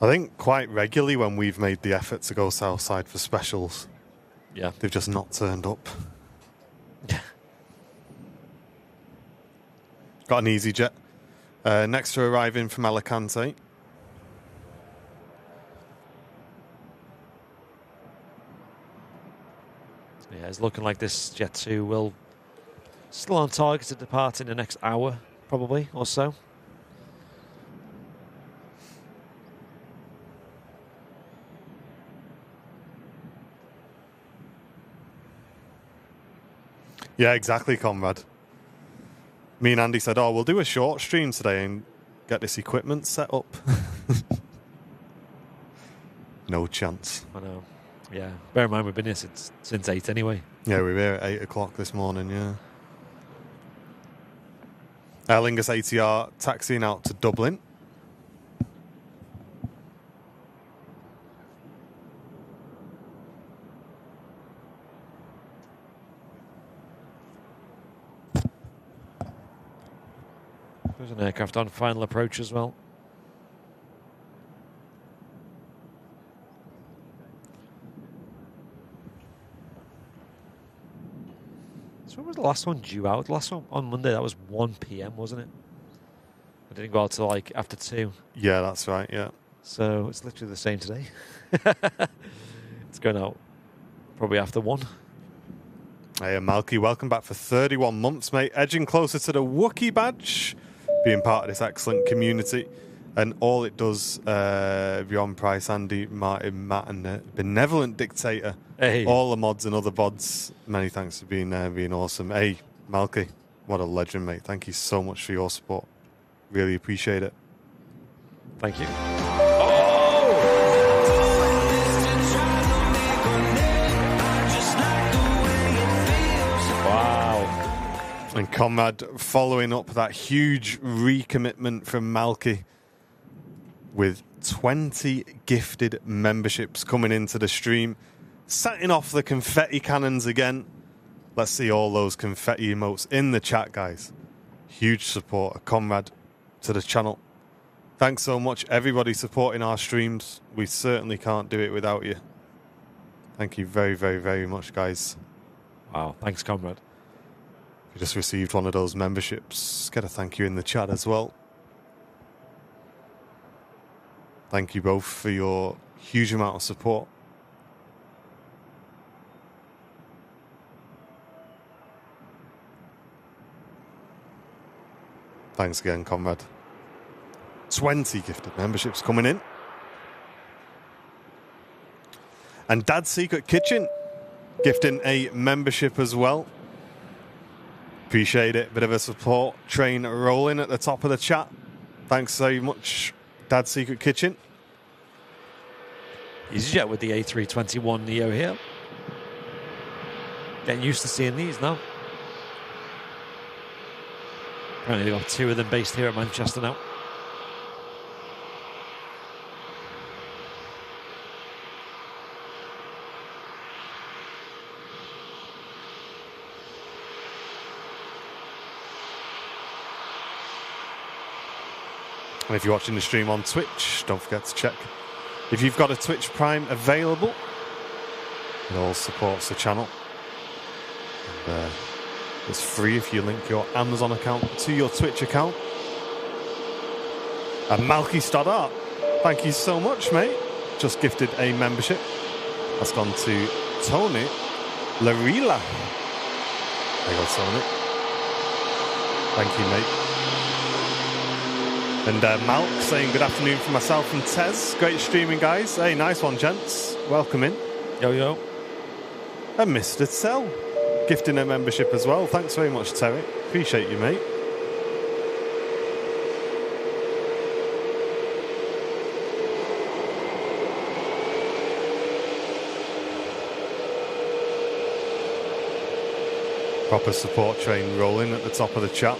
I think quite regularly when we've made the effort to go Southside for specials,
Yeah.
they've just not turned up. Got an easy jet. Next to arrive in from Alicante.
Yeah, it's looking like this Jet 2 will still on target to depart in the next hour, probably, or so.
Yeah, exactly, comrade. Me and Andy said, we'll do a short stream today and get this equipment set up. No chance.
I know. Yeah. Bear in mind, we've been here since 8 anyway.
Yeah, we were here at 8 o'clock this morning, yeah. Aer Lingus ATR taxiing out to Dublin.
There's an aircraft on final approach as well. So when was the last one due out? The last one on Monday, that was 1 p.m, wasn't it? It didn't go out till like after 2.
Yeah, that's right, yeah.
So it's literally the same today. It's going out probably after 1.
Hey, Malky, welcome back for 31 months, mate. Edging closer to the Wookiee badge, being part of this excellent community. And all it does, beyond Price, Andy, Martin, Matt, and the benevolent dictator,
Hey.
all the mods and other bods, many thanks for being awesome. Hey, Malky, what a legend, mate. Thank you so much for your support. Really appreciate it.
Thank you. Wow.
And Comrade following up that huge recommitment from Malky with 20 gifted memberships coming into the stream, setting off the confetti cannons again. Let's see all those confetti emotes in the chat, guys. Huge support, a Comrade to the channel. Thanks so much, everybody supporting our streams. We certainly can't do it without you. Thank you very, very, very much, guys.
Wow. Thanks, comrade.
You just received one of those memberships. Get a thank you in the chat as well. Thank you both for your huge amount of support. Thanks again, comrade. 20 gifted memberships coming in. And Dad's Secret Kitchen gifting a membership as well. Appreciate it. Bit of a support train rolling at the top of the chat. Thanks so much, Dad's Secret Kitchen.
EasyJet with the A321 Neo here. Getting used to seeing these now. Apparently they've got 2 of them based here at Manchester now.
And if you're watching the stream on Twitch, don't forget to check if you've got a Twitch Prime available. It all supports the channel. And, it's free if you link your Amazon account to your Twitch account. And Malky Stoddart, thank you so much, mate. Just gifted a membership. That's gone to Tony Larila. There you go, Tony. Thank you, mate. And Malk saying good afternoon for myself and Tez. Great streaming, guys. Hey, nice one, gents. Welcome in.
Yo, yo.
And Mr. Tell gifting a membership as well. Thanks very much, Terry. Appreciate you, mate. Proper support train rolling at the top of the chat.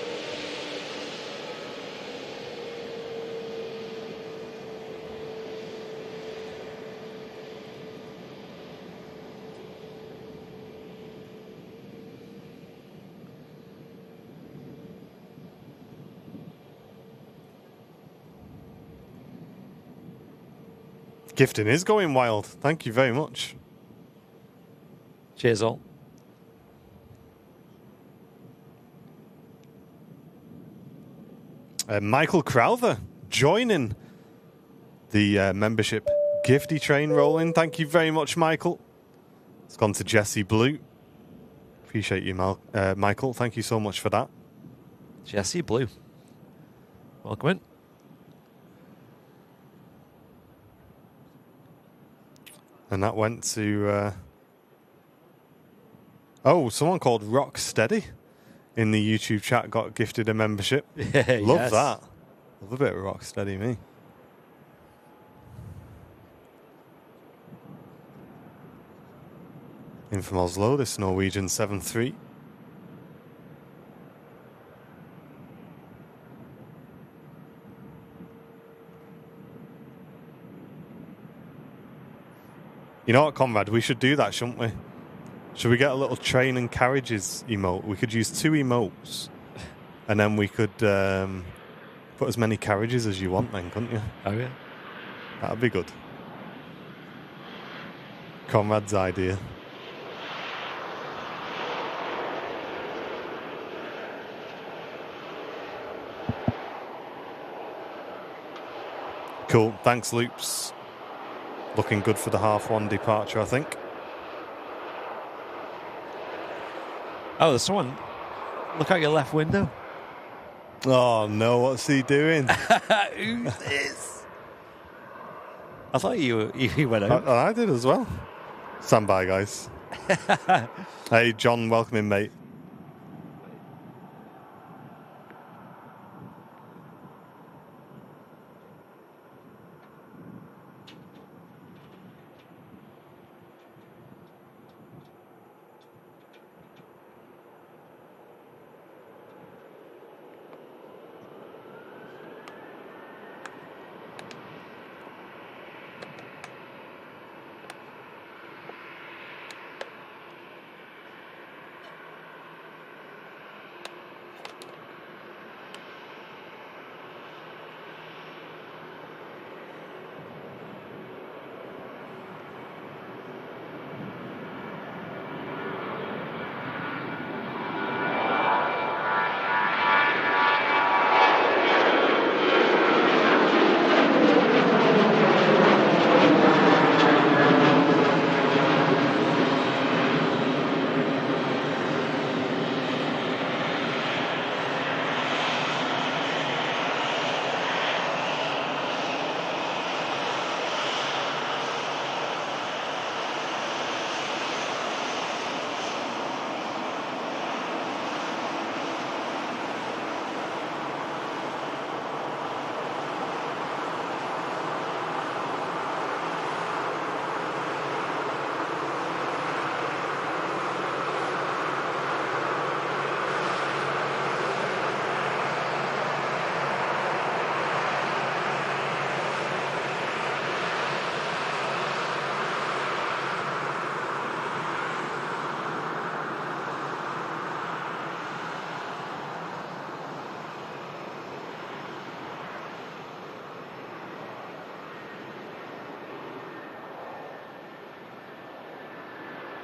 Gifting is going wild. Thank you very much.
Cheers all.
Michael Crowther joining the membership gifty train rolling. Thank you very much, Michael. It's gone to Jesse Blue. Appreciate you, Michael. Thank you so much for that.
Jesse Blue. Welcome in.
And that went to... someone called Rocksteady in the YouTube chat got gifted a membership.
Yeah,
Love that. Love a bit of Rocksteady, me. In from Oslo, this Norwegian 7-3. You know what, Conrad? We should do that, shouldn't we? Should we get a little train and carriages emote? We could use 2 emotes, and then we could put as many carriages as you want then, couldn't you?
Oh, yeah.
That'd be good. Conrad's idea. Cool. Thanks, Loops. Looking good for the 1:30 departure, I think.
Oh, there's someone. Look out your left window.
Oh, no. What's he doing?
Who's this? I thought you went out.
I did as well. Stand by, guys. Hey, John, welcome in, mate.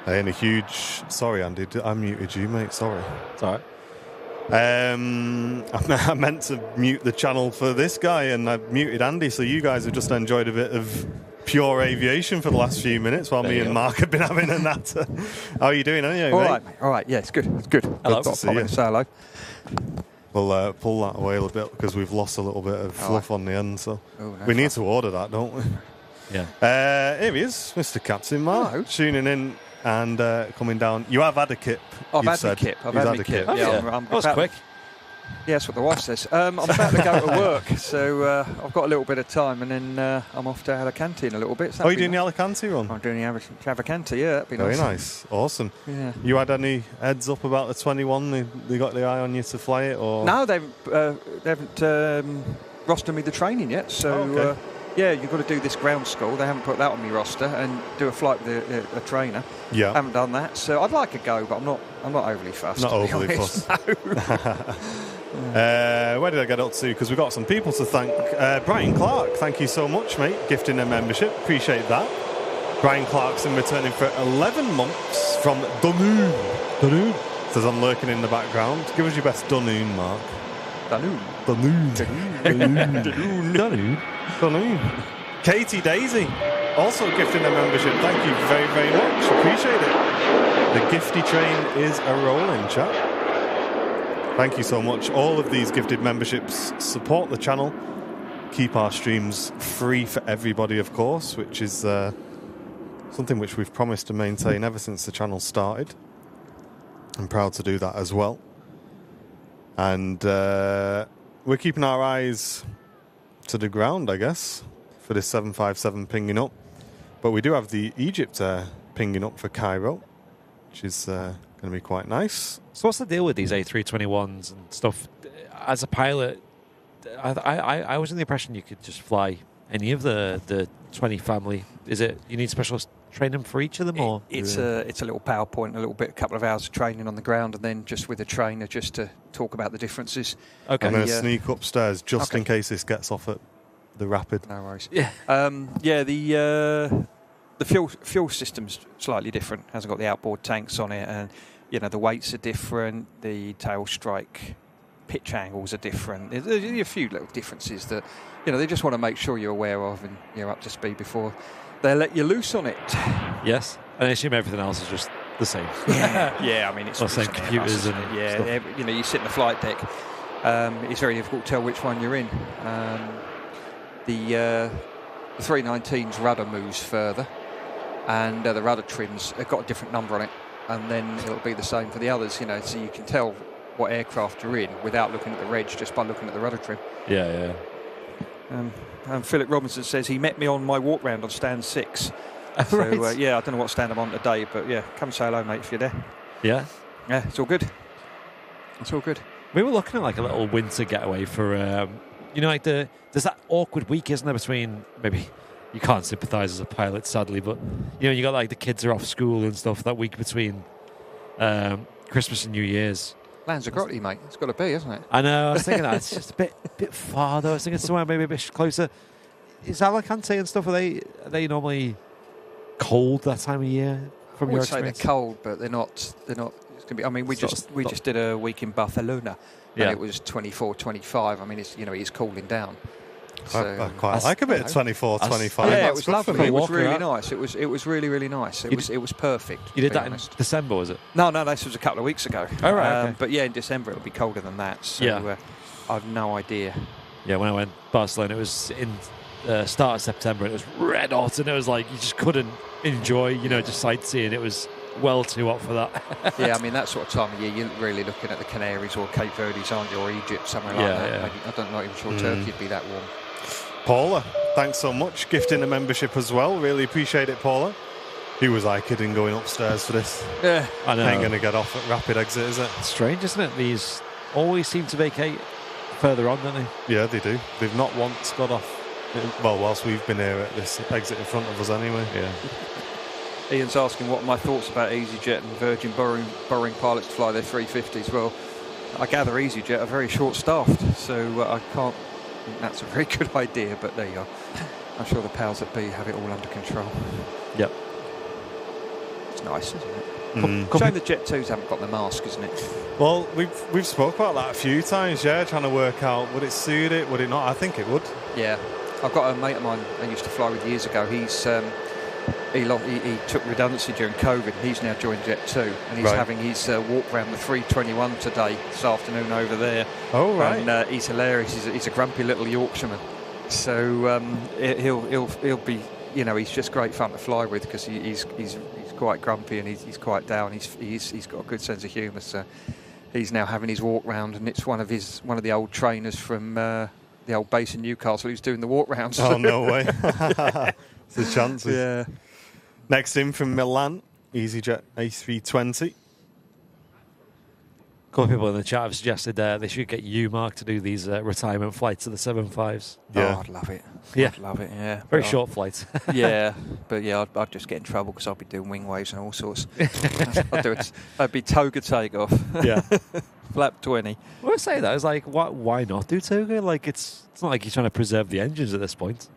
Hey, and a huge... Sorry, Andy. I muted you, mate. Sorry.
It's all right.
I meant to mute the channel for this guy, and I muted Andy, so you guys have just enjoyed a bit of pure aviation for the last few minutes while me and Mark have been having a natter. How are you doing anyway,
All
mate?
right, mate. All right, yeah, it's good. It's good.
Hello. Good to see you.
Say hello.
We'll pull that away a little bit because we've lost a little bit of fluff on the end, so we need to order that, don't we?
Yeah.
Here he is, Mr. Captain Mark,
Hello.
tuning in and coming down. You have had a kip.
I've had my kip. I've had my kip.
Yeah,
I'm
that was
about,
quick.
Yeah, that's what the wife says. I'm about to go to work, so I've got a little bit of time, and then I'm off to Alicante in a little bit. So
you're doing the Alicante run?
I'm doing the Alicante, yeah. That'd be
Very
nice.
nice. Awesome.
Yeah.
You had any heads up about the 21? They got the eye on you to fly it? Or?
No, they haven't rostered me the training yet, so yeah, you've got to do this ground school. They haven't put that on my roster, and do a flight with a trainer.
Yeah.
Haven't done that, so I'd like a go, but I'm not overly fussed.
Not
to be
overly
honest.
fussed.
No.
Where did I get up to? Because we've got some people to thank. Brian Clark, thank you so much, mate. Gifting a membership. Appreciate that. Brian Clarkson returning for 11 months from Dunoon.
Dunoon.
Says I'm lurking in the background. Give us your best Dunoon, Mark. Dunoon. Katie Daisy, also gifting a membership. Thank you very, very much. Appreciate it. The gifty train is a rolling, chat. Thank you so much. All of these gifted memberships support the channel, keep our streams free for everybody, of course, which is something which we've promised to maintain ever since the channel started. I'm proud to do that as well. And we're keeping our eyes to the ground, I guess, for this 757 pinging up. But we do have the Egypt Air pinging up for Cairo, which is going to be quite nice.
So what's the deal with these A321s and stuff? As a pilot, I was in the impression you could just fly any of the 20 family. Is it you need specialist training for each of them, or
it's a little PowerPoint, a couple of hours of training on the ground, and then just with a trainer just to talk about the differences.
Okay.
I'm going to sneak upstairs just in case this gets off at the Rapid.
No worries.
Yeah.
The fuel system's slightly different. Hasn't got the outboard tanks on it, and the weights are different. The tail strike pitch angles are different. There's a few little differences that they just want to make sure you're aware of and you're up to speed before they let you loose on it.
Yes, and I assume everything else is just the same.
Yeah. I mean, it's
the same computers and stuff.
You sit in the flight deck. It's very difficult to tell which one you're in. The 319's rudder moves further, and the rudder trims have got a different number on it, and then it'll be the same for the others. So you can tell what aircraft you're in without looking at the reg, just by looking at the rudder trim.
Yeah.
And Philip Robinson says he met me on my walk round on stand 6. So,
right.
I don't know what stand I'm on today, but come say hello, mate, if you're there.
Yeah,
it's all good. It's all good.
We were looking at like a little winter getaway for, there's that awkward week, isn't there, between maybe you can't sympathise as a pilot, sadly, but you got like the kids are off school and stuff that week between Christmas and New Year's.
Lanzarote, mate. It's got to be, isn't it?
I know. I was thinking that it's just a bit far though. I was thinking somewhere maybe a bit closer. Is Alicante and stuff? Are they normally cold that time of year? From
I
your
would say
experience,
they're cold, but they're not. It's going to be. I mean, we just did a week in Barcelona, and it was 24, 25. I mean, it's cooling down. So,
I quite like a bit of 24, 25.
Yeah,
That's
it was
good for
lovely.
me.
It was really nice. It was really, really nice. It was perfect.
You did that in December, was it?
No, this was a couple of weeks ago.
Oh, right. Okay.
But in December it'll be colder than that. So I've no idea.
Yeah, when I went to Barcelona, it was in start of September, and it was red hot, and it was like you just couldn't enjoy, just sightseeing. It was well too hot for that.
Yeah, I mean, that sort of time of year, you're really looking at the Canaries or Cape Verdes, aren't you, or Egypt, somewhere like that.
Yeah.
Maybe, I'm not even sure Turkey would be that warm.
Paula, thanks so much. Gifting a membership as well. Really appreciate it, Paula. Who was I kidding going upstairs for this?
Yeah, I know.
Ain't going to get off at Rapid exit, is it?
It's strange, isn't it? These always seem to vacate further on, don't they?
Yeah, they do. They've not once got off. Well, whilst we've been here at this exit in front of us anyway.
Yeah.
Ian's asking what are my thoughts about EasyJet and Virgin borrowing pilots to fly their 350s. Well, I gather EasyJet are very short-staffed, so I can't think that's a very good idea, but there you are. I'm sure the powers that be have it all under control.
Yep.
It's nice, isn't it? Shame the Jet 2s haven't got the mask, isn't it?
Well, we've spoke about that a few times, trying to work out, would it suit it, would it not? I think it would.
Yeah. I've got a mate of mine I used to fly with years ago. He took redundancy during COVID. He's now joined Jet 2, and he's having his walk around the 321 today, this afternoon over there.
Oh, right.
And he's hilarious. He's a grumpy little Yorkshireman. So he'll be, he's just great fun to fly with because he's quite grumpy and he's quite down. He's got a good sense of humour. So he's now having his walk round, and it's one of the old trainers from the old base in Newcastle who's doing the walk rounds.
Oh, no way. The chances.
Yeah.
Next in from Milan, EasyJet A320.
couple of people in the chat have suggested they should get you, Mark, to do these retirement flights of the 7.5s.
Yeah.
Oh, I'd love it.
Yeah.
I'd love it, yeah.
Very short flights.
Yeah, but yeah, I'd just get in trouble because I'd be doing wing waves and all sorts. I'd be toga takeoff.
Yeah.
Flap 20.
Well, I say that. It's like, why not do toga? Like, it's not like you're trying to preserve the engines at this point.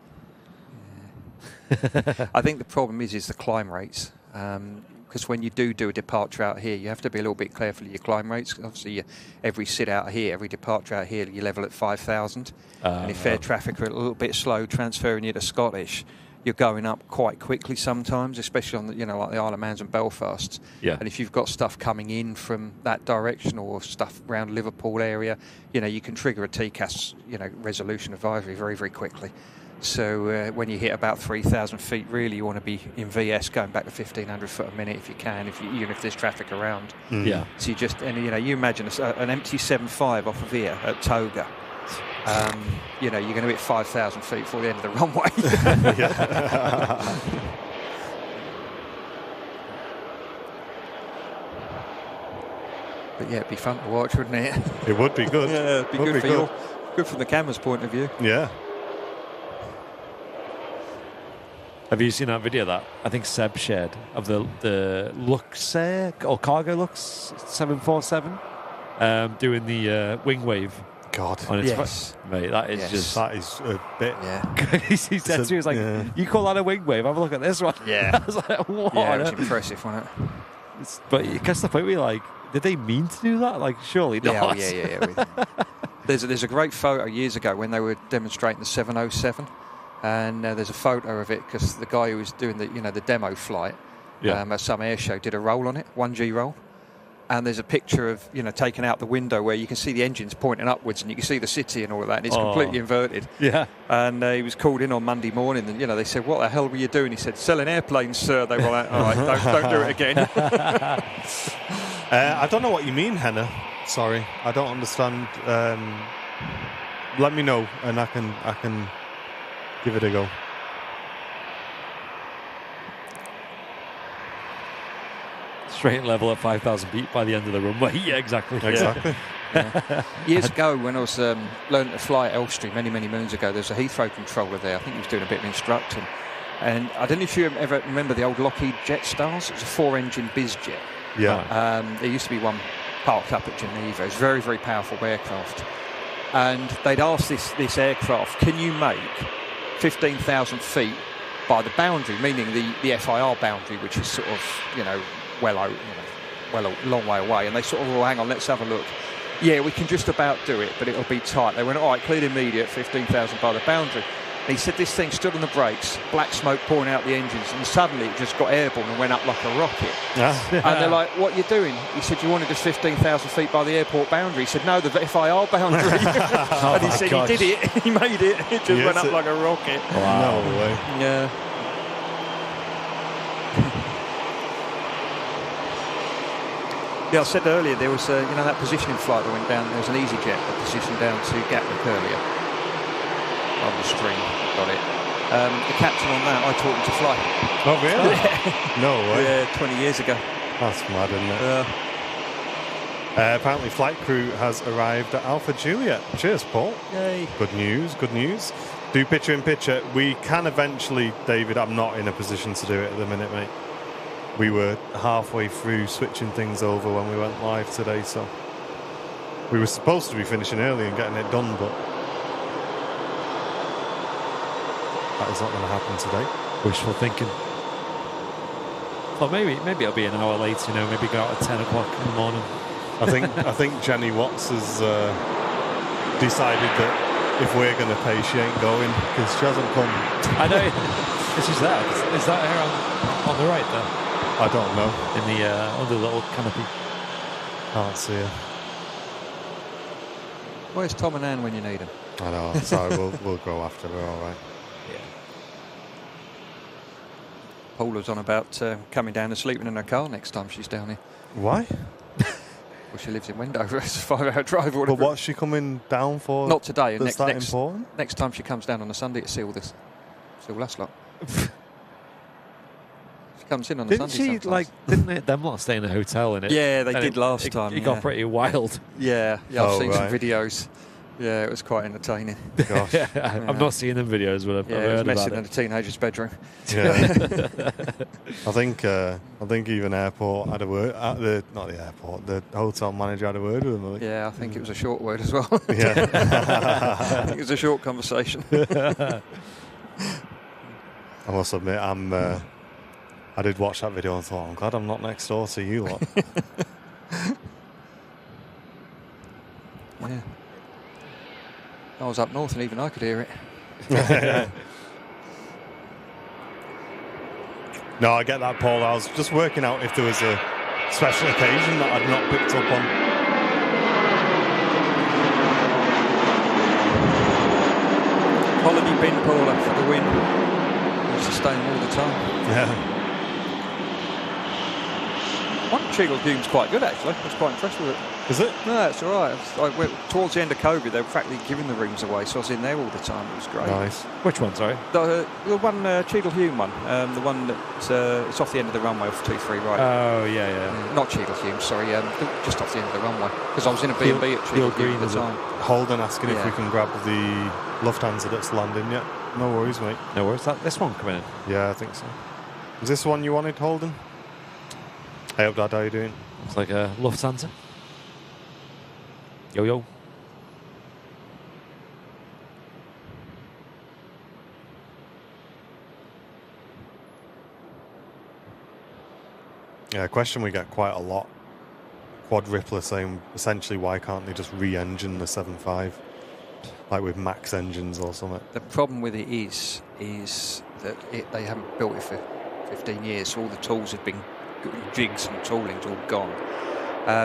I think the problem is the climb rates. Because when you do a departure out here, you have to be a little bit careful of your climb rates. Obviously, every sit out here, every departure out here, you level at 5,000. And if air traffic are a little bit slow transferring you to Scottish, you're going up quite quickly sometimes, especially on the, like the Isle of Mans and Belfast.
Yeah.
And if you've got stuff coming in from that direction or stuff around Liverpool area, you can trigger a TCAS, resolution advisory very, very quickly. So when you hit about 3,000 feet, really you want to be in VS going back to 1,500 foot a minute if you can, even if there's traffic around.
Yeah.
So you imagine an empty 7.5 off of here at Toga. You're going to hit 5,000 feet before the end of the runway. But yeah, it'd be fun to watch, wouldn't it?
It would be good.
Yeah, it'd be good from the camera's point of view.
Yeah.
Have you seen that video that I think Seb shared of the Lux or Cargo Lux 747 doing the wing wave?
God.
On its
Yes.
mate, that is just...
That is a bit...
Yeah.
he said to me, he was like, you call that a wing wave? Have a look at this one.
Yeah.
I was like, what?
Yeah, it was impressive, wasn't it?
But it gets to the point where you're like, did they mean to do that? Like, surely not.
Yeah. There's a great photo years ago when they were demonstrating the 707. And there's a photo of it because the guy who was doing the demo flight at some air show did a roll on it, 1G roll. And there's a picture of taken out the window where you can see the engines pointing upwards and you can see the city and all of that, and it's completely inverted.
Yeah.
And he was called in on Monday morning, and they said, "What the hell were you doing?" He said, "Selling airplanes, sir." They were like, "All right, don't do it again."
I don't know what you mean, Henna. Sorry, I don't understand. Let me know, and I can give it a go.
Straight and level at 5,000 feet by the end of the runway. Yeah, exactly.
Yeah. Years ago, when I was learning to fly at Elstree many, many moons ago, there was a Heathrow controller there. I think he was doing a bit of instructing. And I don't know if you ever remember the old Lockheed Jetstars. It was a 4-engine biz jet.
Yeah.
There used to be one parked up at Geneva. It was a very, very powerful aircraft. And they'd asked this aircraft, can you make 15,000 feet by the boundary, meaning the FIR boundary, which is sort of, a long way away. And they sort of, hang on, let's have a look. Yeah, we can just about do it, but it'll be tight. They went, all right, cleared immediate, 15,000 by the boundary. And he said this thing stood on the brakes, black smoke pouring out the engines, and suddenly it just got airborne and went up like a rocket. And they're like, what are you doing? He said, you wanted us 15,000 feet by the airport boundary. He said, no, the FIR boundary. And he said, he did it. He made it. It just went up like a rocket.
Wow. No way.
Yeah. Yeah, I said earlier there was, that positioning flight that went down. There was an EasyJet that positioned down to Gatwick earlier on the stream. Got it. The captain on that, I taught him to fly.
Oh, really? No way.
Yeah, 20 years ago.
That's mad, isn't it? Apparently, flight crew has arrived at Alpha Juliet. Cheers, Paul.
Yay.
Good news, good news. Do picture-in-picture. We can eventually, David, I'm not in a position to do it at the minute, mate. We were halfway through switching things over when we went live today, so we were supposed to be finishing early and getting it done, but that is not going to happen today.
Wishful thinking. Well, maybe it'll be an hour late. Maybe go out at 10 o'clock in the morning.
I think Jenny Watts has decided that if we're going to pay, she ain't going because she hasn't come.
I know. Is that her on the right there?
I don't know.
In the under the little canopy.
Can't see her.
Where's Tom and Anne when you need them?
I know. Sorry, we'll go after her. All right.
Yeah. Paul was on about coming down and sleeping in her car next time she's down here.
Why?
Well, she lives in Wendover. It's a 5-hour drive. Or
but what's she coming down for?
Not today.
That's important?
Next time she comes down on a Sunday to see all this. See all us lot. comes in on a
Didn't
Sunday
she,
sometimes.
didn't it, them lot stay in a hotel in it?
Yeah, they
And
did last time.
It got pretty wild.
Yeah, I've
Oh,
seen
right.
some videos. Yeah, it was quite entertaining.
Gosh.
I've not seen them videos, but I've
Yeah, it
heard
was
about
messing
it.
in a teenager's bedroom.
Yeah. I think even airport had a word at not the airport, the hotel manager had a word with him. I think.
Yeah, I think it was a short word as well.
Yeah.
I think it was a short conversation.
I must admit, I did watch that video and thought, I'm glad I'm not next door to you lot.
Yeah. I was up north and even I could hear it.
No, I get that, Paul. I was just working out if there was a special occasion that I'd not picked up on.
Holiday bin caller for the win. Used to stay all the time.
Yeah.
One Cheadle Hume's quite good actually. I was quite impressed with it.
Is it?
No, that's all right. Towards the end of COVID, they were practically giving the rooms away, so I was in there all the time. It was great.
Nice.
Which one, sorry?
The one, Cheadle Hume one, the one that's it's off the end of the runway off 2-3 right.
Oh, yeah.
Not Cheadle Hume, sorry, just off the end of the runway. Because I was in a B&B at Cheadle Hume at the time.
Holden asking if
Yeah.
we can grab the Lufthansa that's landing yet. No worries, mate.
No worries. This one coming in.
Yeah, I think so. Is this the one you wanted, Holden? Hey up, Dad, how you doing?
It's like a Lufthansa. Yo.
Yeah, a question we get quite a lot. Quad Rippler saying, essentially, why can't they just re-engine the 7.5? Like with max engines or something.
The problem with it is that they haven't built it for 15 years, so all the tools have been, jigs and tooling's all gone.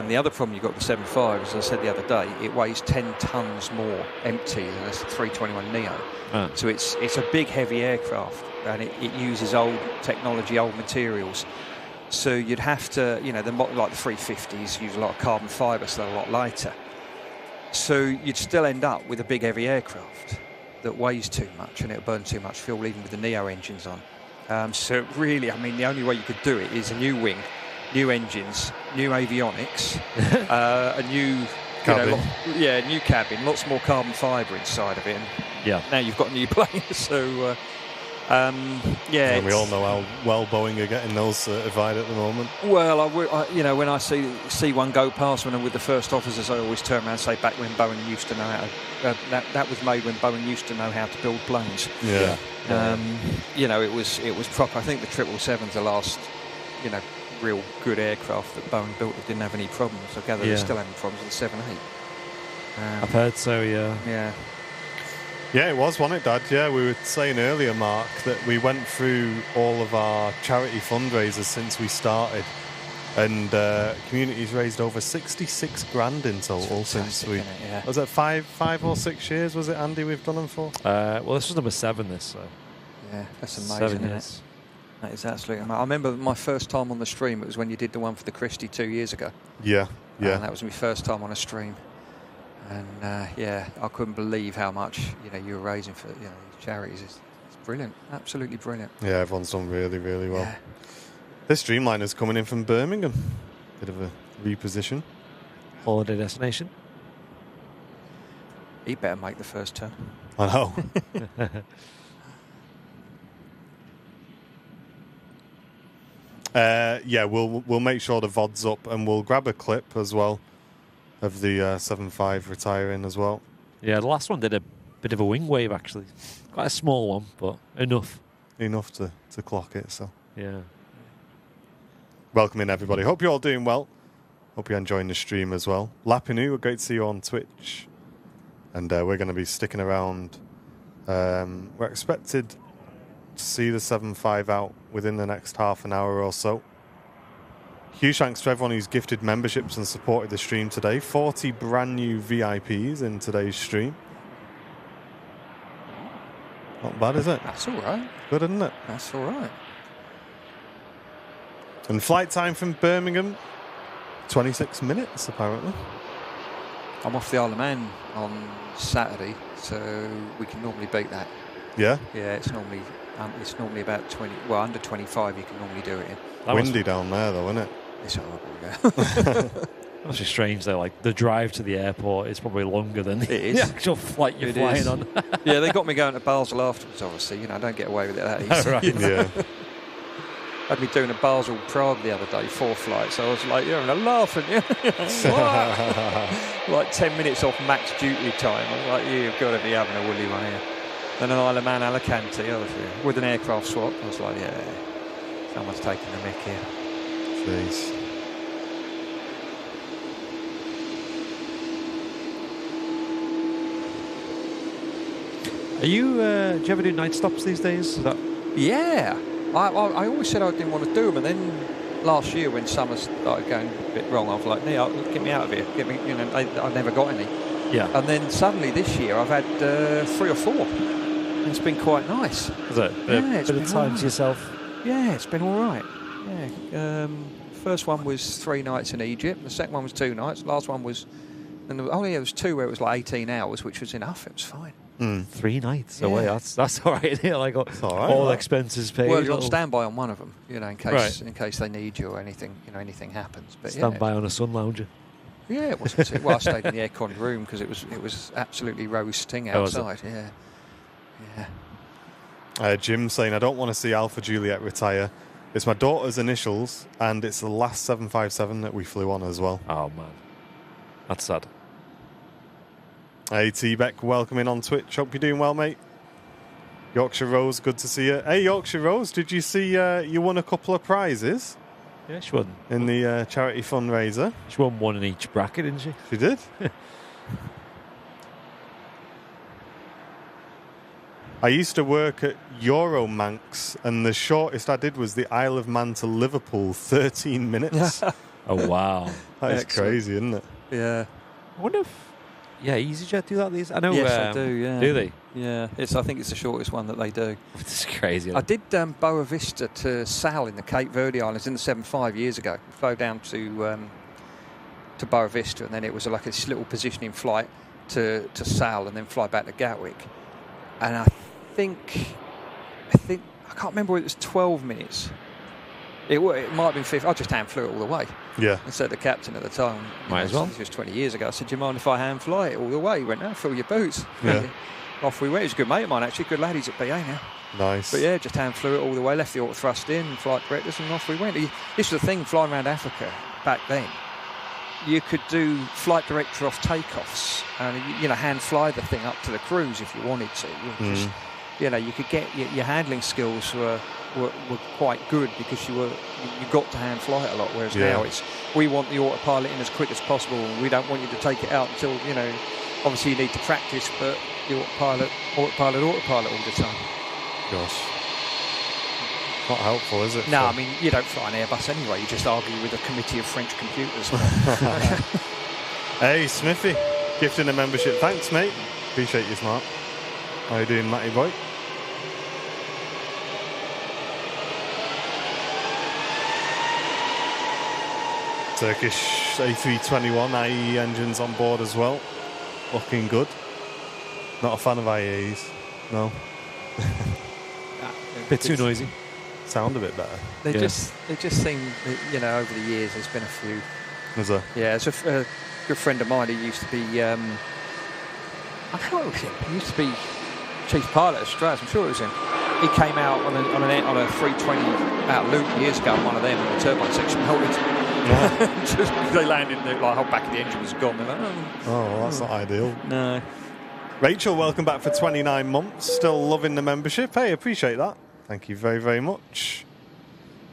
The other problem you've got with the 7.5, as I said the other day, it weighs 10 tonnes more empty than a 321 Neo.
Oh.
So it's a big, heavy aircraft, and it uses old technology, old materials. So you'd have to, like the 350s use a lot of carbon fibre, so they're a lot lighter. So you'd still end up with a big, heavy aircraft that weighs too much, and it'll burn too much fuel, even with the Neo engines on. So really, the only way you could do it is a new wing, new engines, new avionics, a new
cabin.
New cabin, lots more carbon fibre inside of it. And
Yeah.
now you've got a new plane. So
And we all know how well Boeing are getting those certified at the moment.
Well, when I see one go past when I'm with the first officers, I always turn around and say, back when Boeing used to know how to, that was made when Boeing used to know how to build planes.
Yeah.
It was proper. I think the 777's the last, real good aircraft that Boeing built that didn't have any problems. I gather they're still having problems with the 787.
I've heard so, yeah.
Yeah.
Yeah, it was, wasn't it, Dad? Yeah, we were saying earlier, Mark, that we went through all of our charity fundraisers since we started, and community's raised over 66 grand in total since we.
Yeah.
Was it five or 6 years? Was it, Andy? We've done them for.
Well, this was number 7. So
Yeah, that's amazing.
7
isn't
years.
it? That is absolutely amazing. I remember my first time on the stream. It was when you did the one for the Christie 2 years ago.
Yeah.
And that was my first time on a stream. And I couldn't believe how much you were raising for these charities. It's brilliant, absolutely brilliant.
Yeah, everyone's done really, really well.
Yeah.
This Dreamliner's coming in from Birmingham. Bit of a reposition.
Holiday destination.
He better make the first turn.
I know. We'll make sure the VOD's up, and we'll grab a clip as well of the 7.5 retiring as well.
Yeah, the last one did a bit of a wing wave, actually. Quite a small one, but enough.
Enough to clock it, so.
Yeah.
Welcome in, everybody. Hope you're all doing well. Hope you're enjoying the stream as well. Lapinu, great to see you on Twitch. And we're going to be sticking around. We're expected to see the 7.5 out within the next half an hour or so. Huge thanks to everyone who's gifted memberships and supported the stream today. 40 brand new VIPs in today's stream. Not bad, is it?
That's all right.
Good, isn't it?
That's all right.
And flight time from Birmingham, 26 minutes, apparently.
I'm off the Isle of Man on Saturday, so we can normally beat that.
Yeah?
Yeah, it's normally It's normally about 20. Well, under 25, you can normally do it in.
Windy down there, though, isn't it?
It's horrible. Yeah.
That's just strange though. Like the drive to the airport is probably longer than the actual flight you're flying on.
Yeah, they got me going to Basel afterwards. Obviously, I don't get away with it that easy.
Right.
Yeah.
Had me doing a Basel Prague the other day, 4 flights. I was like, you're having a laugh, aren't you? Like 10 minutes off max duty time. I was like, you've got to be having a woolly one here. And an Isle of Man Alicante with an aircraft swap. I was like, yeah, someone's taking the mick here.
Jeez.
Are you? Do you ever do night stops these days?
Yeah. I always said I didn't want to do them, and then last year when summer started going a bit wrong, I was like, "No, get me out of here. Get me." I never got any.
Yeah.
And then suddenly this year I've had 3 or 4. And it's been quite nice.
Is it?
Yeah, it's
bit of
been
time
right.
to yourself.
Yeah, it's been all right. Yeah. First one was 3 nights in Egypt. The second one was 2 nights. Last one was, there was 2 where it was like 18 hours, which was enough. It was fine.
3 nights away. That's all right. Like
all right,
all
right.
expenses paid.
Well, you're on standby on one of them, in case they need you or anything, anything happens. But
Standby on a sun lounger.
Yeah, it wasn't too. Well, I stayed in the aircon room because it was absolutely roasting outside. Yeah.
Jim saying, I don't want to see Alpha Juliet retire. It's my daughter's initials, and it's the last 757 that we flew on as well.
Oh man, that's sad.
Hey, T-Beck, welcome in on Twitch. Hope you're doing well, mate. Yorkshire Rose, good to see you. Hey, Yorkshire Rose, did you see you won a couple of prizes?
Yeah, she won.
In the charity fundraiser.
She won one in each bracket, didn't she?
She did? I used to work at Euromanx, and the shortest I did was the Isle of Man to Liverpool, 13 minutes.
Oh, wow.
That is
Excellent.
crazy, isn't it?
Yeah.
I wonder if... Yeah, EasyJet do that these... I know...
Yes, they do, yeah.
Do they?
Yeah. I think it's the shortest one that they do.
It's crazy.
I did Boa Vista to Sal in the Cape Verde Islands in the 7.5 years ago. Flew down to Boa Vista, and then it was like this little positioning flight to Sal, and then fly back to Gatwick. And I think I can't remember whether it was 12 minutes. It might have been 15. I just hand flew it all the way.
Yeah.
And said the captain at the time,
Might as well.
It was 20 years ago. I said, do you mind if I hand fly it all the way? He went, no, fill your boots.
Yeah.
Off we went. He's a good mate of mine, actually. Good lad. He's at BA now.
Nice.
But yeah, just hand flew it all the way, left the auto thrust in, flight directors, and off we went. This was the thing, flying around Africa back then. You could do flight director off takeoffs and, hand fly the thing up to the cruise if you wanted to. You could get your handling skills were quite good because you got to hand fly it a lot, whereas now we want the autopilot in as quick as possible, and we don't want you to take it out until, obviously you need to practice, but the autopilot all the time.
Gosh. Not helpful, is it?
No, I mean, you don't fly an Airbus anyway, you just argue with a committee of French computers.
Hey, Smithy, gifting a membership. Thanks, mate. Appreciate you, smart. How you doing, Matty boy? Turkish A321 IE engines on board as well. Looking good. Not a fan of IAs, no.
Bit too noisy.
Sound a bit better.
They just seem, over the years there's been a few.
Was there?
Yeah, it's a good friend of mine who used to be, I can't remember him. He used to be chief pilot at Strauss. I'm sure it was him. He came out on a 320 out of Luton years ago, one of them, and the turbine section melted. Just they landed, the whole back of the engine was gone. They're like,
well, that's not ideal.
No.
Rachel, welcome back for 29 months. Still loving the membership. Hey, appreciate that. Thank you very, very much.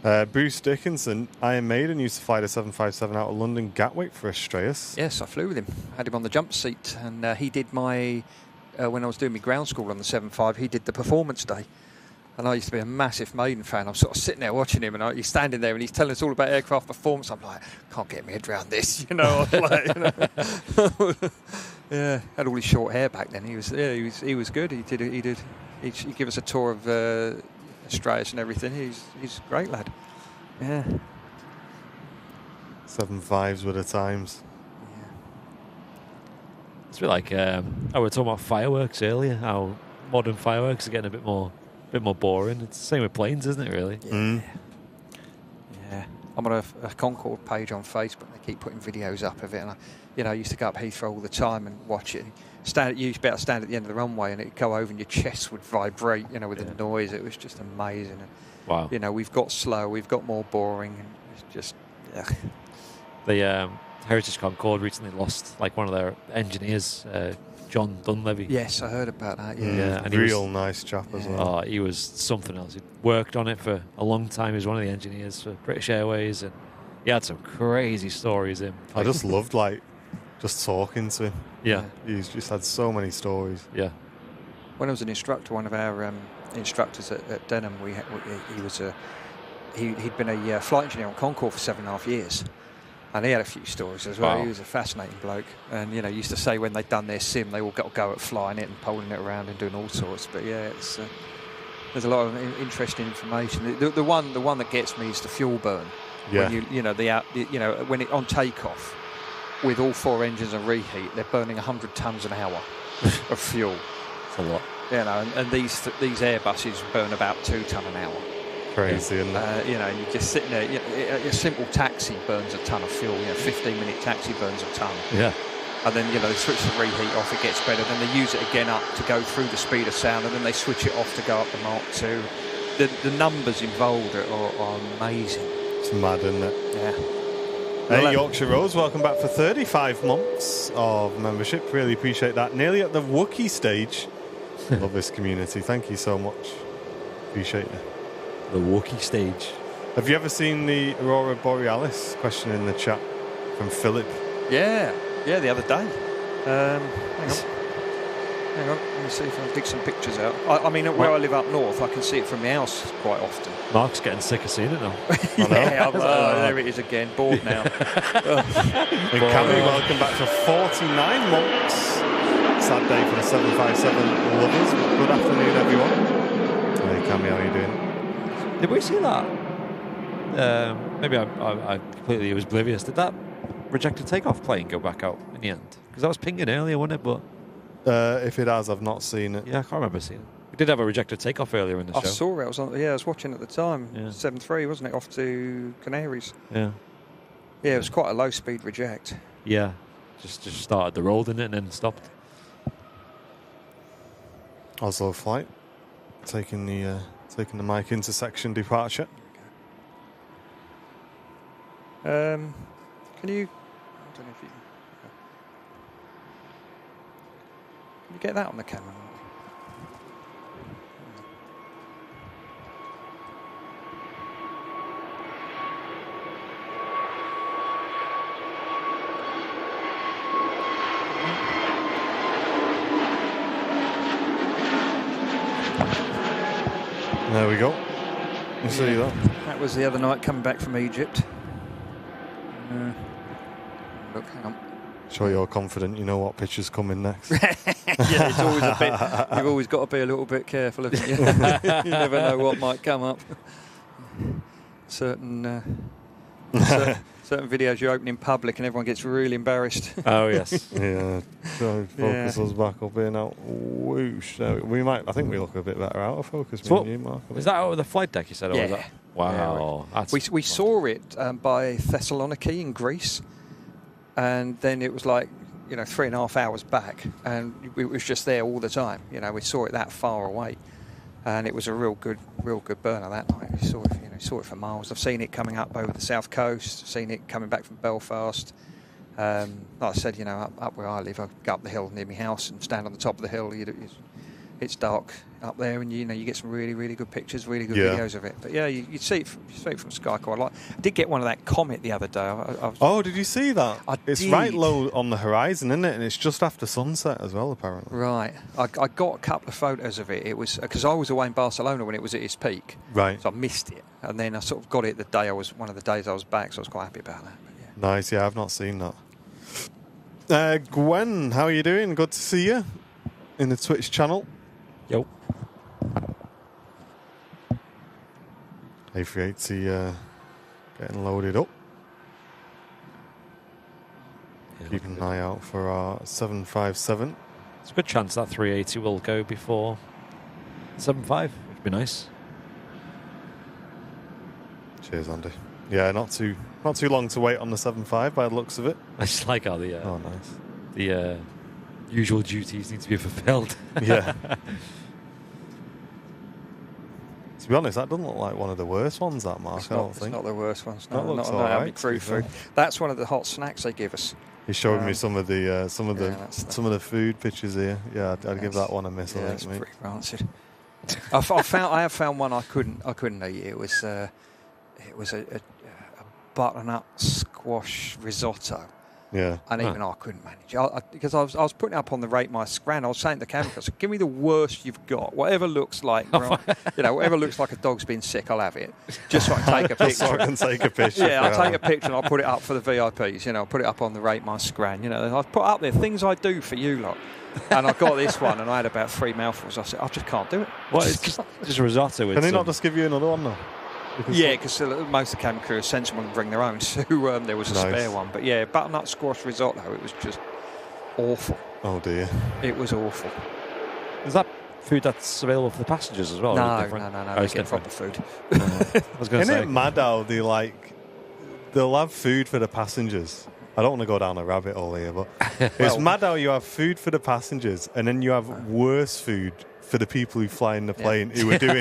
Bruce Dickinson, Iron Maiden, used to fly the 757 out of London Gatwick for Astraeus.
Yes, I flew with him. I had him on the jump seat, and he did my, when I was doing my ground school on the 7.5, he did the performance day. And I used to be a massive Maiden fan. I'm sort of sitting there watching him, and he's standing there, and he's telling us all about aircraft performance. I'm like, can't get my head around this, Yeah, had all his short hair back then. He was good. He gave us a tour of Astraeus and everything. He's a great lad. Yeah.
7.5s were the times.
Yeah.
It's a bit like, we were talking about fireworks earlier, how modern fireworks are getting a bit more bit more boring. It's the same with planes, isn't it, really?
Yeah. Yeah. I'm on a Concorde page on Facebook. They keep putting videos up of it. And I used to go up Heathrow all the time and watch it. You used to be able to stand at the end of the runway and it'd go over and your chest would vibrate, with the noise. It was just amazing. And,
wow.
We've got slow, we've got more boring. And it's just,
The Heritage Concorde recently lost one of their engineers, John Dunleavy.
Yes, I heard about that. Yeah,
yeah, and real nice chap as well.
Oh, he was something else. He worked on it for a long time. He was one of the engineers for British Airways, and he had some crazy stories.
I just loved just talking to him.
Yeah,
he's just had so many stories.
Yeah.
When I was an instructor, one of our instructors at Denham, he'd been a flight engineer on Concorde for 7.5 years. And he had a few stories as well. Wow. He was a fascinating bloke. And, used to say when they'd done their sim, they all got to go at flying it and poling it around and doing all sorts. But, yeah, there's a lot of interesting information. The one that gets me is the fuel burn.
Yeah.
When when on takeoff, with all 4 engines and reheat, they're burning 100 tonnes an hour of fuel.
That's a lot.
And these Airbuses burn about 2 tonne an hour.
Crazy, isn't it?
You're just sitting there. A simple taxi burns a ton of fuel. 15-minute taxi burns a ton.
Yeah.
And then they switch the reheat off. It gets better. Then they use it again up to go through the speed of sound, and then they switch it off to go up the Mark II. The numbers involved are amazing.
It's mad, isn't it?
Yeah.
Hey, Yorkshire Rose, welcome back for 35 months of membership. Really appreciate that. Nearly at the Wookiee stage. Love this community. Thank you so much. Appreciate it.
The Wookiee stage.
Have you ever seen the Aurora Borealis? Question in the chat from Philip.
Yeah, the other day. Hang on, let me see if I can dig some pictures out. Where I live up north, I can see it from the house quite often.
Mark's getting sick of seeing it now.
There it is again, bored now.
And Cammy, welcome back for 49 months. Sad day for the 757 lovers. Good afternoon, everyone. Hey, Cammy, how are you doing?
Did we see that? Maybe I completely was oblivious. Did that rejected takeoff plane go back out in the end? Because that was pinging earlier, wasn't it? But
if it has, I've not seen it.
Yeah, I can't remember seeing it. We did have a rejected takeoff earlier in the show.
I saw it. I was watching at the time. 7.3, wasn't it? Off to Canaries.
Yeah.
Yeah, it was quite a low speed reject.
Yeah. Just started the roll, didn't it, and then stopped.
Oslo flight. Taking the Mike intersection departure.
Can you? I don't know if you can you get that on the camera?
There we go. You see that?
That was the other night coming back from Egypt. Look, hang on.
Sure, you're confident. You know what picture's coming next.
Yeah, it's always a bit. You've always got to be a little bit careful, haven't you? You never know what might come up. Certain videos you open in public and everyone gets really embarrassed.
Oh yes.
Yeah. So focus us back up here now. Whoosh. So I think we look a bit better out of focus.
So
me and you, Mark.
Is that out of the flight deck? You said,
yeah.
Or was that? Wow.
Yeah, we saw it by Thessaloniki in Greece, and then it was 3.5 hours back, and it was just there all the time. We saw it that far away, and it was a real good burner that night. We saw it for miles. I've seen it coming up over the south coast. Seen it coming back from Belfast. Like I said, up where I live, I go up the hill near my house and stand on the top of the hill. It's dark up there, and you get some really, really good pictures, really good videos of it. But yeah, you see it from sky quite a lot. I did get one of that comet the other day.
Oh, did you see that? It's
did.
right low on the horizon, isn't it? And it's just after sunset as well, apparently.
Right. I got a couple of photos of it. It was because I was away in Barcelona when it was at its peak.
Right.
So I missed it, and then I sort of got it one of the days I was back. So I was quite happy about that. But yeah.
Nice. Yeah, I've not seen that. Gwen, how are you doing? Good to see you in the Twitch channel.
Yo.
A380 getting loaded up.
Yeah,
keeping an eye out for our 757.
It's a good chance that 380 will go before 75, if be nice.
Cheers, Andy. Yeah, not too long to wait on the 7.5 by the looks of it.
I just like how the
Oh, nice.
the usual duties need to be fulfilled.
Yeah. To be honest, that doesn't look like one of the worst ones, that, Mark.
It's
I
not,
don't
it's
think.
not the worst ones.
That
No,
looks
not
all
having
right,
crew
to be fair.
food. That's one of the hot snacks they give us.
He's showing me some of the some of the food pictures here. Yeah, I'd give that one a miss.
Yeah,
I
it's
think, mate.
pretty rancid. I have found one I couldn't eat. It was a butternut squash risotto.
Yeah.
And even I couldn't manage because I was putting it up on the Rate My Scran. I was saying to the camera, I said, give me the worst you've got. Whatever looks like, whatever looks like a dog's been sick, I'll have it. Just so I can take a picture.
Just so I can take a picture.
Yeah, I'll take a picture and I'll put it up for the VIPs. I'll put it up on the Rate My Scran. I've put up there things I do for you lot. And I got this one and I had about 3 mouthfuls. I said, I just can't do it.
What, it's just risotto with
Can they not just give you another one, though?
Because most of the camera crew sent someone to bring their own, so there was a spare one. But yeah, butternut squash risotto, it was just awful.
Oh dear.
It was awful.
Is that food that's available for the passengers as well?
No,
Oh,
they get proper food.
I was going to
Isn't
say.
it mad how they'll have food for the passengers? I don't want to go down a rabbit hole here, but it's mad how you have food for the passengers and then you have worse food for the people who fly in the plane who are doing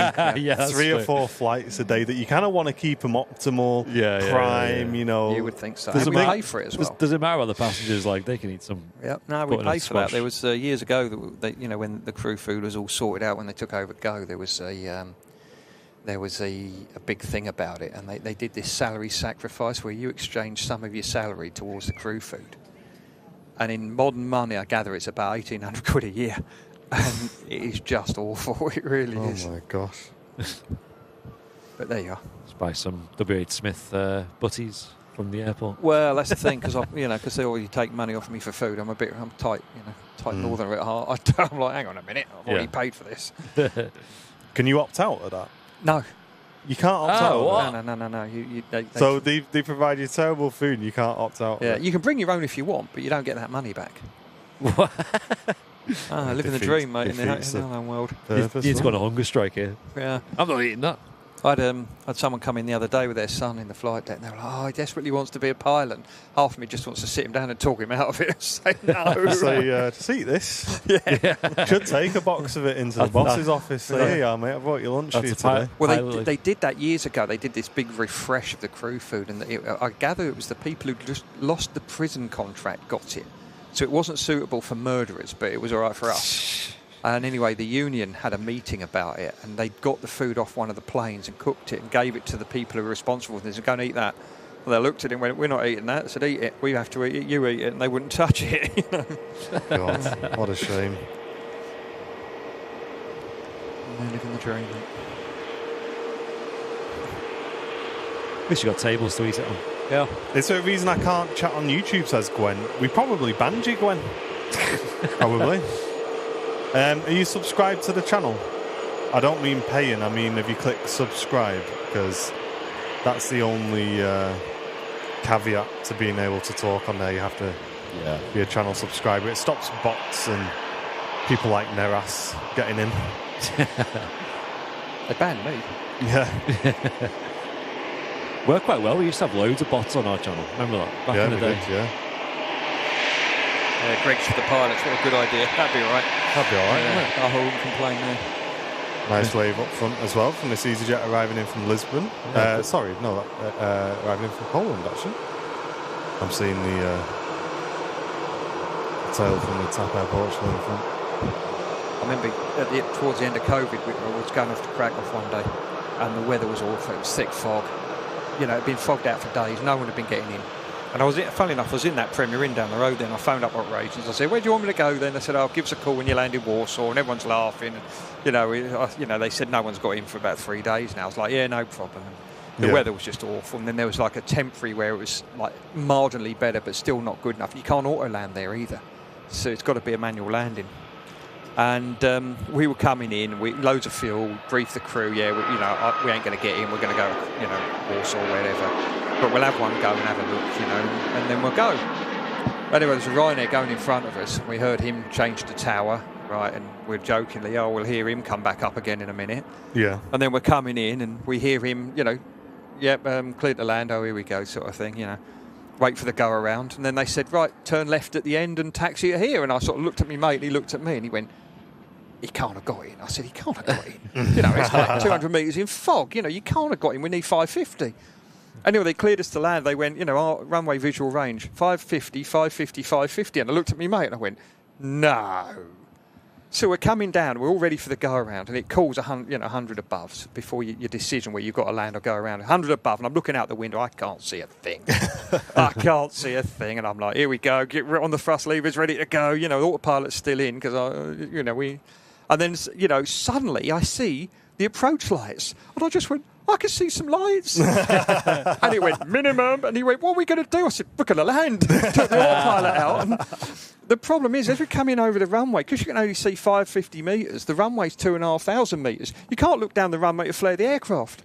3 or 4 flights a day that you kind of want to keep them optimal, prime,
You would think so.
Does
And
it
we
ma-
pay for it as well.
Does it matter what the passengers like? They can eat some.
Yeah, no, we
buttered
paid for that.
squash.
There was years ago that when the crew food was all sorted out when they took over Go, there was a big thing about it, and they did this salary sacrifice where you exchange some of your salary towards the crew food. And in modern money, I gather it's about 1,800 quid a year. And it is just awful. It really is.
Oh my gosh.
But there you are.
Let's buy some W.H. Smith butties from the airport.
Well, that's the thing, because they already take money off me for food. I'm tight, tight northerner at heart. I'm like, hang on a minute, I've already paid for this.
Can you opt out of that?
No.
You can't opt out of it?
No.
So they provide you terrible food and you can't opt out
Yeah,
of it?
you can bring your own if you want, but you don't get that money back.
What?
Living the dream, mate, in the airline world.
He's got a hunger strike here.
Yeah.
I'm not eating that.
I had someone come in the other day with their son in the flight deck, and they were like, oh, he desperately wants to be a pilot. Half of me just wants to sit him down and talk him out of it and say no.
Say, just eat this.
Yeah.
Should take a box of it into the boss's office. Say, here you are, mate, I brought your lunch for you today.
Well, they did that years ago. They did this big refresh of the crew food, and I gather it was the people who just lost the prison contract got it. So it wasn't suitable for murderers, but it was all right for us. And anyway, the union had a meeting about it, and they got the food off one of the planes and cooked it and gave it to the people who were responsible. They said, go and eat that. Well, they looked at it and went, we're not eating that. I said, eat it. We have to eat it. You eat it. And they wouldn't touch it.
God, what a shame.
They're living the dream.
At least you got tables to eat it on.
Yeah.
Is there a reason I can't chat on YouTube, says Gwen? We probably banned you, Gwen. Probably. Are you subscribed to the channel? I don't mean paying, I mean have you clicked subscribe, because that's the only caveat to being able to talk on there. You have to be a channel subscriber. It stops bots and people like Neras getting in.
They banned me.
Yeah.
Worked quite well. We used to have loads of bots on our channel. Remember that? Back in the day.
Yeah.
Greg's for the pilots. What a good idea. That'd be all right.
That'd be all right, wouldn't it?
I wouldn't complain there.
Nice wave up front as well from this EasyJet arriving in from Lisbon. Arriving in from Poland, actually. I'm seeing the tail from the TAP Air Portugal in front.
I remember towards the end of COVID, I was going off to Krakow one day, and the weather was awful. It was thick fog. It'd been fogged out for days. No one had been getting in. And funnily enough, I was in that Premier Inn down the road then. I phoned up operations. I said, where do you want me to go then? They said, give us a call when you land in Warsaw. And everyone's laughing. And, they said no one's got in for about 3 days now. I was like, yeah, no problem. The weather was just awful. And then there was like a temporary where it was like marginally better, but still not good enough. You can't auto land there either. So it's got to be a manual landing. And we were coming in, loads of fuel, briefed the crew, we ain't going to get in, we're going to go, Warsaw, wherever. But we'll have one go and have a look, and then we'll go. Anyway, there's a Ryanair going in front of us. We heard him change the tower, right? And we're jokingly, oh, we'll hear him come back up again in a minute.
Yeah.
And then we're coming in and we hear him, you know, yep, clear to land, oh, here we go, sort of thing, you know. Wait for the go around. And then they said, right, turn left at the end and taxi it here. And I sort of looked at my mate and he looked at me and he went, he can't have got in. I said, he can't have got in. You know, it's like 200 metres in fog. You know, you can't have got in. We need 550. Anyway, they cleared us to land. They went, you know, our runway visual range, 550, 550, 550. And I looked at my mate and I went, no. So we're coming down. We're all ready for the go around, and it calls 100 above before your decision where you've got to land or go around. 100 above, and I'm looking out the window. I can't see a thing. I can't see a thing, and I'm like, here we go. Get on the thrust levers, ready to go. You know, the autopilot's still in because and then suddenly I see the approach lights, and I just went, I can see some lights. And he went, minimum. And he went, what are we going to do? I said, we're going to land. Took the autopilot out. And the problem is, as we're coming over the runway, because you can only see 550 metres, the runway's 2,500 metres. You can't look down the runway to flare the aircraft.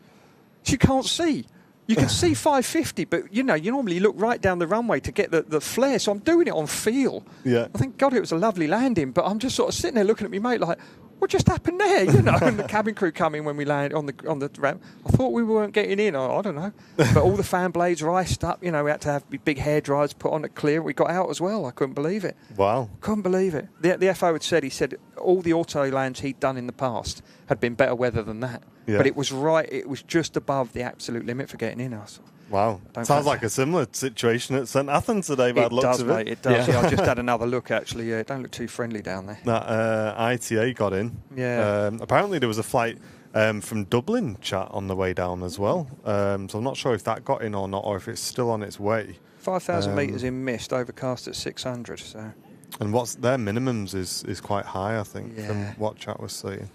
So you can't see. You can see 550, but, you know, you normally look right down the runway to get the flare. So I'm doing it on feel.
Yeah.
I think, God, it was a lovely landing, but I'm just sort of sitting there looking at my mate like, what just happened there? You know, and the cabin crew come in when we land on the ramp. I thought we weren't getting in. I don't know. But all the fan blades were iced up. You know, we had to have big hair dryers put on to clear. We got out as well. I couldn't believe it.
Wow.
Couldn't believe it. The FO had said, he said all the auto lands he'd done in the past had been better weather than that.
Yeah.
But it was right. It was just above the absolute limit for getting in us.
Wow. Sounds like a similar situation at St Athens today by the looks of it.
It does, mate. I just had another look, actually. It don't look too friendly down there.
That ITA got in.
Yeah.
Apparently there was a flight from Dublin chat on the way down as well. So I'm not sure if that got in or not, or if it's still on its way.
5,000 metres in mist, overcast at 600. So.
And what's their minimums is quite high, I think, from what chat was saying.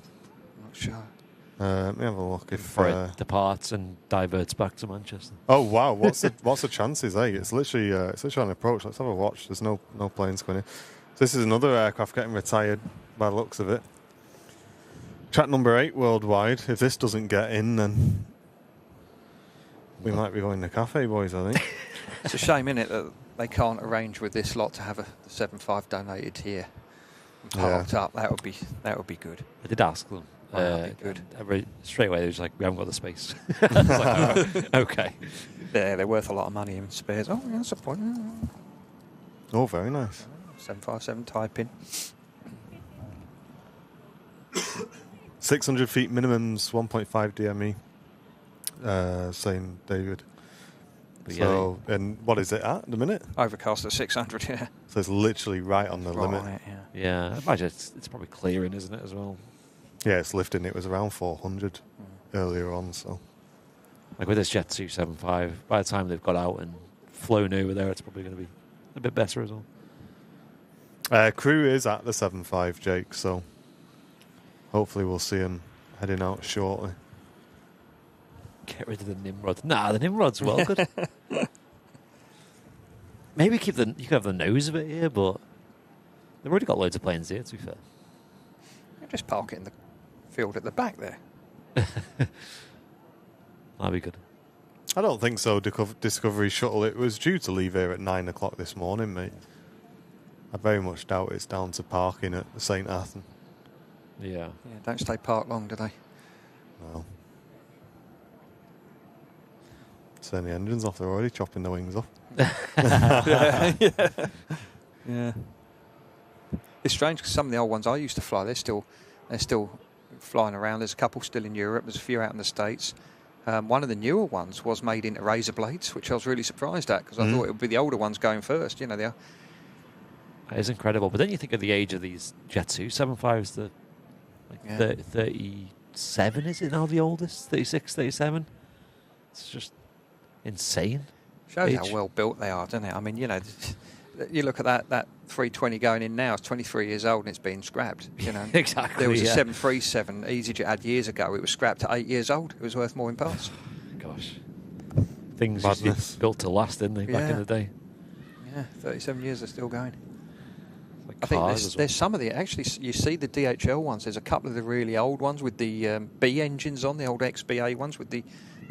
Not sure.
Let me have a look if
it departs and diverts back to Manchester.
Oh wow, what's the chances? It's literally an approach. Let's have a watch. There's no planes going in. So this is another aircraft getting retired by the looks of it. Track number 8 worldwide. If this doesn't get in, then we might be going to cafe, boys. I think
it's a shame, isn't it, that they can't arrange with this lot to have the 7.5 donated here and parked up. That would be good.
I did ask them.
Good.
Straight away, they was like, we haven't got the space. I was like, oh, okay.
Yeah, they're worth a lot of money in spares. Oh, yeah, that's a point.
Oh, very nice.
757 type in.
600 feet minimums, 1.5 DME, saying David. So, and what is it at the minute?
Overcast at 600, yeah.
So it's literally right on the limit.
Yeah, I imagine it's probably clearing, isn't it, as well?
Yeah, it's lifting. It was around 400 earlier on. So,
like with this Jet 275, by the time they've got out and flown over there, it's probably going to be a bit better as well.
Crew is at the 7.5, Jake. So hopefully we'll see him heading out shortly.
Get rid of the Nimrod. Nah, the Nimrod's well good. Maybe you could have the nose of it here, but they've already got loads of planes here, to be fair.
Just park it in the field at the back there.
That'd be good.
I don't think so, Discovery Shuttle. It was due to leave here at 9 o'clock this morning, mate. I very much doubt it's down to parking at St Athens.
Yeah.
Don't stay parked long, do they?
No. Turn the engines off. They're already chopping the wings off.
Yeah. It's strange because some of the old ones I used to fly, they're still flying around. There's a couple still in Europe. There's a few out in the States. One of the newer ones was made into razor blades, which I was really surprised at because I thought it would be the older ones going first. You know, they are.
That is incredible. But then you think of the age of these Jet 275s, the 37, is it now the oldest? 36, 37? It's just insane.
Shows how well built they are, doesn't it? I mean, you know, you look at that 320 going in now, it's 23 years old and it's been scrapped. You know,
exactly.
There was a 737 EasyJet had years ago. It was scrapped at 8 years old. It was worth more in parts.
Gosh, things just built to last, didn't they? Back in the day.
Yeah, 37 years they're still going.
Like
I think there's some of the actually you see the DHL ones. There's a couple of the really old ones with the B engines on, the old XBA ones with the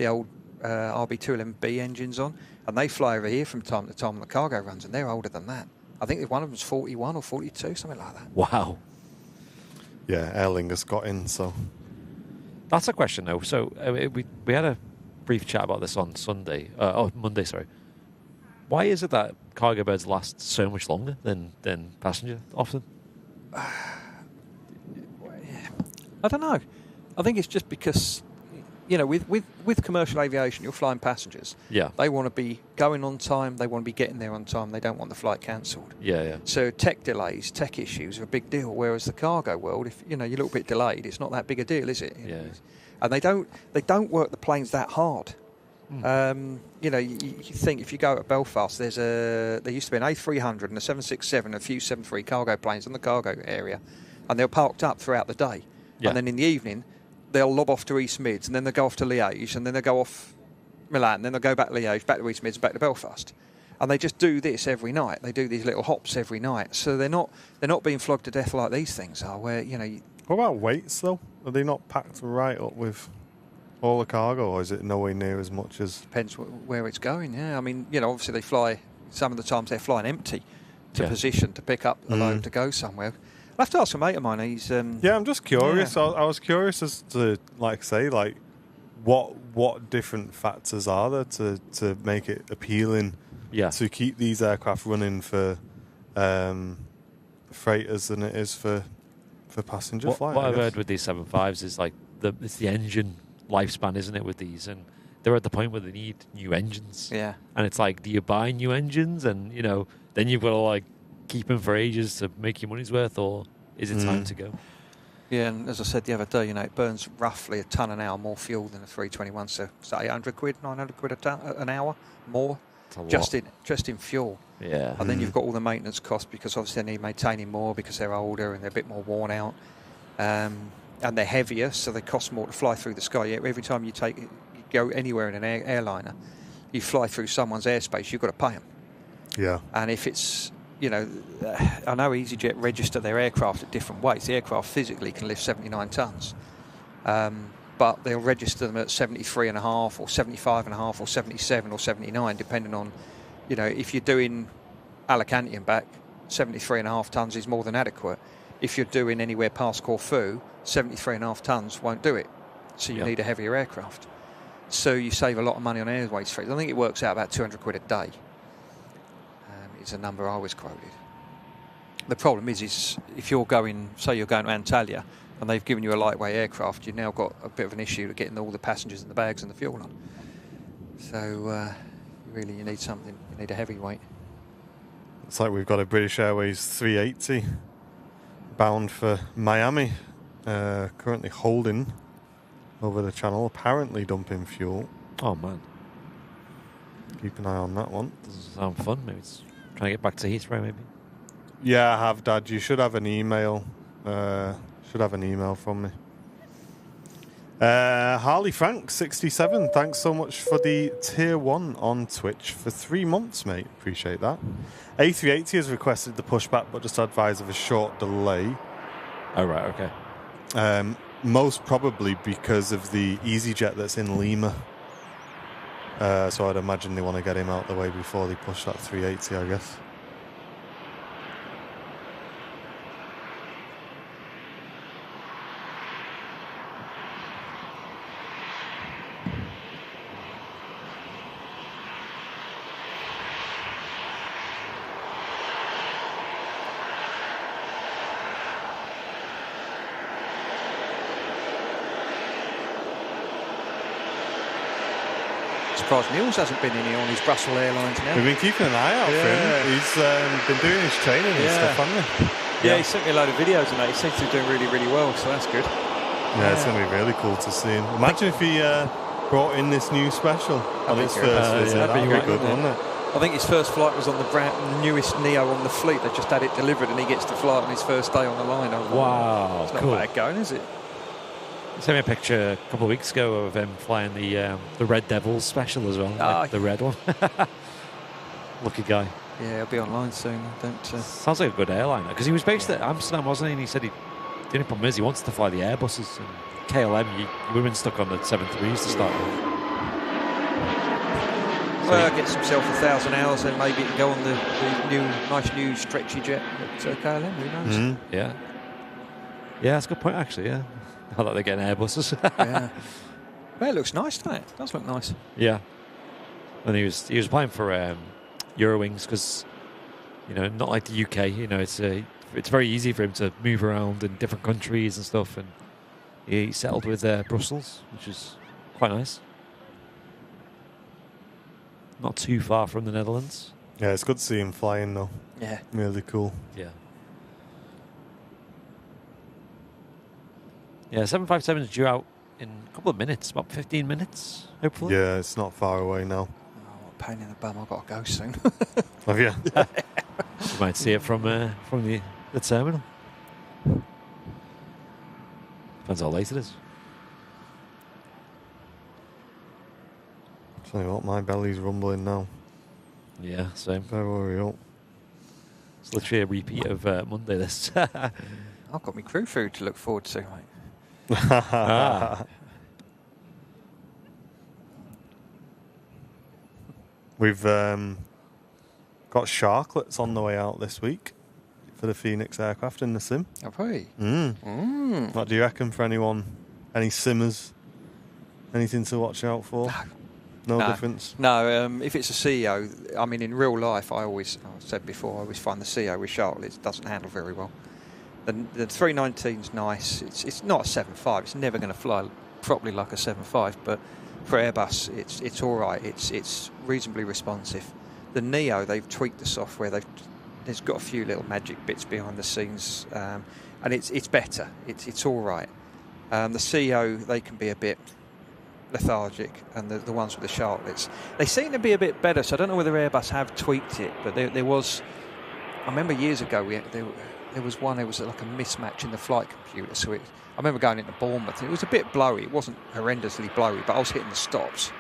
old RB211B engines on, and they fly over here from time to time on the cargo runs, and they're older than that. I think one of them's 41 or 42, something like that.
Wow.
Yeah, Aer Lingus got in, so...
That's a question, though. So we had a brief chat about this on Monday, sorry. Why is it that cargo birds last so much longer than passenger often?
I don't know. I think it's just because, with commercial aviation, you're flying passengers.
Yeah.
They want to be going on time. They want to be getting there on time. They don't want the flight cancelled.
Yeah.
So tech delays, tech issues are a big deal. Whereas the cargo world, if you're a little bit delayed, it's not that big a deal, is it?
Yeah.
And they don't work the planes that hard. You think if you go to Belfast, there used to be an A300 and a 767, a few 73 cargo planes in the cargo area, and they're parked up throughout the day.
Yeah.
And then in the evening, they'll lob off to East Mids, and then they'll go off to Liège, and then they'll go off Milan, and then they'll go back to Liège, back to East Mids, back to Belfast. And they just do this every night. They do these little hops every night. So they're not being flogged to death like these things are, where,
What about weights, though? Are they not packed right up with all the cargo, or is it nowhere near as much as...
Depends where it's going, yeah. I mean, obviously they fly, some of the times they're flying empty to position, to pick up a load to go somewhere. I'll have to ask a mate of mine. He's
yeah, I'm just curious.
Yeah.
I was curious as to, what different factors are there to make it appealing to keep these aircraft running for freighters than it is for passenger flight.
What I've heard with these 7.5s is it's the engine lifespan, isn't it, with these? And they're at the point where they need new engines.
Yeah.
And it's like, do you buy new engines? And, then you've got to, keep them for ages to make your money's worth, or is it time to go?
Yeah, and as I said the other day, it burns roughly a tonne an hour more fuel than a 321, so it's 800 quid, 900 quid an hour more, just in fuel.
Yeah.
And then you've got all the maintenance costs, because obviously they need maintaining more because they're older and they're a bit more worn out, and they're heavier, so they cost more to fly through the sky. Every time you go anywhere in an airliner, you fly through someone's airspace, you've got to pay them.
Yeah.
And if it's I know EasyJet register their aircraft at different weights. The aircraft physically can lift 79 tonnes, but they'll register them at 73.5 or 75.5 or 77 or 79, depending on, if you're doing Alicante and back, 73.5 tonnes is more than adequate. If you're doing anywhere past Corfu, 73.5 tonnes won't do it. So you need a heavier aircraft. So you save a lot of money on airways freight. I think it works out about 200 quid a day. Is a number I was quoted. The problem is if you're going, say you're going to Antalya and they've given you a lightweight aircraft, you've now got a bit of an issue to getting all the passengers and the bags and the fuel on. So really you need something, you need a heavyweight.
It's like we've got a British Airways 380 bound for Miami, currently holding over the channel, apparently dumping fuel.
Oh, man.
Keep an eye on that one.
Doesn't sound fun. Maybe it's trying to get back to Heathrow, maybe.
Yeah, I have, Dad. You should have an email. From me. Harley Frank 67. Thanks so much for the tier 1 on Twitch for 3 months, mate. Appreciate that. A380 has requested the pushback, but just advised of a short delay.
Oh, right, okay.
Most probably because of the EasyJet that's in Lima. So I'd imagine they want to get him out the way before they push that 380, I guess.
Surprised Niels hasn't been in here on his Brussels Airlines now.
We've been keeping an eye out for him. He's been doing his training and stuff, hasn't he?
Yeah, he sent me a load of videos and that. He seems to be doing really, really well, so that's good.
Yeah, it's going to be really cool to see him. Imagine if he brought in this new special on his first visit. That'd be good, wouldn't it?
I think his first flight was on the newest Neo on the fleet. They just had it delivered and he gets to fly on his first day on the line.
Wow,
it's not
cool.
bad going, is it?
He sent me a picture a couple of weeks ago of him flying the Red Devils special as well, the red one. Lucky guy.
Yeah, he'll be online soon.
Sounds like a good airliner, because he was based at Amsterdam, wasn't he? And he said the only problem is he wants to fly the Airbuses. And KLM, you would have been stuck on the 737s to start with.
Well, gets himself 1,000 hours and maybe he can go on the nice new stretchy jet at KLM, who knows?
Yeah. Yeah, that's a good point, actually, yeah. Not that they're getting Airbuses.
Yeah. Well, it looks nice, doesn't it? It does look nice.
Yeah. And he was applying for Eurowings because, you know, not like the UK, you know, it's very easy for him to move around in different countries and stuff, and he settled with Brussels, which is quite nice. Not too far from the Netherlands.
Yeah, it's good to see him flying though.
Yeah.
Really cool.
Yeah. Yeah, 757 is due out in a couple of minutes, about 15 minutes, hopefully.
Yeah, it's not far away now.
Oh, what a pain in the bum. I've got to go soon.
Have you?
You might see it from the terminal. Depends how late it is.
Tell you what, my belly's rumbling now.
Yeah, same.
Better hurry up.
It's literally a repeat of Monday, this.
I've got my crew food to look forward to, mate.
We've got sharklets on the way out this week for the Phoenix aircraft in the sim.
Have we?
What do you reckon for anyone? Any simmers? Anything to watch out for? No difference?
No, if it's a CEO, I mean, in real life, I've said before, I always find the CEO with sharklets doesn't handle very well. The 319's nice. It's not a 7.5. It's never going to fly properly like a 7.5. But for Airbus, it's all right. It's reasonably responsive. The Neo, they've tweaked the software. There's got a few little magic bits behind the scenes, and it's better. It's all right. The CEO, they can be a bit lethargic, and the ones with the sharklets, they seem to be a bit better. So I don't know whether Airbus have tweaked it, but there was. I remember years ago there was one. There was like a mismatch in the flight computer. So I remember going into Bournemouth. And it was a bit blowy. It wasn't horrendously blowy, but I was hitting the stops.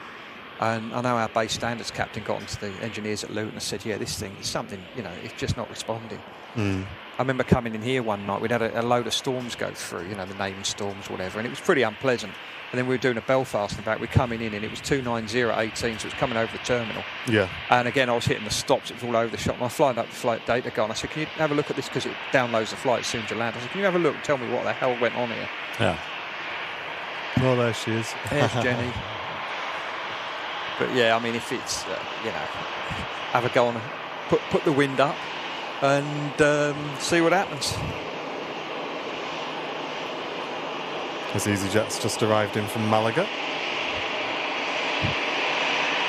And I know our base standards captain got onto the engineers at Luton and said, "Yeah, this thing is something. You know, it's just not responding." I remember coming in here one night. We'd had a load of storms go through. You know, the naming storms, whatever, and it was pretty unpleasant. And then we were doing a Belfast and back. We're coming in, and it was 290.18, so it was coming over the terminal.
Yeah.
And again, I was hitting the stops. It was all over the shop. And I was flying up the flight data guy, and I said, "Can you have a look at this?" Because it downloads the flight as soon as you land. I said, "Can you have a look and tell me what the hell went on here?"
Yeah.
Well, there she is.
There's Jenny. But yeah, I mean, if it's, you know, have a go on, put the wind up and see what happens.
As EasyJet's just arrived in from Malaga.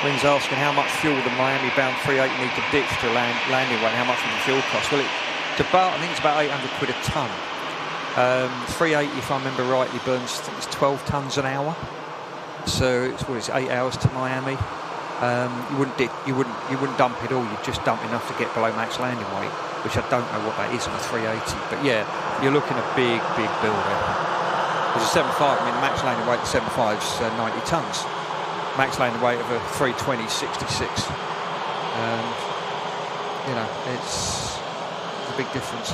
Wing's asking how much fuel the Miami-bound 38 need to ditch to landing weight, how much will the fuel cost? Well, I think it's about 800 quid a tonne. 380, if I remember rightly, burns, I think it's 12 tonnes an hour. So it's 8 hours to Miami. You wouldn't dump it all. You'd just dump enough to get below max landing weight, which I don't know what that is on a 380. But yeah, you're looking at big building. There's a 7.5. I mean, max landing weight of 7.5 is 90 tonnes. Max landing weight of a 320 is 66. You know, it's a big difference.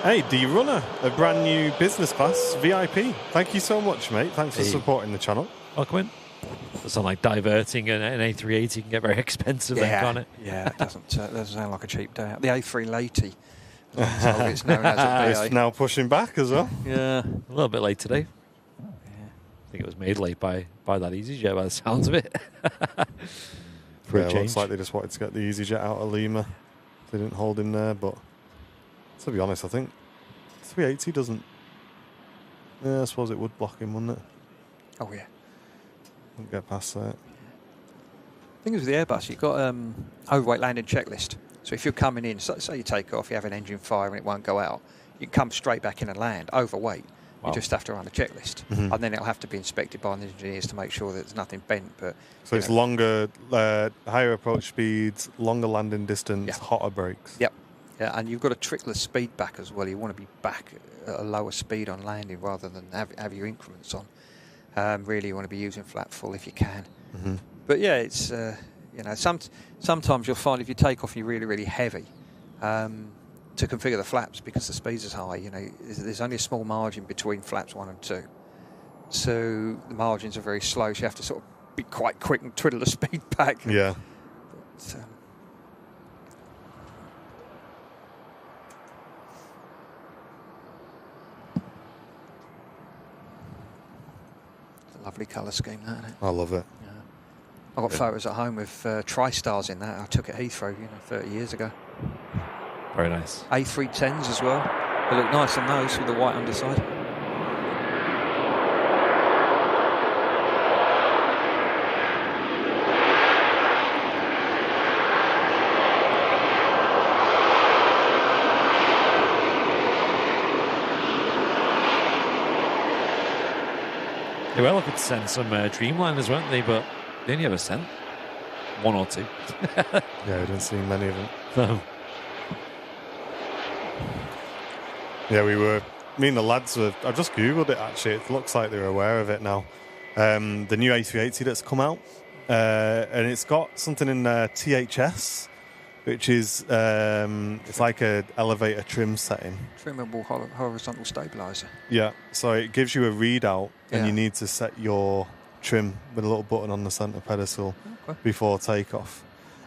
Hey, D-Runner, a brand new business class VIP. Thank you so much, mate. Thanks for supporting the channel.
Welcome in. Doesn't sound like diverting an A380 can get very expensive then, can't it?
Yeah, it doesn't sound like a cheap day out. The A380. It's known as a BA.
It's now pushing back as well.
Yeah, a little bit late today. Yeah. I think it was made late by that EasyJet by the sounds of it.
It looks like they just wanted to get the EasyJet out of Lima. They didn't hold him there, but to be honest, I think 380 doesn't. Yeah, I suppose it would block him, wouldn't it?
Oh yeah.
Wouldn't get past that.
The thing is with the Airbus, you've got overweight landing checklist. So if you're coming in, say you take off, you have an engine fire and it won't go out, you can come straight back in and land, overweight. Wow. You just have to run a checklist. And then it'll have to be inspected by the engineers to make sure that there's nothing bent. But
so it's longer, higher approach speeds, longer landing distance, hotter brakes.
Yep. Yeah, and you've got to trickle the speed back as well. You want to be back at a lower speed on landing rather than have your increments on. Really, you want to be using flat full if you can. But yeah, it's you know, sometimes you'll find if you take off, you're really heavy to configure the flaps because the speeds is high. You know, there's only a small margin between flaps 1 and 2, so the margins are very slow. So you have to sort of be quite quick and twiddle the speed back.
Yeah.
But, Lovely colour scheme, that, isn't it?
I love it.
Yeah. I've got photos at home with tri-stars in that. I took at Heathrow, 30 years ago.
Very nice.
A310s as well. They look nice on those with the white underside.
They were looking to send some Dreamliners, weren't they? But they only ever sent one or two.
Yeah, I didn't see many of them.
No.
Yeah, me and the lads I just Googled it actually. It looks like they're aware of it now. The new A380 that's come out. And it's got something in THS, which is, it's like a elevator trim setting.
Trimmable horizontal stabiliser.
Yeah, so it gives you a readout and
Yeah.
you need to set your trim with a little button on the centre pedestal before takeoff.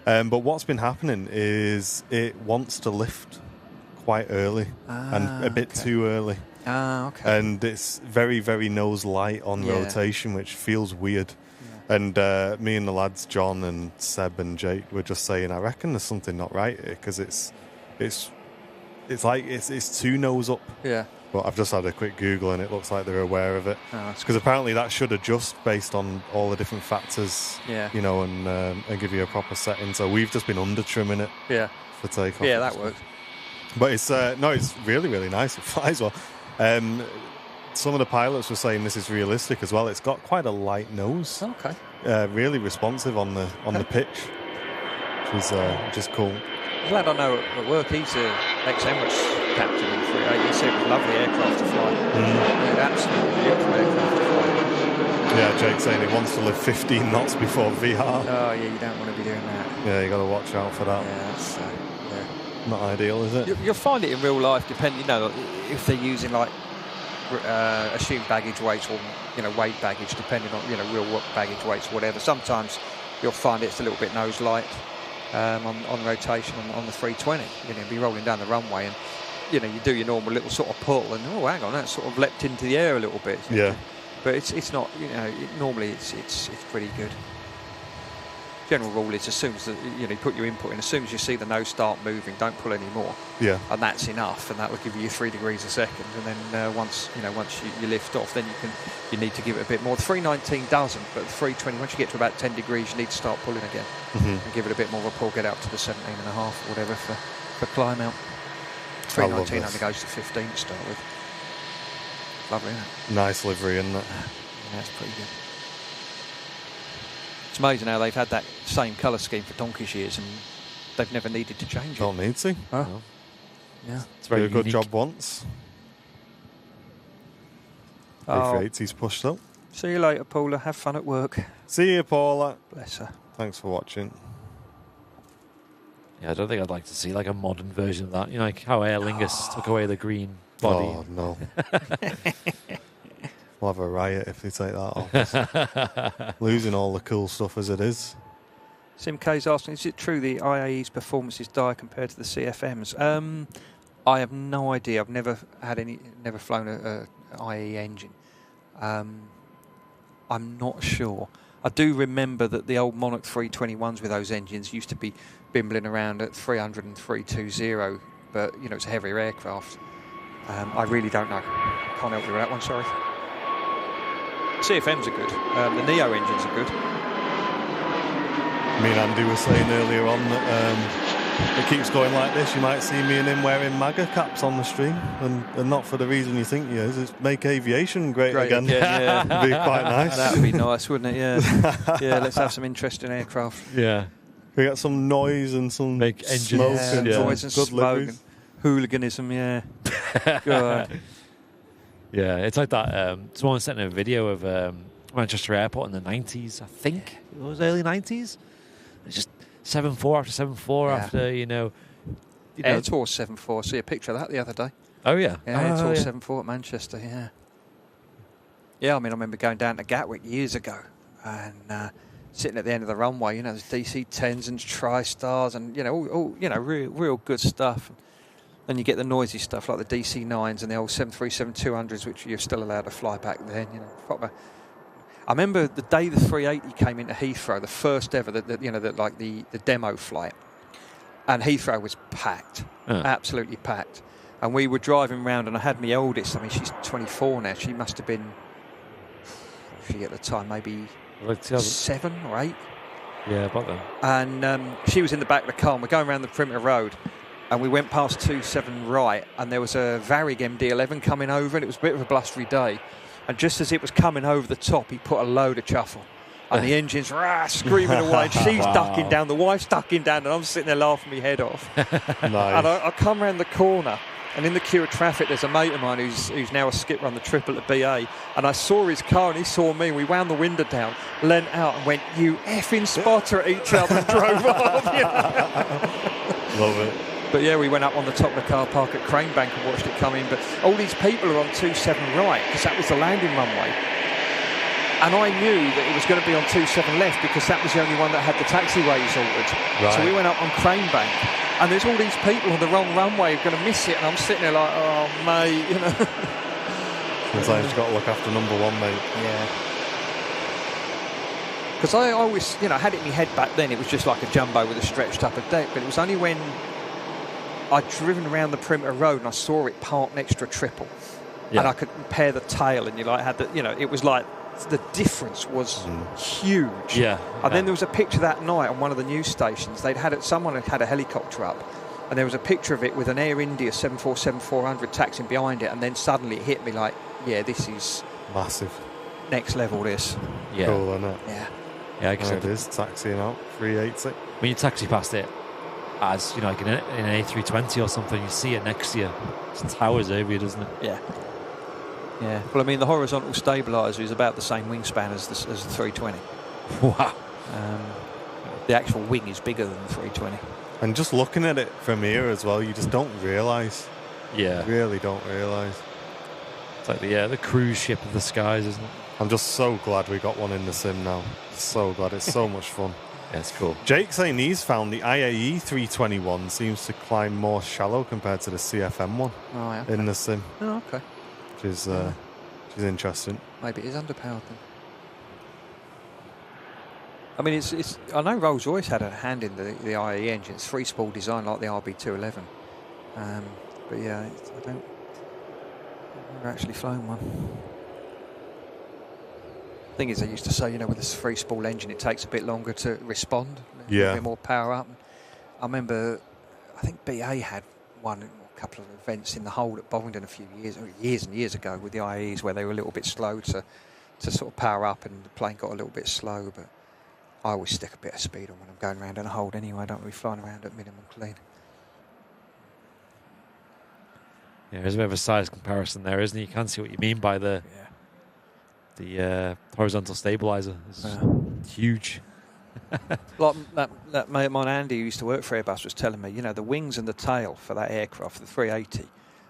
But what's been happening is it wants to lift quite early and a bit too early.
Okay.
And it's very, very nose light on rotation, which feels weird. Yeah. And me and the lads, John and Seb and Jake, were just saying, I reckon there's something not right here because it's like it's too nose up.
Yeah.
But I've just had a quick Google and it looks like they're aware of it. Because apparently that should adjust based on all the different factors, and give you a proper setting. So we've just been under trimming it for takeoff.
Yeah, that works.
But it's it's really, really nice. It flies well. Some of the pilots were saying this is realistic as well. It's got quite a light nose.
Okay.
Really responsive on the pitch, which is cool.
Glad I know at work he's an ex-Emirates captain in 38. He said it was a lovely aircraft to fly. Yeah, absolutely beautiful aircraft to fly.
Yeah, Jake's saying he wants to live 15 knots before VR.
Oh, yeah, you don't want to be doing that.
Yeah, you got to watch out for that.
Yeah, that's
not ideal, is it?
You'll find it in real life, depending, if they're using like assumed baggage weights or weight baggage, depending on real baggage weights or whatever. Sometimes you'll find it's a little bit nose light on rotation on the 320. You'll be rolling down the runway and you do your normal little sort of pull and hang on, that sort of leapt into the air a little bit.
Yeah.
But it's not. Normally it's pretty good. General rule is as soon as you put your input in, as soon as you see the nose start moving, don't pull any more.
Yeah.
And that's enough, and that will give you 3 degrees a second. And then once you lift off, then you need to give it a bit more. The 319 doesn't, but the 320, once you get to about 10 degrees, you need to start pulling again and give it a bit more of a pull. Get up to the 17.5 or whatever for climb out. 319 only goes to 15 to start with. Lovely, isn't it?
Nice livery, isn't it?
Yeah, it's pretty good. It's amazing how they've had that same colour scheme for donkey's years and they've never needed to change it.
Don't need to.
Huh?
No.
Yeah.
It's very
good job once. A380's pushed up.
See you later, Paula. Have fun at work.
See you, Paula.
Bless her.
Thanks for watching.
Yeah, I don't think I'd like to see like a modern version of that. Like how Aer Lingus took away the green body.
Oh, no. We'll have a riot if they take that off. Losing all the cool stuff as it is.
Simk's asking, is it true the IAE's performances die compared to the CFMs? I have no idea. I've never flown a IAE engine. I'm not sure. I do remember that the old Monarch 321s with those engines used to be bimbling around at 300 and 320, but it's a heavier aircraft. I really don't know. Can't help you with that one, sorry. CFMs are good. The Neo engines are good.
Me and Andy were saying earlier on that it keeps going like this. You might see me and him wearing MAGA caps on the stream, and not for the reason you think he is. It's make aviation great again.
Yeah.
It'd be quite nice.
That'd be nice, wouldn't it? Yeah. Yeah. Let's have some interesting aircraft.
Yeah.
We got some noise and some
make engines.
Smoke and
noise and smoke and hooliganism. Yeah. God.
Yeah, it's like that. Someone sent a video of Manchester Airport in the 90s, I think. It was early 90s. It's just 7-4 after 7-4 after,
Air Tour 7-4. I see a picture of that the other day.
Oh, yeah.
Yeah, Air Tour 7-4 at Manchester, yeah. Yeah, I remember going down to Gatwick years ago and sitting at the end of the runway, there's DC-10s and Tri-Stars and, all real good stuff. Then you get the noisy stuff like the DC-9s and the old 737-200s, which you're still allowed to fly back then. Proper. I remember the day the 380 came into Heathrow, the first ever, the demo flight, and Heathrow was packed, absolutely packed. And we were driving around, and I had my oldest. I mean, she's 24 now. She must have been, I forget the time, maybe
Like
7 or 8.
Yeah, about then.
And she was in the back of the car, and we're going around the perimeter road, and we went past 27 right, and there was a Varig MD-11 coming over, and it was a bit of a blustery day. And just as it was coming over the top, he put a load of chuffle. And the engine's screaming away, and she's ducking down, the wife's ducking down, and I'm sitting there laughing my head off.
Nice.
And I come around the corner, and in the queue of traffic, there's a mate of mine who's now a skipper on the triple at BA, and I saw his car, and he saw me. We wound the window down, leant out, and went, "You effing spotter," at each other, and drove off. You know?
Love it.
But yeah, we went up on the top of the car park at Crane Bank and watched it come in. But all these people are on 27 right, because that was the landing runway. And I knew that it was going to be on 27 left, because that was the only one that had the taxiways ordered.
Right.
So we went up on Crane Bank, and there's all these people on the wrong runway who are going to miss it, and I'm sitting there like, oh, mate, you know.
Sometimes you've got to look after number one, mate.
Yeah. Because I always, had it in my head back then, it was just like a jumbo with a stretched upper deck, but it was only when I'd driven around the perimeter road and I saw it parked next to a triple, and I could compare the tail, and it was like, the difference was huge.
Yeah.
And then there was a picture that night on one of the news stations. Someone had had a helicopter up, and there was a picture of it with an Air India 747-400 taxiing behind it, and then suddenly it hit me like, yeah, this is
Massive.
next level, this.
Yeah.
Cool, isn't it?
Yeah.
Yeah, I guess
There it is, taxiing out, 380.
when you taxi past it, as like in an A320 or something, you see it next to you. It towers over you, doesn't it?
Yeah. Yeah. Well, I mean, the horizontal stabiliser is about the same wingspan as the 320.
Wow.
The actual wing is bigger than the 320.
And just looking at it from here as well, you just don't realise.
Yeah.
You really don't realise.
It's like the cruise ship of the skies, isn't it?
I'm just so glad we got one in the sim now. So glad. It's so much fun.
Yeah, it's cool.
Jake saying he's found the IAE 321 seems to climb more shallow compared to the CFM one in the sim.
Oh, okay.
Which is interesting.
Maybe it is underpowered then. I mean, it's. I know Rolls-Royce had a hand in the IAE engine. It's free-spool design like the RB211. But yeah, I've never actually flown one. Thing is, I used to say, with this free-spool engine, it takes a bit longer to respond. A bit more power up. I remember, I think BA had one. Couple of events in the hold at Bovingdon a few years and years ago with the IAEs, where they were a little bit slow to sort of power up, and the plane got a little bit slow. But I always stick a bit of speed on when I'm going around in a hold anyway. I don't really flying around at minimum clean.
Yeah, there's a bit of a size comparison there, isn't it? You can see what you mean by the horizontal stabiliser. It's huge.
Like that mate of mine, Andy, who used to work for Airbus, was telling me, the wings and the tail for that aircraft, the 380,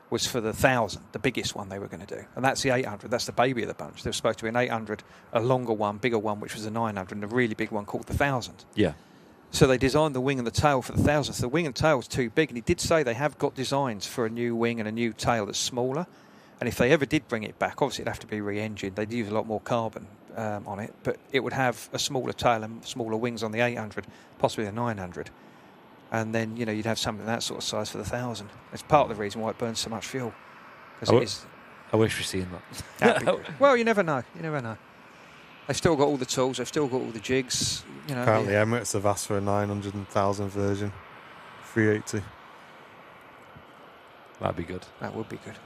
was for the 1000, the biggest one they were going to do. And that's the 800. That's the baby of the bunch. There was supposed to be an 800, a longer one, bigger one, which was a 900, and a really big one called the 1000.
Yeah.
So they designed the wing and the tail for the 1000. So the wing and tail was too big. And he did say they have got designs for a new wing and a new tail that's smaller. And if they ever did bring it back, obviously it'd have to be re-engined. They'd use a lot more carbon on it, but it would have a smaller tail and smaller wings on the 800, possibly the 900. And then, you'd have something that sort of size for the 1000. It's part of the reason why it burns so much fuel. Because
I wish we'd seen that.
Well, you never know. You never know. They've still got all the tools. They've still got all the jigs.
Apparently Emirates have asked for a 900,000 version. 380.
That'd be good.
That would be good.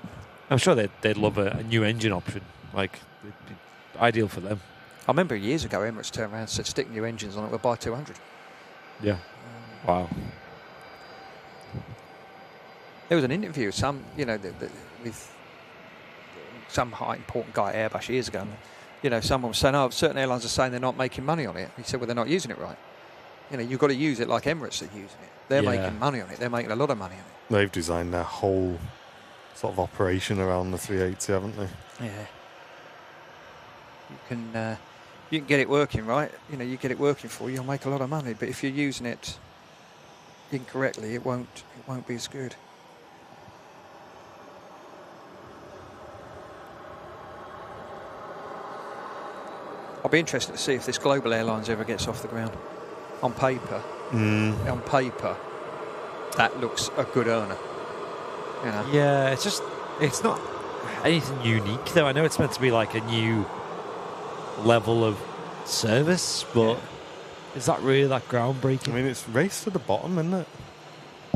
I'm sure they'd love a new engine option. Like, it'd be ideal for them.
I remember years ago Emirates turned around and said, stick new engines on it, we'll buy 200.
Yeah. Wow.
There was an interview with some, with some high important guy at Airbus years ago. And, someone was saying, certain airlines are saying they're not making money on it. He said, well, they're not using it right. You've got to use it like Emirates are using it. They're making money on it. They're making a lot of money on it.
They've designed their whole sort of operation around the 380, haven't they?
Yeah. You can get it working right. You get it working for you, you'll make a lot of money. But if you're using it incorrectly, it won't be as good. I'll be interested to see if this Global Airlines ever gets off the ground. On paper, that looks a good earner. You know?
Yeah, it's not anything unique though. I know it's meant to be like a new level of service, but is that really that groundbreaking?
I mean, it's race to the bottom, isn't it?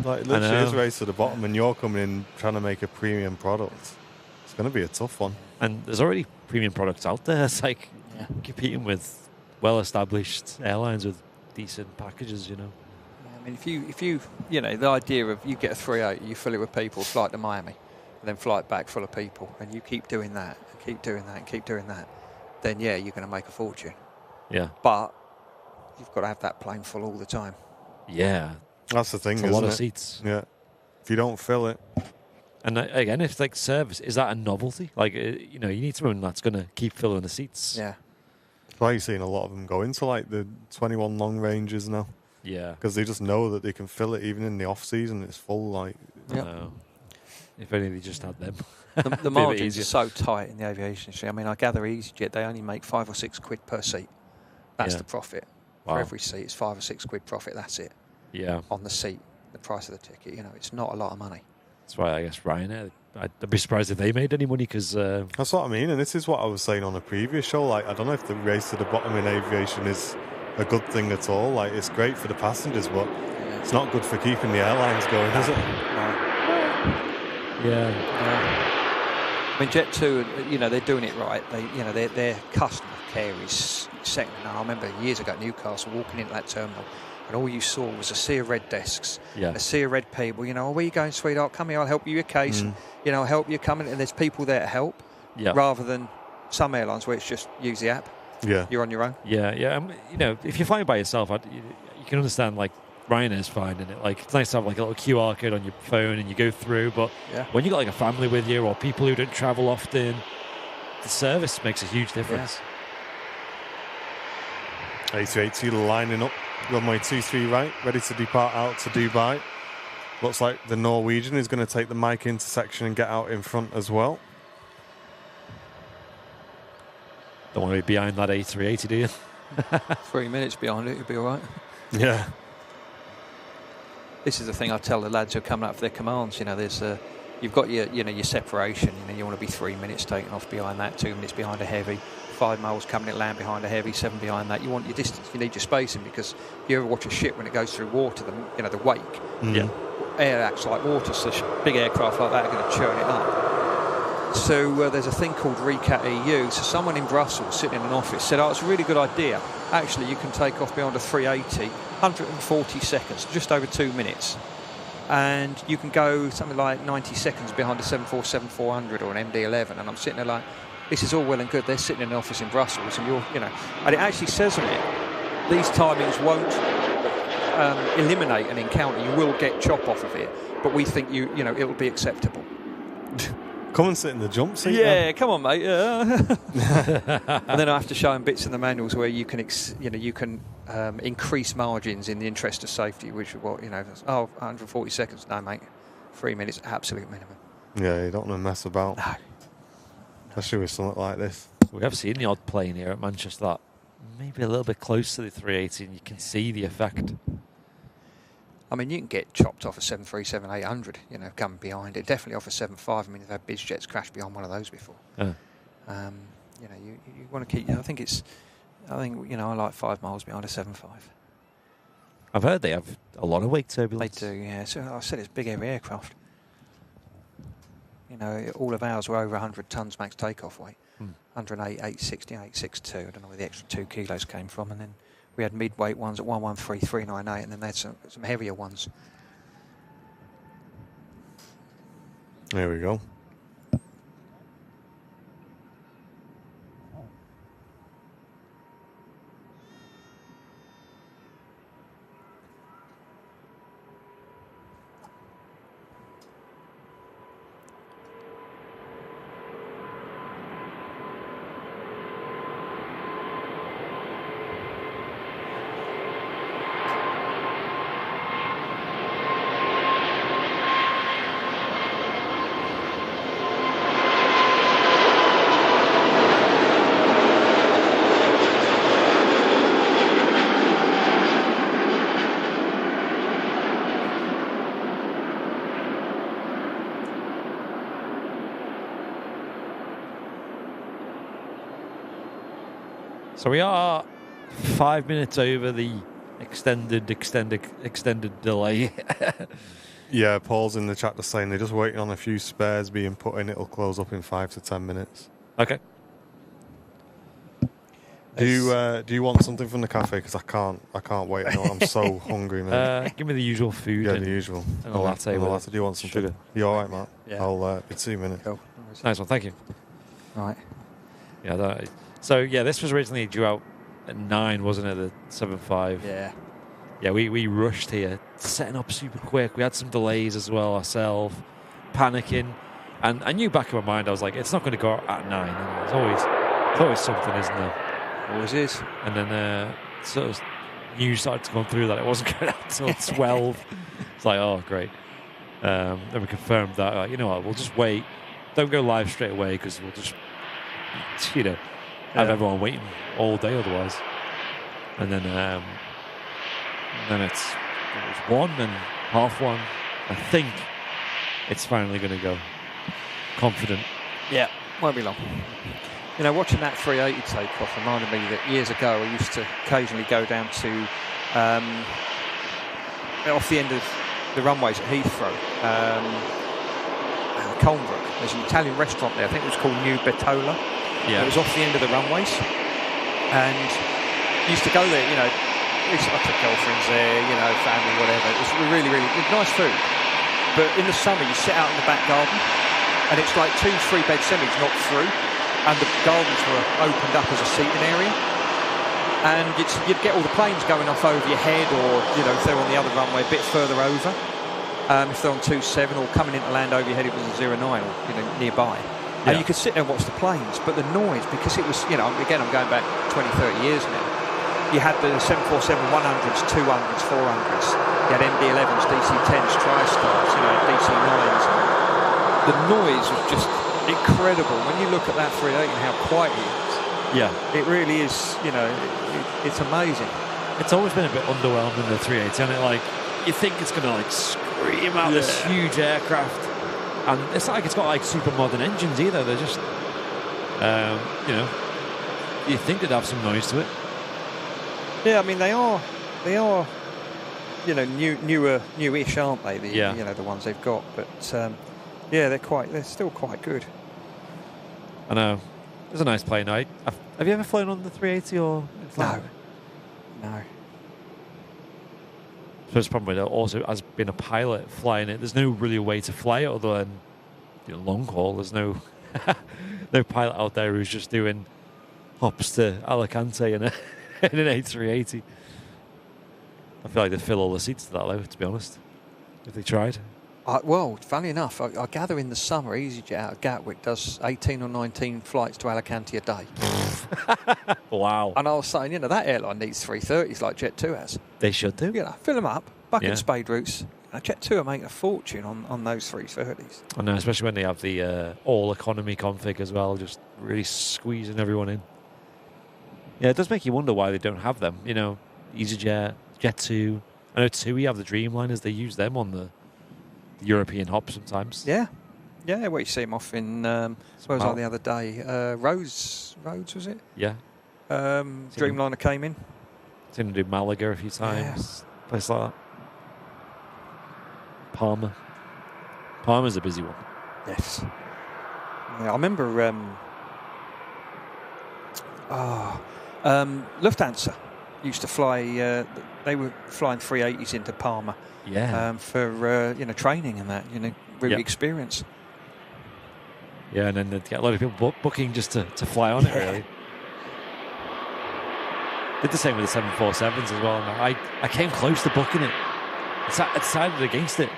Like, it literally is race to the bottom, and you're coming in trying to make a premium product. It's going to be a tough one. And
there's already premium products out there. It's like competing with well-established airlines with decent packages, you know.
I mean, if you the idea of you get a 380, you fill it with people, flight to Miami, and then flight back full of people, and you keep doing that, and keep doing that, and keep doing that, then you're going to make a fortune.
Yeah.
But you've got to have that plane full all the time.
Yeah.
That's the thing,
it's a lot of seats.
Yeah. If you don't fill it.
And again, if like service, is that a novelty? Like, you need someone that's going to keep filling the seats.
Yeah.
That's why you're seeing a lot of them go into like the 21 long ranges now.
Yeah.
Because they just know that they can fill it even in the off season. It's full, like.
If only they just had them.
The margins are so tight in the aviation industry. I mean, I gather EasyJet, they only make £5 or £6 per seat. That's the profit.
Wow.
For every seat, it's £5 or £6 profit. That's it.
Yeah.
On the seat, the price of the ticket. It's not a lot of money.
That's why I guess Ryanair, I'd be surprised if they made any money because...
That's what I mean, and this is what I was saying on a previous show. Like, I don't know if the race to the bottom in aviation is a good thing at all. Like, it's great for the passengers, but it's not good for keeping the airlines going, is it?
Yeah.
I mean, Jet2, they're doing it right. Their customer care is second. Now, I remember years ago at Newcastle, walking into that terminal, and all you saw was a sea of red desks, a sea of red people. Where are you going, sweetheart? Come here, I'll help you your case. I'll help you come in. And there's people there to help, rather than some airlines where it's just use the app.
Yeah,
you're on your own.
Yeah. If you're flying by yourself, you can understand like Ryanair's fine in it. Like, it's nice to have like a little QR code on your phone and you go through. But when you got like a family with you or people who don't travel often, the service makes a huge difference.
A380 lining up, runway 23 right, ready to depart out to Dubai. Looks like the Norwegian is going to take the Mike intersection and get out in front as well.
Don't want to be behind that A380, do you?
3 minutes behind it, you'll be all right.
Yeah.
This is the thing I tell the lads who are coming up for their commands. There's you've got your separation. You want to be 3 minutes taken off behind that, 2 minutes behind a heavy, 5 miles coming at land behind a heavy, 7 behind that. You want your distance. You need your spacing, because if you ever watch a ship when it goes through water, the wake, air acts like water, so big aircraft like that are going to churn it up. So there's a thing called Recat EU. So someone in Brussels sitting in an office said, it's a really good idea. Actually, you can take off beyond a 380, 140 seconds, just over 2 minutes. And you can go something like 90 seconds behind a 747-400 or an MD-11. And I'm sitting there like, this is all well and good. They're sitting in an office in Brussels, and and it actually says on it, these timings won't eliminate an encounter. You will get chop off of it, but we think it'll be acceptable.
Come and sit in the jump seat.
Yeah, come on, mate. And then I have to show them bits in the manuals where you can, increase margins in the interest of safety, which is what 140 seconds. No, mate, 3 minutes, absolute minimum.
Yeah, you don't want to mess about.
No.
Especially with something like this.
We have seen the odd plane here at Manchester that maybe a little bit close to the 380, and you can see the effect.
I mean, you can get chopped off a 737-800, coming behind it. Definitely off a 75. I mean, they've had BizJets crash behind one of those before.
Yeah.
You want to keep. I think I like 5 miles behind a 75.
I've heard they have a lot of wake turbulence.
They do, yeah. So I said it's big, heavy aircraft. All of ours were over 100 tons max takeoff weight. 108, 860, 862. I don't know where the extra 2 kilos came from. And then we had mid-weight ones at 113, 398, and then they had some heavier ones.
There we go.
So we are 5 minutes over the extended delay.
Yeah, Paul's in the chat just saying they're just waiting on a few spares being put in. It'll close up in 5 to 10 minutes.
Okay.
Do you want something from the cafe? Because I can't wait. I know I'm so hungry, man.
Give me the usual food.
Yeah, the usual.
And a latte.
And a latte. Do you want some sugar? You all right, Matt?
Yeah.
I'll be 2 minutes.
Cool.
Nice one, thank you.
Right.
Yeah. So this was originally due out at 9, wasn't it? The 7.5.
Yeah.
Yeah, we rushed here, setting up super quick. We had some delays as well ourselves, panicking. And I knew back in my mind, I was like, it's not going to go out at 9. There's always something, isn't there?
Always is.
And then sort of news started to come through that it wasn't going out until 12. It's like, oh, great. Then we confirmed that, like, you know what, we'll just wait. Don't go live straight away because we'll just, have everyone waiting all day otherwise. And then it was 1 and 1:30. I think it's finally going to go. Confident.
Yeah, won't be long. Watching that 380 takeoff reminded me that years ago I used to occasionally go down to off the end of the runways at Heathrow, Colnbrook. There's an Italian restaurant there. I think it was called New Bertola.
Yeah.
It was off the end of the runways, and used to go there. I took girlfriends there, family, whatever. It was really, really nice food. But in the summer, you sit out in the back garden, and it's like 2 3-bed semis not through, and the gardens were opened up as a seating area. And you'd get all the planes going off over your head, or if they're on the other runway a bit further over. If they're on 27 or coming into land over your head, it was a 09 or nearby. And you could sit there and watch the planes, but the noise, because it was, again, I'm going back 20, 30 years now. You had the 747-100s, 200s, 400s. You had MD-11s, DC-10s, TriStars, DC-9s. The noise was just incredible. When you look at that 380 and how quiet it is, it really is, it's amazing.
It's always been a bit underwhelming, the 380, and you think it's going to scream out this huge aircraft. And it's not like it's got super modern engines either. They're just, you think they'd have some noise to it.
Yeah, I mean they are, newish, aren't they? The ones they've got, but they're still quite good.
I know. It's a nice plane. Have you ever flown on the 380 or?
No.
So it's probably also as being a pilot flying it. There's no really way to fly it other than long haul. There's no pilot out there who's just doing hops to Alicante in an A380. I feel like they'd fill all the seats to that though, to be honest, if they tried.
Well, funny enough, I gather in the summer EasyJet out of Gatwick does 18 or 19 flights to Alicante a day.
Wow.
And I was saying, that airline needs 330s like Jet2 has.
They should do.
Fill them up, bucket and spade routes. Jet2 are making a fortune on those 330s. I
know, especially when they have the all economy config as well, just really squeezing everyone in. Yeah, it does make you wonder why they don't have them. EasyJet, Jet2. I know TUI have the Dreamliners. They use them on the European hop sometimes.
Yeah, well, you see them off in, where was I the other day? Rhodes, was it?
Yeah.
Dreamliner came in.
Seen them do Malaga a few times. Yeah. Place like that. Palma. Palma's a busy one.
Yes. Yeah, I remember Lufthansa used to fly, they were flying 380s into Palma.
Yeah.
For training and that, really experience.
Yeah, and then they'd get a lot of people booking just to fly on it, really. Did the same with the 747s as well. And I came close to booking it. I decided against it.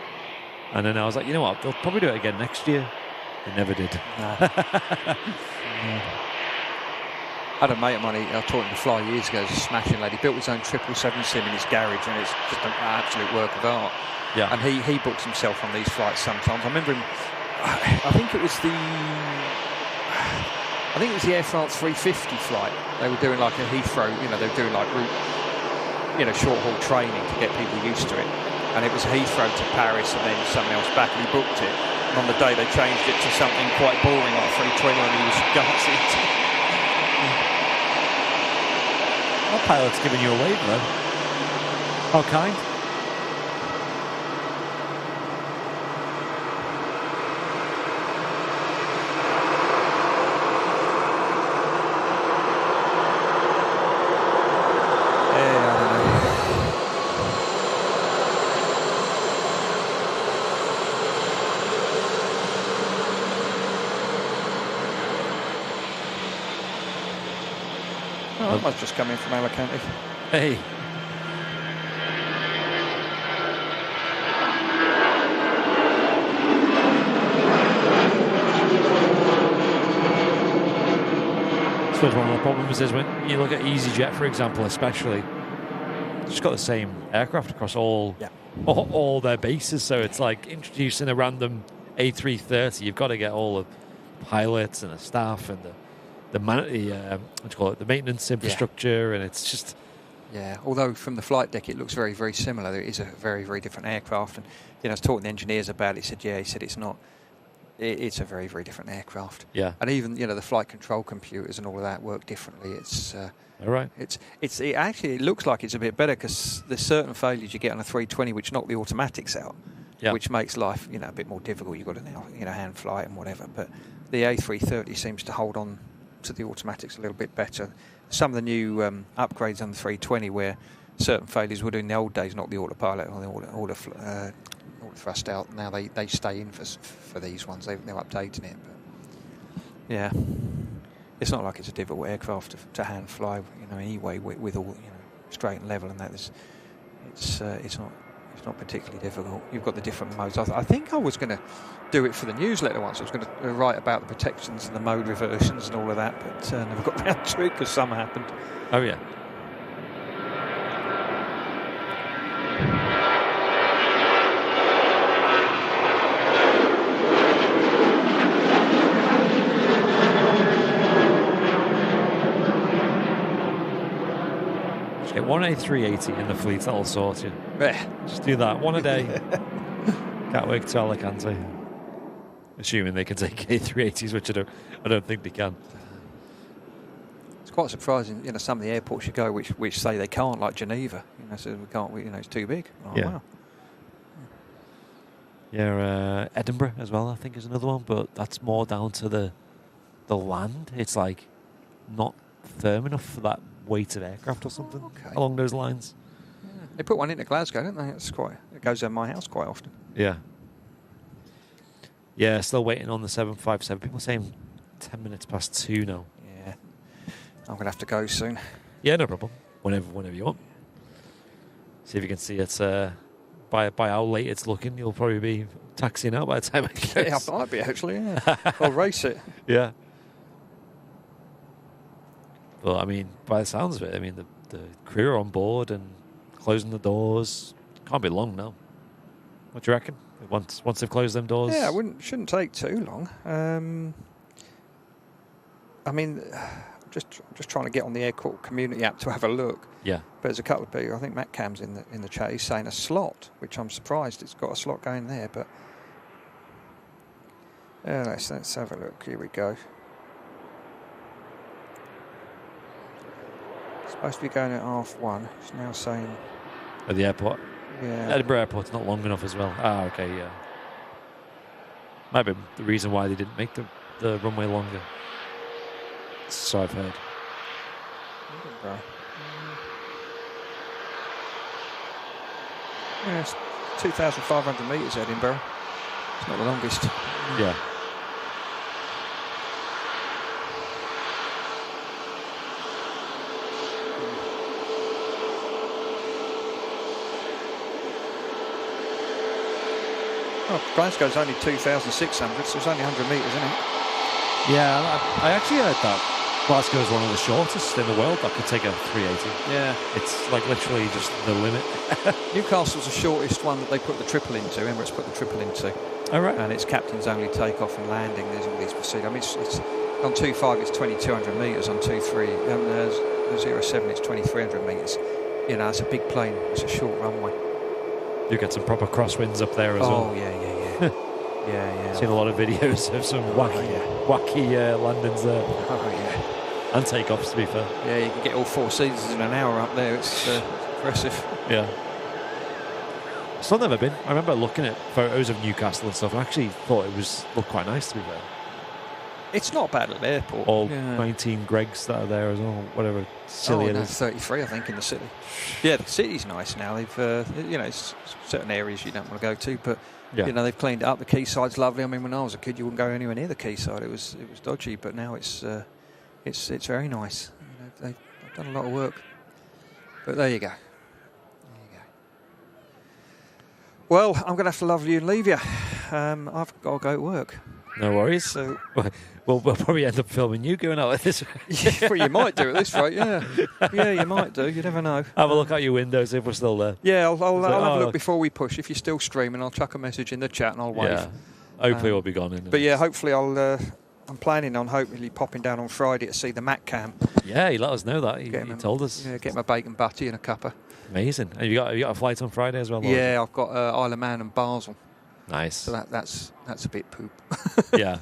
And then I was like, you know what, they'll probably do it again next year. They never did.
No. I had a mate of mine, I taught him to fly years ago, he was a smashing lad. He built his own 777 sim in his garage, and it's just an absolute work of art.
Yeah.
And he books himself on these flights sometimes. I remember him, I think it was the Air France 350 flight. They were doing like a Heathrow, they were doing like route, short haul training to get people used to it. And it was Heathrow to Paris and then something else back, and he booked it. And on the day they changed it to something quite boring like 320, and he was gassed.
That pilot's giving you a wave, though. How kind.
I must just come in from Alicante.
Hey. I suppose one of the problems is when you look at EasyJet, for example, especially, it's just got the same aircraft across all their bases, so it's like introducing a random A330. You've got to get all the pilots and the staff and the maintenance infrastructure, and it's just...
Yeah, although from the flight deck it looks very, very similar. It is a very, very different aircraft. And, I was talking to the engineers about it. He said it's not... It's a very, very different aircraft.
Yeah.
And even, the flight control computers and all of that work differently. It's...
all right.
It actually looks like it's a bit better because there's certain failures you get on a 320 which knock the automatics out, which makes life, a bit more difficult. You've got to now, hand flight and whatever. But the A330 seems to hold on to the automatics a little bit better. Some of the new upgrades on the 320 where certain failures were doing in the old days, not the autopilot or the auto thrust out. Now they stay in for these ones. They're updating it. But yeah, it's not like it's a difficult aircraft to hand fly. Anyway, with all straight and level and that. It's not particularly difficult. You've got the different modes. I think I was going to do it for the newsletter once. I was going to write about the protections and the mode reversions and all of that, but never got round to it because some happened.
Oh, yeah. Just get one A380 in the fleet, that'll sort you. Just do that, one a day. Can't wait to Alicante. Assuming they can take A380s, which I don't think they can.
It's quite surprising, some of the airports you go which say they can't, like Geneva. So we can't. It's too big. Oh,
yeah.
Wow.
Yeah, Edinburgh as well, I think, is another one, but that's more down to the land. It's like not firm enough for that weight of aircraft or something along those lines.
Yeah. They put one into Glasgow, don't they? It goes over my house quite often.
Yeah. Yeah, still waiting on the 757. People saying 10 minutes past 2 now.
Yeah. I'm going to have to go soon.
Yeah, no problem. Whenever you want. See if you can see it. By how late it's looking, you'll probably be taxiing out by the time it goes.
Yeah, I might be actually, yeah. I'll race it.
Yeah. Well, I mean, by the sounds of it, the crew are on board and closing the doors. Can't be long now. What do you reckon? Once they've closed them doors?
Yeah, shouldn't take too long. Just trying to get on the Airport Community app to have a look.
Yeah.
But there's a couple of people. I think Matt Cam's in the chat. He's saying a slot, which I'm surprised it's got a slot going there. But let's have a look. Here we go. It's supposed to be going at 1:30. It's now saying
At the airport?
Yeah.
Edinburgh Airport's not long enough as well. Ah, okay, yeah. Might be the reason why they didn't make the runway longer. So I've heard.
Edinburgh. Yeah, it's 2,500 metres, Edinburgh. It's not the longest.
Yeah.
Oh, Glasgow's only 2,600, so it's only 100 metres, isn't it?
Yeah, I actually heard that Glasgow is one of the shortest in the world that could take a 380.
Yeah.
It's like literally just the limit.
Newcastle's the shortest one that they put the triple into, Emirates put the triple into.
Oh, right.
And it's captain's only takeoff and landing. There's all these procedures. It's on 2.5 it's 2,200 metres, on 2.3 and 0.7 it's 2,300 metres. It's a big plane, it's a short runway.
You get some proper crosswinds up there as well.
Oh, yeah.
Seen a lot of videos of some wacky landings there.
Oh, yeah.
And takeoffs, to be fair.
Yeah, you can get all 4 seasons in an hour up there. It's impressive.
Yeah. Still never been. I remember looking at photos of Newcastle and stuff. I actually thought it looked quite nice, to be fair.
It's not bad at the airport.
All 19 Gregs that are there as well, whatever silly it is.
33, I think, in the city. Yeah, the city's nice now. They've, you know, certain areas you don't want to go to, but you know, they've cleaned it up. The quayside's lovely. I mean, when I was a kid, you wouldn't go anywhere near the quayside. It was dodgy, but now it's very nice. You know, they've done a lot of work. But there you go. Well, I'm going to have to love you and leave you. I've got to go to work.
No worries.
So,
we'll probably end up filming you going out at this.
Well, you might do at this rate, yeah. Yeah, you might do. You never know.
Have a look out your windows if we're still there.
Yeah, I'll have a look before we push. If you're still streaming, I'll chuck a message in the chat and I'll wave.
Yeah. Hopefully we'll be gone in.
But yeah, hopefully I'm planning on hopefully popping down on Friday to see the Mac Cam.
Yeah, he let us know that. He told us.
Yeah, get my bacon butty and a cuppa.
Amazing. And you got a flight on Friday as well?
Yeah, I've got Isle of Man and Basel.
Nice.
So that's a bit poop.
Yeah.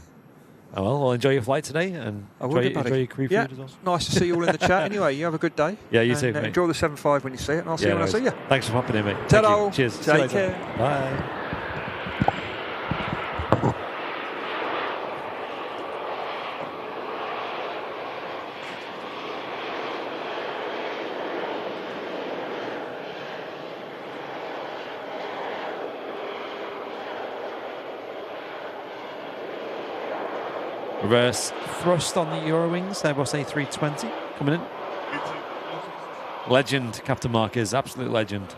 Oh, well, enjoy your flight today and enjoy your crew food as well.
Nice to see you all in the chat anyway. You have a good day.
Yeah, you too, mate.
Enjoy the 7.5 when you see it, and I'll see you when I see you.
Thanks for popping in, mate.
Ta-da.
Cheers.
Take care.
Bye. Reverse thrust on the Eurowings, Airbus A320 coming in. Legend, Captain Mark is absolute legend.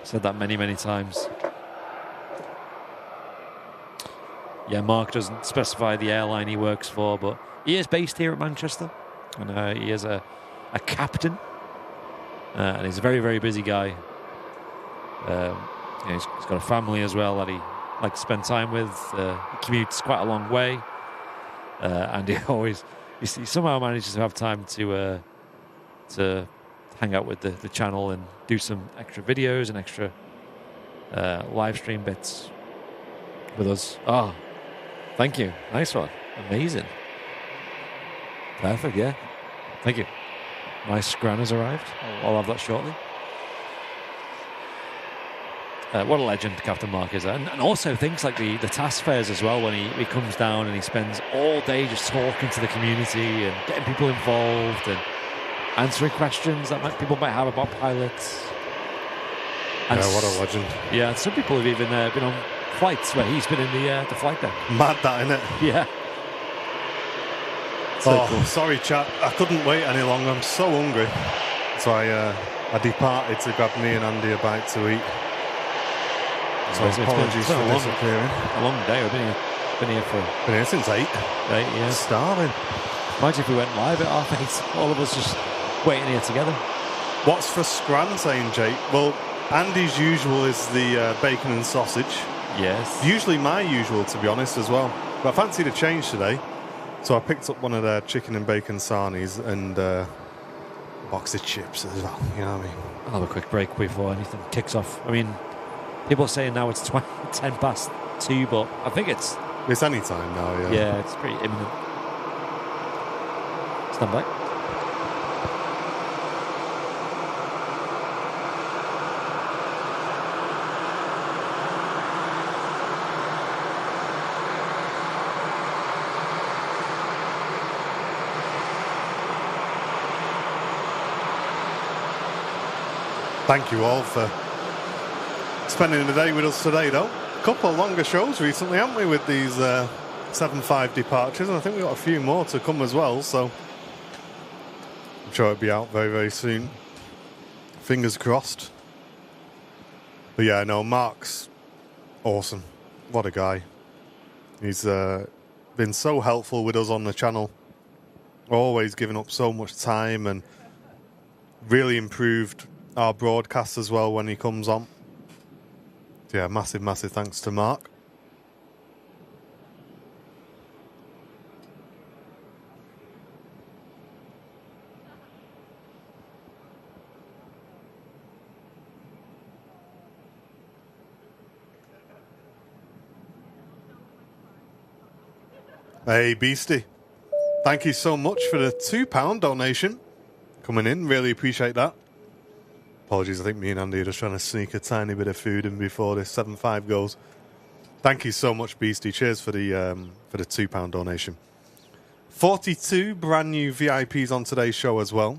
Said that many, many times. Yeah, Mark doesn't specify the airline he works for, but he is based here at Manchester, and he is a captain, and he's a very, very busy guy. He's got a family as well that he like to spend time with. He commutes quite a long way, and he somehow manages to have time to hang out with the channel and do some extra videos and extra live stream bits with us. Oh, thank you, nice one, amazing, perfect, yeah, thank you. My scran has arrived. I'll have that shortly. What a legend Captain Mark is. And also things like the task fairs as well, when he comes down and he spends all day just talking to the community and getting people involved and answering questions that people might have about pilots. And
what a legend.
Yeah, some people have even been on flights where he's been in the flight deck.
Mad that, innit?
Yeah. So cool.
Sorry chat, I couldn't wait any longer. I'm so hungry. So I departed to grab me and Andy a bite to eat. So apologies for disappearing.
A long day. We've been here
since 8.
8 years.
Starving.
Imagine if we went live at 8:30. All of us just waiting here together.
What's for Scran saying, Jake? Well, Andy's usual is the bacon and sausage.
Yes.
Usually my usual, to be honest, as well. But I fancied a change today, so I picked up one of their chicken and bacon sarnies and a box of chips as well. You know what I mean?
I'll have a quick break before anything kicks off. I mean, people are saying now it's 2:10, but I think it's
any time now, yeah.
Yeah, it's pretty imminent. Stand by.
Thank you all for spending the day with us today, though. A couple of longer shows recently, haven't we, with these 7.5 departures, and I think we've got a few more to come as well, so I'm sure it'll be out very, very soon. Fingers crossed. But yeah, no, Mark's awesome. What a guy. He's been so helpful with us on the channel, always giving up so much time, and really improved our broadcast as well when he comes on. Yeah, massive, massive thanks to Mark. Hey, Beastie. Thank you so much for the £2 donation coming in. Really appreciate that. Apologies, I think me and Andy are just trying to sneak a tiny bit of food in before this 7.5 goes. Thank you so much, Beastie. Cheers for the £2 donation. 42 brand new VIPs on today's show as well.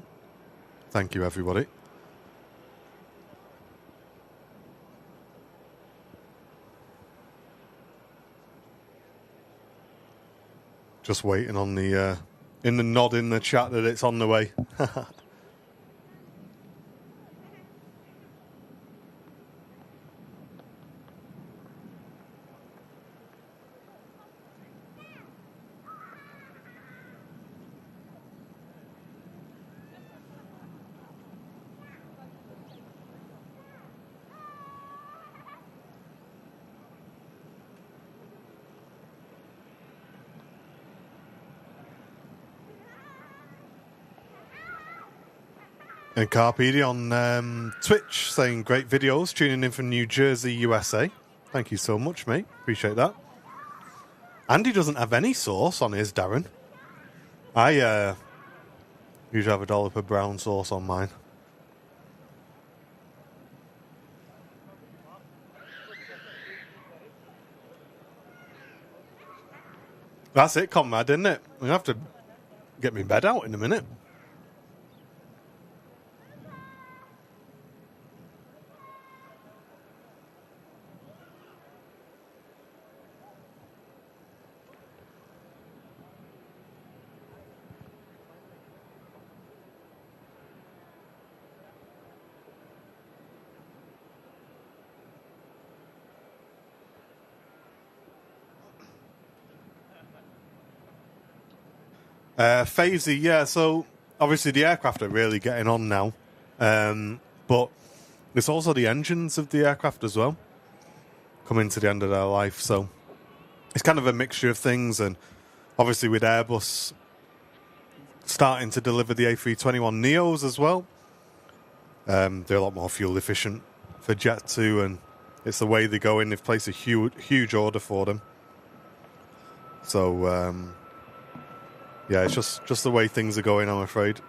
Thank you, everybody. Just waiting on the in the nod in the chat that it's on the way. And Carpedi on Twitch saying great videos, tuning in from New Jersey, USA. Thank you so much, mate. Appreciate that. Andy doesn't have any sauce on his, Darren. I usually have a dollop of brown sauce on mine. That's it, comrade, isn't it? I'm going to have to get my bed out in a minute. Phasey, yeah, so obviously the aircraft are really getting on now, but it's also the engines of the aircraft as well coming to the end of their life, so it's kind of a mixture of things, and obviously with Airbus starting to deliver the A321neos as well, they're a lot more fuel efficient for Jet 2, and it's the way they go in. They've placed a huge order for them, so yeah, it's just the way things are going, I'm afraid.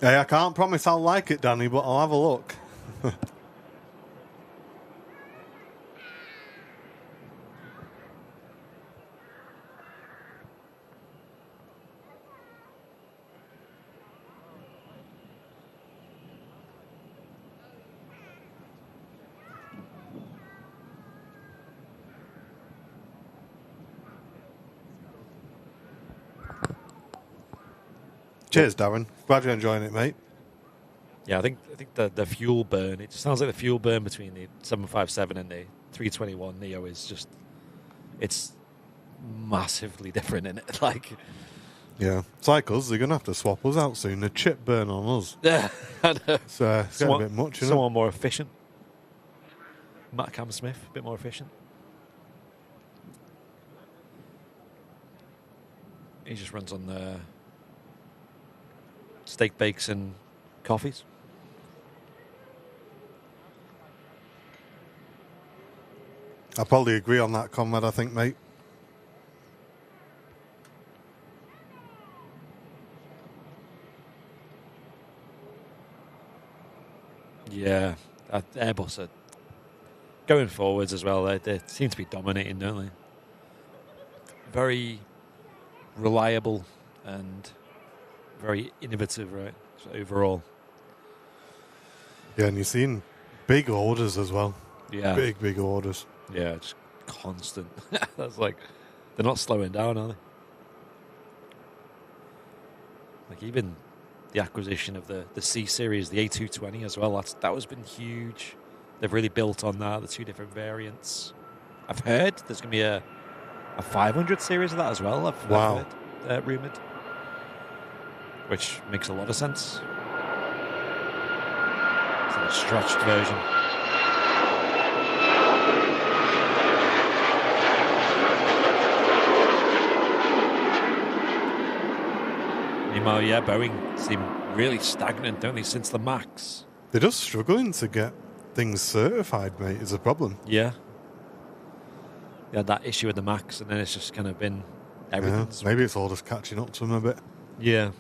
Hey, I can't promise I'll like it, Danny, but I'll have a look. Cheers, Darren. Glad you're enjoying it, mate.
Yeah, I think the fuel burn, it sounds like the fuel burn between the 757 and the 321neo is just, it's massively different, isn't it? Like,
yeah, it's like us. They're going to have to swap us out soon. The chip burn on us.
Yeah, I know.
It's getting a bit much, isn't it?
Someone more efficient. Matt Cam Smith, a bit more efficient. He just runs on the steak bakes and coffees.
I probably agree on that, comrade, I think, mate.
Yeah, Airbus are going forwards as well. They seem to be dominating, don't they? Very reliable and very innovative, right? So overall.
Yeah, and you've seen big orders as well.
Yeah.
Big orders.
Yeah, just constant. That's like, they're not slowing down, are they? Like even the acquisition of the C series, the A220 as well, that was been huge. They've really built on that, the two different variants. I've heard there's going to be a 500 series of that as well. I've heard, rumoured. Which makes a lot of sense. It's a stretched version. Well, yeah, Boeing seem really stagnant, don't they, since the MAX?
They're just struggling to get things certified, mate, is a problem.
Yeah. They had that issue with the MAX, and then it's just kind of been everything.
Yeah, maybe it's all just catching up to them a bit.
Yeah.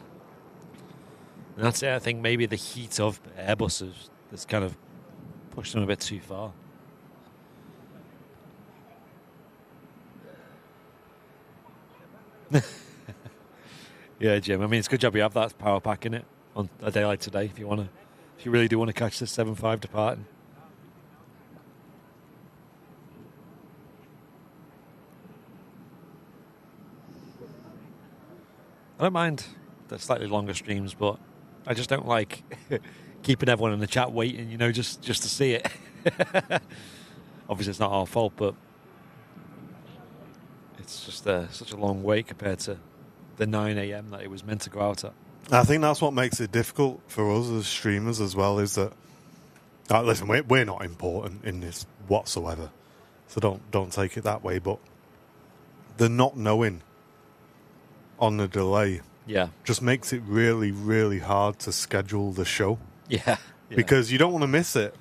And that's it. I think maybe the heat of Airbus has kind of pushed them a bit too far. Yeah, Jim. I mean, it's a good job you have that power pack in it on a day like today if you really do want to catch this 7.5 departing. I don't mind the slightly longer streams, but I just don't like keeping everyone in the chat waiting, just to see it. Obviously, it's not our fault, but it's just such a long wait compared to the 9 a.m. that it was meant to go out at.
I think that's what makes it difficult for us as streamers as well, is that, listen, we're not important in this whatsoever, so don't take it that way, but the not knowing on the delay just makes it really, really hard to schedule the show.
Yeah.
Because you don't want to miss it.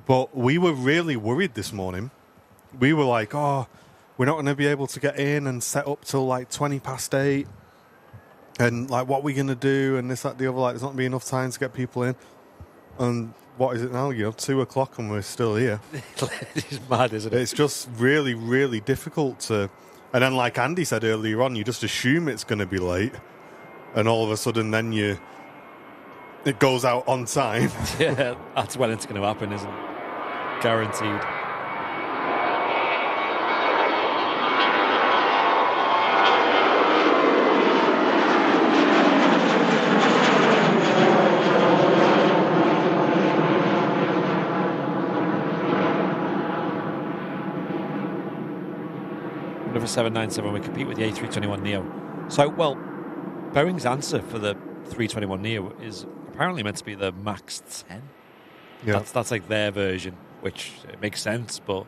But we were really worried this morning. We were like, we're not going to be able to get in and set up till like 20 past 8. And like, what are we going to do? And this, that, the other, like, there's not going to be enough time to get people in. And what is it now? 2 o'clock and we're still here.
It's mad, isn't it?
It's just really, really difficult to... And then, like Andy said earlier on, you just assume it's going to be late. And all of a sudden, then it goes out on time.
Yeah, that's when it's going to happen, isn't it? Guaranteed. Another 797, we compete with the A321neo. So, well, Boeing's answer for the 321neo is apparently meant to be the MAX 10. Yeah. That's like their version, which it makes sense, but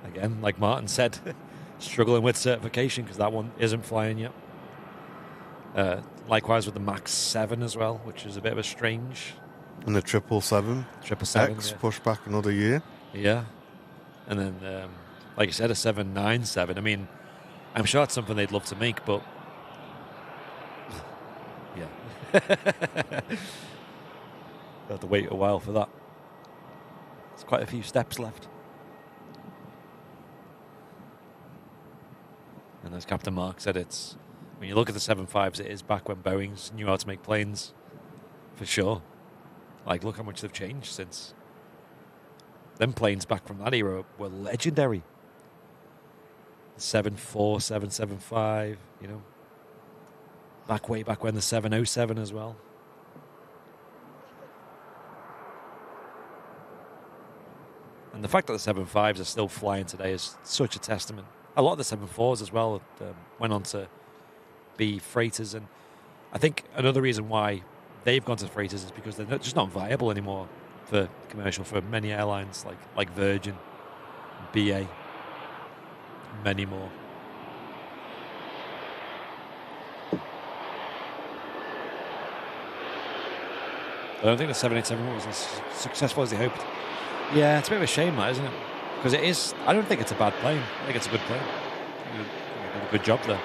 again, like Martin said, struggling with certification because that one isn't flying yet. Likewise with the MAX 7 as well, which is a bit of a strange.
And the 777.
777.
X pushed back another year.
Yeah. And then, like you said, a 797. I mean, I'm sure it's something they'd love to make, but yeah. You'll have to wait a while for that. There's quite a few steps left. And as Captain Mark said, when you look at the 7.5s, it is back when Boeing's knew how to make planes, for sure. Like, look how much they've changed since. Them planes back from that era were legendary. The 7.4, 775, way back when the 707 as well. And the fact that the 7.5s are still flying today is such a testament. A lot of the 7.4s as well went on to be freighters. And I think another reason why they've gone to freighters is because they're just not viable anymore for commercial, for many airlines like Virgin, BA, many more. I don't think the 787 was as successful as they hoped. Yeah, it's a bit of a shame, that, isn't it? Because it is. I don't think it's a bad plane. I think it's a good plane. You did a good job there.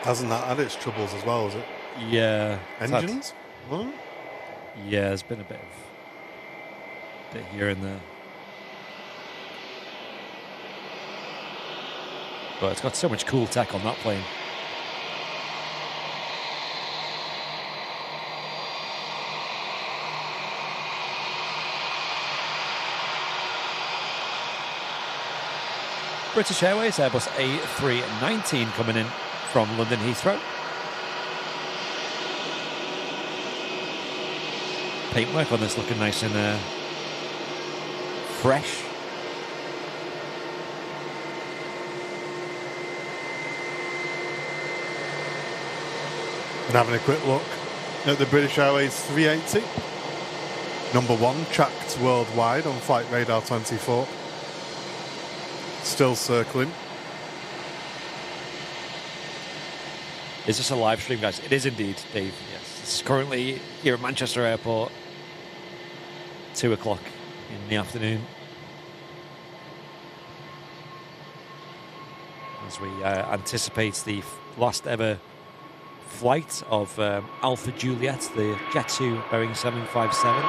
Hasn't that had its troubles as well, has it?
Yeah.
Engines? Huh?
Yeah, there's been a bit here and there. But it's got so much cool tech on that plane. British Airways Airbus A319 coming in from London Heathrow. Paintwork on this looking nice and fresh.
And having a quick look at the British Airways 380. Number 1 tracked worldwide on Flight Radar 24. Still circling.
Is this a live stream, guys? It is indeed, Dave. Yes. It's currently here at Manchester Airport, 2 o'clock in the afternoon. As we anticipate the last ever flight of Alpha Juliet, the Jet 2 Boeing 757.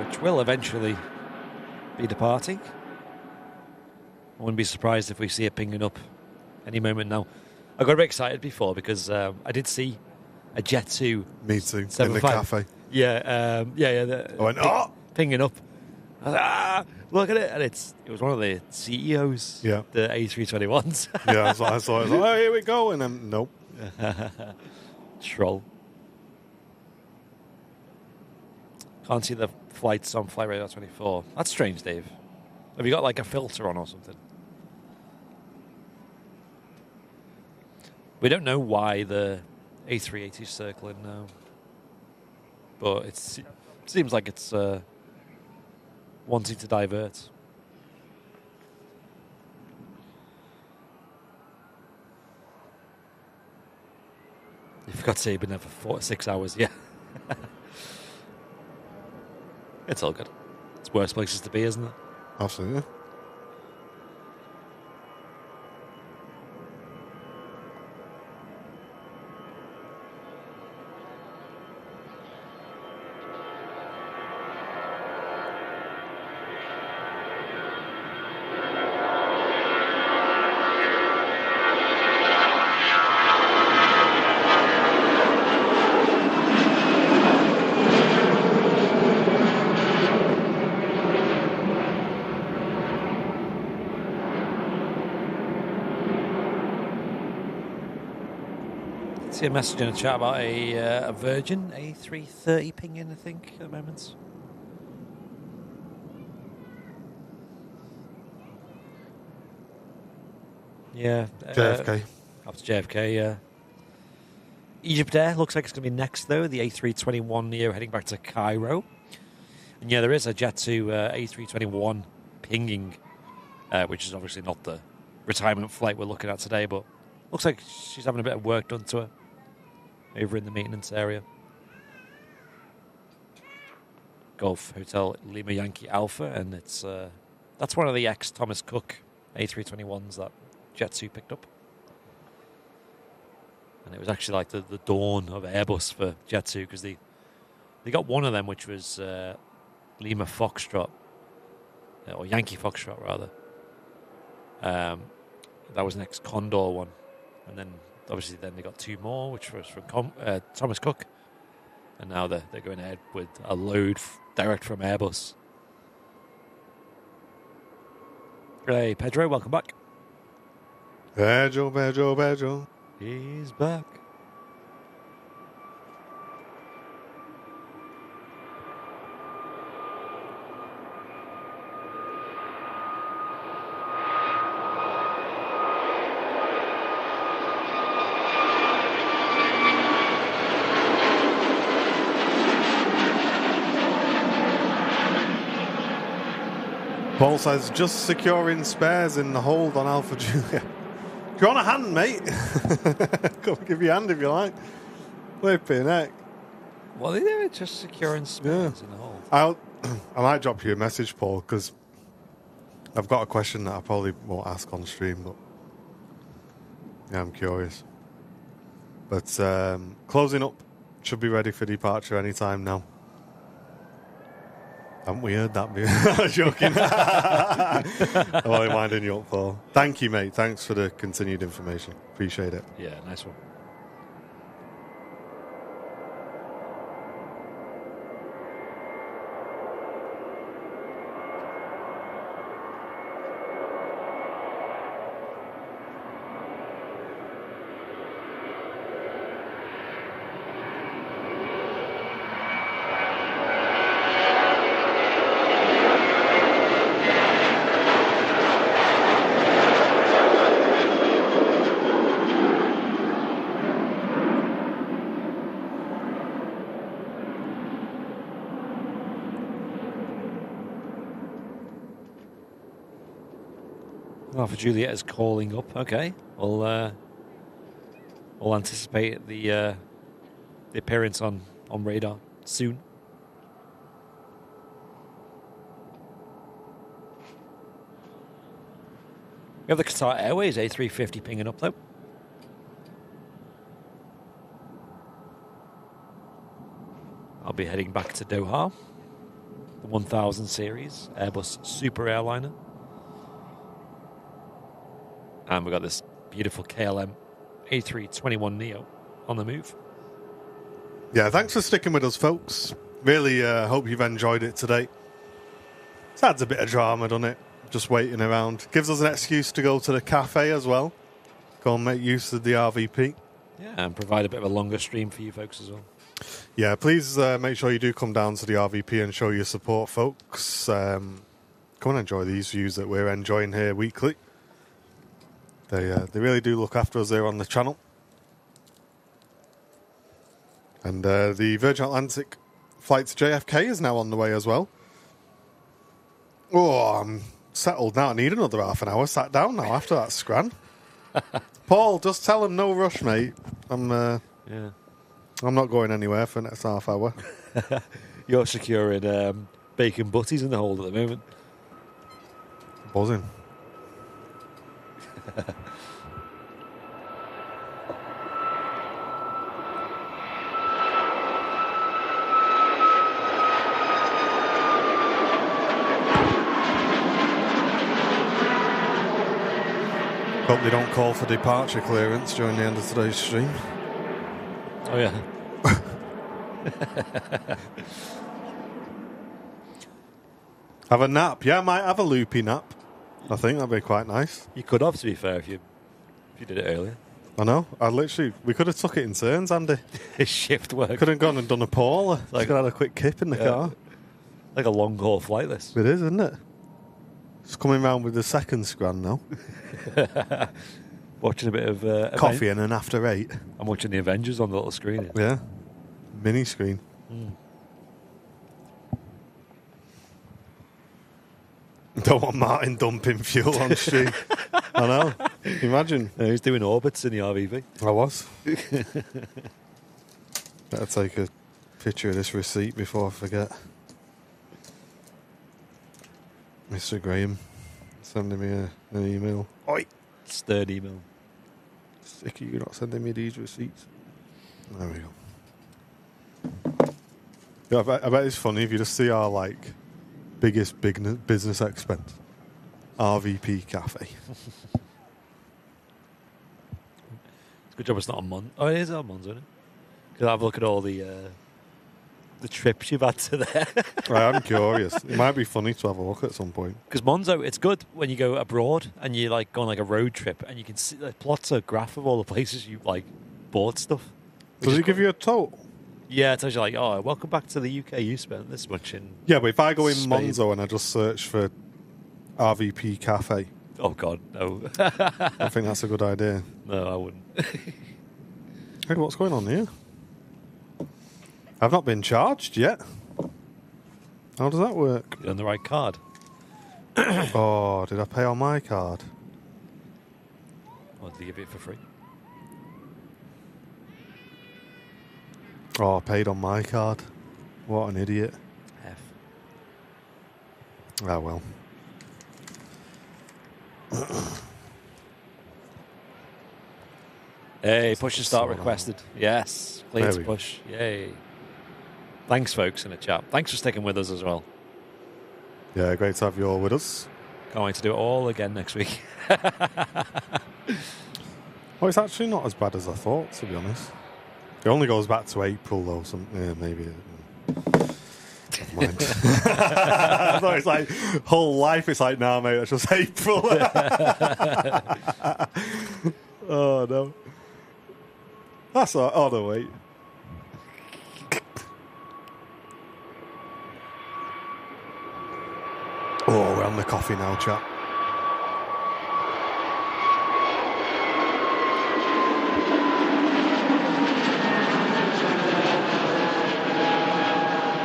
Which will eventually be departing. I wouldn't be surprised if we see it pinging up any moment now. I got a bit excited before because I did see a Jet 2.
Me too. In the cafe.
Yeah,
I went, oh!
Pinging up. I was like, look at it. And it was one of the CEOs,
yeah.
The A321s.
Yeah, I saw it. I was like, oh, here we go. And then, nope.
Troll. Can't see the flights on Flight Radar 24. That's strange, Dave. Have you got like a filter on or something? We don't know why the A380 is circling now. But it seems like it's wanting to divert. You forgot to say you've been there for 4 to 6 hours, yeah. It's all good. It's worse places to be, isn't it?
Absolutely.
See a message in the chat about a Virgin A330 pinging, I think, at the moment. Yeah.
JFK.
Up to JFK, yeah. Egypt Air looks like it's going to be next, though. The A321neo heading back to Cairo. And yeah, there is a Jet 2 A321 pinging, which is obviously not the retirement flight we're looking at today, but looks like she's having a bit of work done to her over in the maintenance area. Golf Hotel Lima Yankee Alpha, and it's that's one of the ex-Thomas Cook A321s that Jet 2 picked up. And it was actually like the dawn of Airbus for Jet 2, because they got one of them, which was Lima Foxtrot, or Yankee Foxtrot, rather. That was an ex-Condor one. And then, obviously, they got 2 more, which was from Thomas Cook. And now they're going ahead with a load direct from Airbus. Hey, Pedro, welcome back.
Pedro.
He's back.
Paul says, just securing spares in the hold on Alpha Julia. If you're on a hand, mate, come give you a hand if you like. Flipping heck.
Well, they were just securing spares in the hold.
I might drop you a message, Paul, because I've got a question that I probably won't ask on stream, but yeah, I'm curious. But closing up, should be ready for departure anytime now. Haven't we heard that? I'm joking. I'm only winding you up, Paul. Thank you, mate. Thanks for the continued information. Appreciate it.
Yeah, nice one. Alpha Juliet is calling up. Okay, we'll anticipate the appearance on radar soon. We have the Qatar Airways A350 pinging up though. I'll be heading back to Doha, the 1000 series Airbus Super Airliner. And we've got this beautiful KLM A321neo on the move.
Yeah, thanks for sticking with us, folks. Really hope you've enjoyed it today. It adds a bit of drama, doesn't it? Just waiting around. Gives us an excuse to go to the cafe as well. Go and make use of the RVP.
Yeah, and provide a bit of a longer stream for you folks as well.
Yeah, please make sure you do come down to the RVP and show your support, folks. Come and enjoy these views that we're enjoying here weekly. They really do look after us here on the channel. And the Virgin Atlantic flight to JFK is now on the way as well. Oh, I'm settled now. I need another half an hour. Sat down now after that scran. Paul, just tell him no rush, mate. I'm not going anywhere for the next half hour.
You're securing bacon butties in the hold at the moment.
Buzzing. Hope they don't call for departure clearance during the end of today's stream.
Oh, yeah.
Have a nap. Yeah, I might have a loopy nap. I think that'd be quite nice.
You could have, to be fair, if you did it earlier.
I know. We could have took it in turns, Andy.
Shift work.
Could have gone and done a Paul. Could have had a quick kip in the car.
Like a long haul flight, this.
It is, isn't it? It's coming round with the second scran now.
Watching a bit of
coffee and an after 8.
I'm watching the Avengers on the little screen here.
Yeah. Mini screen. Don't want Martin dumping fuel on stream. I know. Imagine.
He's doing orbits in the RVV.
I was. Better take a picture of this receipt before I forget. Mr. Graham sending me an email.
Oi! Stern email.
Sticky, you're not sending me these receipts. There we go. Yeah, I bet it's funny if you just see our biggest business expense. RVP cafe.
It's a good job it's not on Mon. Oh, it is on Monzo, isn't it? Because have a look at all the trips you've had to there.
I am curious. It might be funny to have a look at some point.
Because Monzo, it's good when you go abroad and you go on a road trip and you can see plots a graph of all the places you bought stuff.
Does it give you a total?
Yeah, it tells you oh, welcome back to the UK. You spent this much in.
Yeah, but if I go in
Spain.
Monzo and I just search for RVP cafe.
Oh God, no.
I think that's a good idea.
No, I wouldn't.
Hey, what's going on here? I've not been charged yet. How does that work?
You're on the right card.
Oh, did I pay on my card?
Or did they give it for free?
Oh, I paid on my card. What an idiot.
F.
Ah, well.
Hey, push and start requested. Yes, clear to push. Yay. Thanks, folks, in the chat. Thanks for sticking with us as well.
Yeah, great to have you all with us.
Can't wait to do it all again next week.
Well, it's actually not as bad as I thought, to be honest. It only goes back to April, though. Yeah, maybe. Never mind. I thought it's whole life. It's nah, mate, that's just April. Oh, no. That's all. Oh, no, wait. Oh, we're on the coffee now, chat.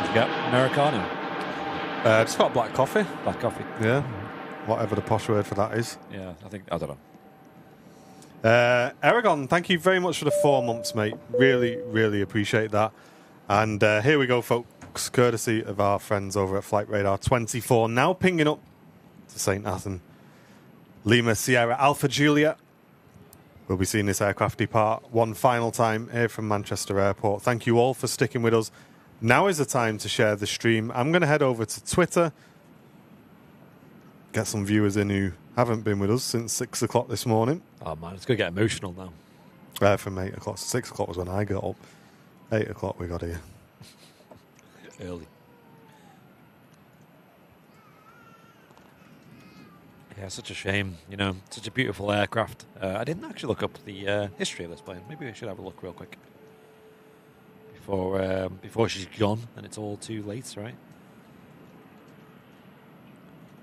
Did you get Americano?
Just got black coffee.
Black coffee.
Yeah. whatever the posh word for that is.
Yeah, I don't know.
Aragon, thank you very much for the 4 months, mate. Really, really appreciate that. And here we go, folks, courtesy of our friends over at Flight Radar 24, now pinging up to St. Athan. Lima Sierra Alpha Juliet. We'll be seeing this aircraft depart one final time here from Manchester Airport. Thank you all for sticking with us. Now is the time to share the stream. I'm going to head over to Twitter, get some viewers in who haven't been with us since 6 o'clock this morning.
Oh, man, it's going to get emotional now.
From 8 o'clock. 6 o'clock was when I got up. 8 o'clock we got here.
Early. Yeah, such a shame. You know, such a beautiful aircraft. I didn't actually look up the history of this plane. Maybe we should have a look real quick before she's gone and it's all too late, right?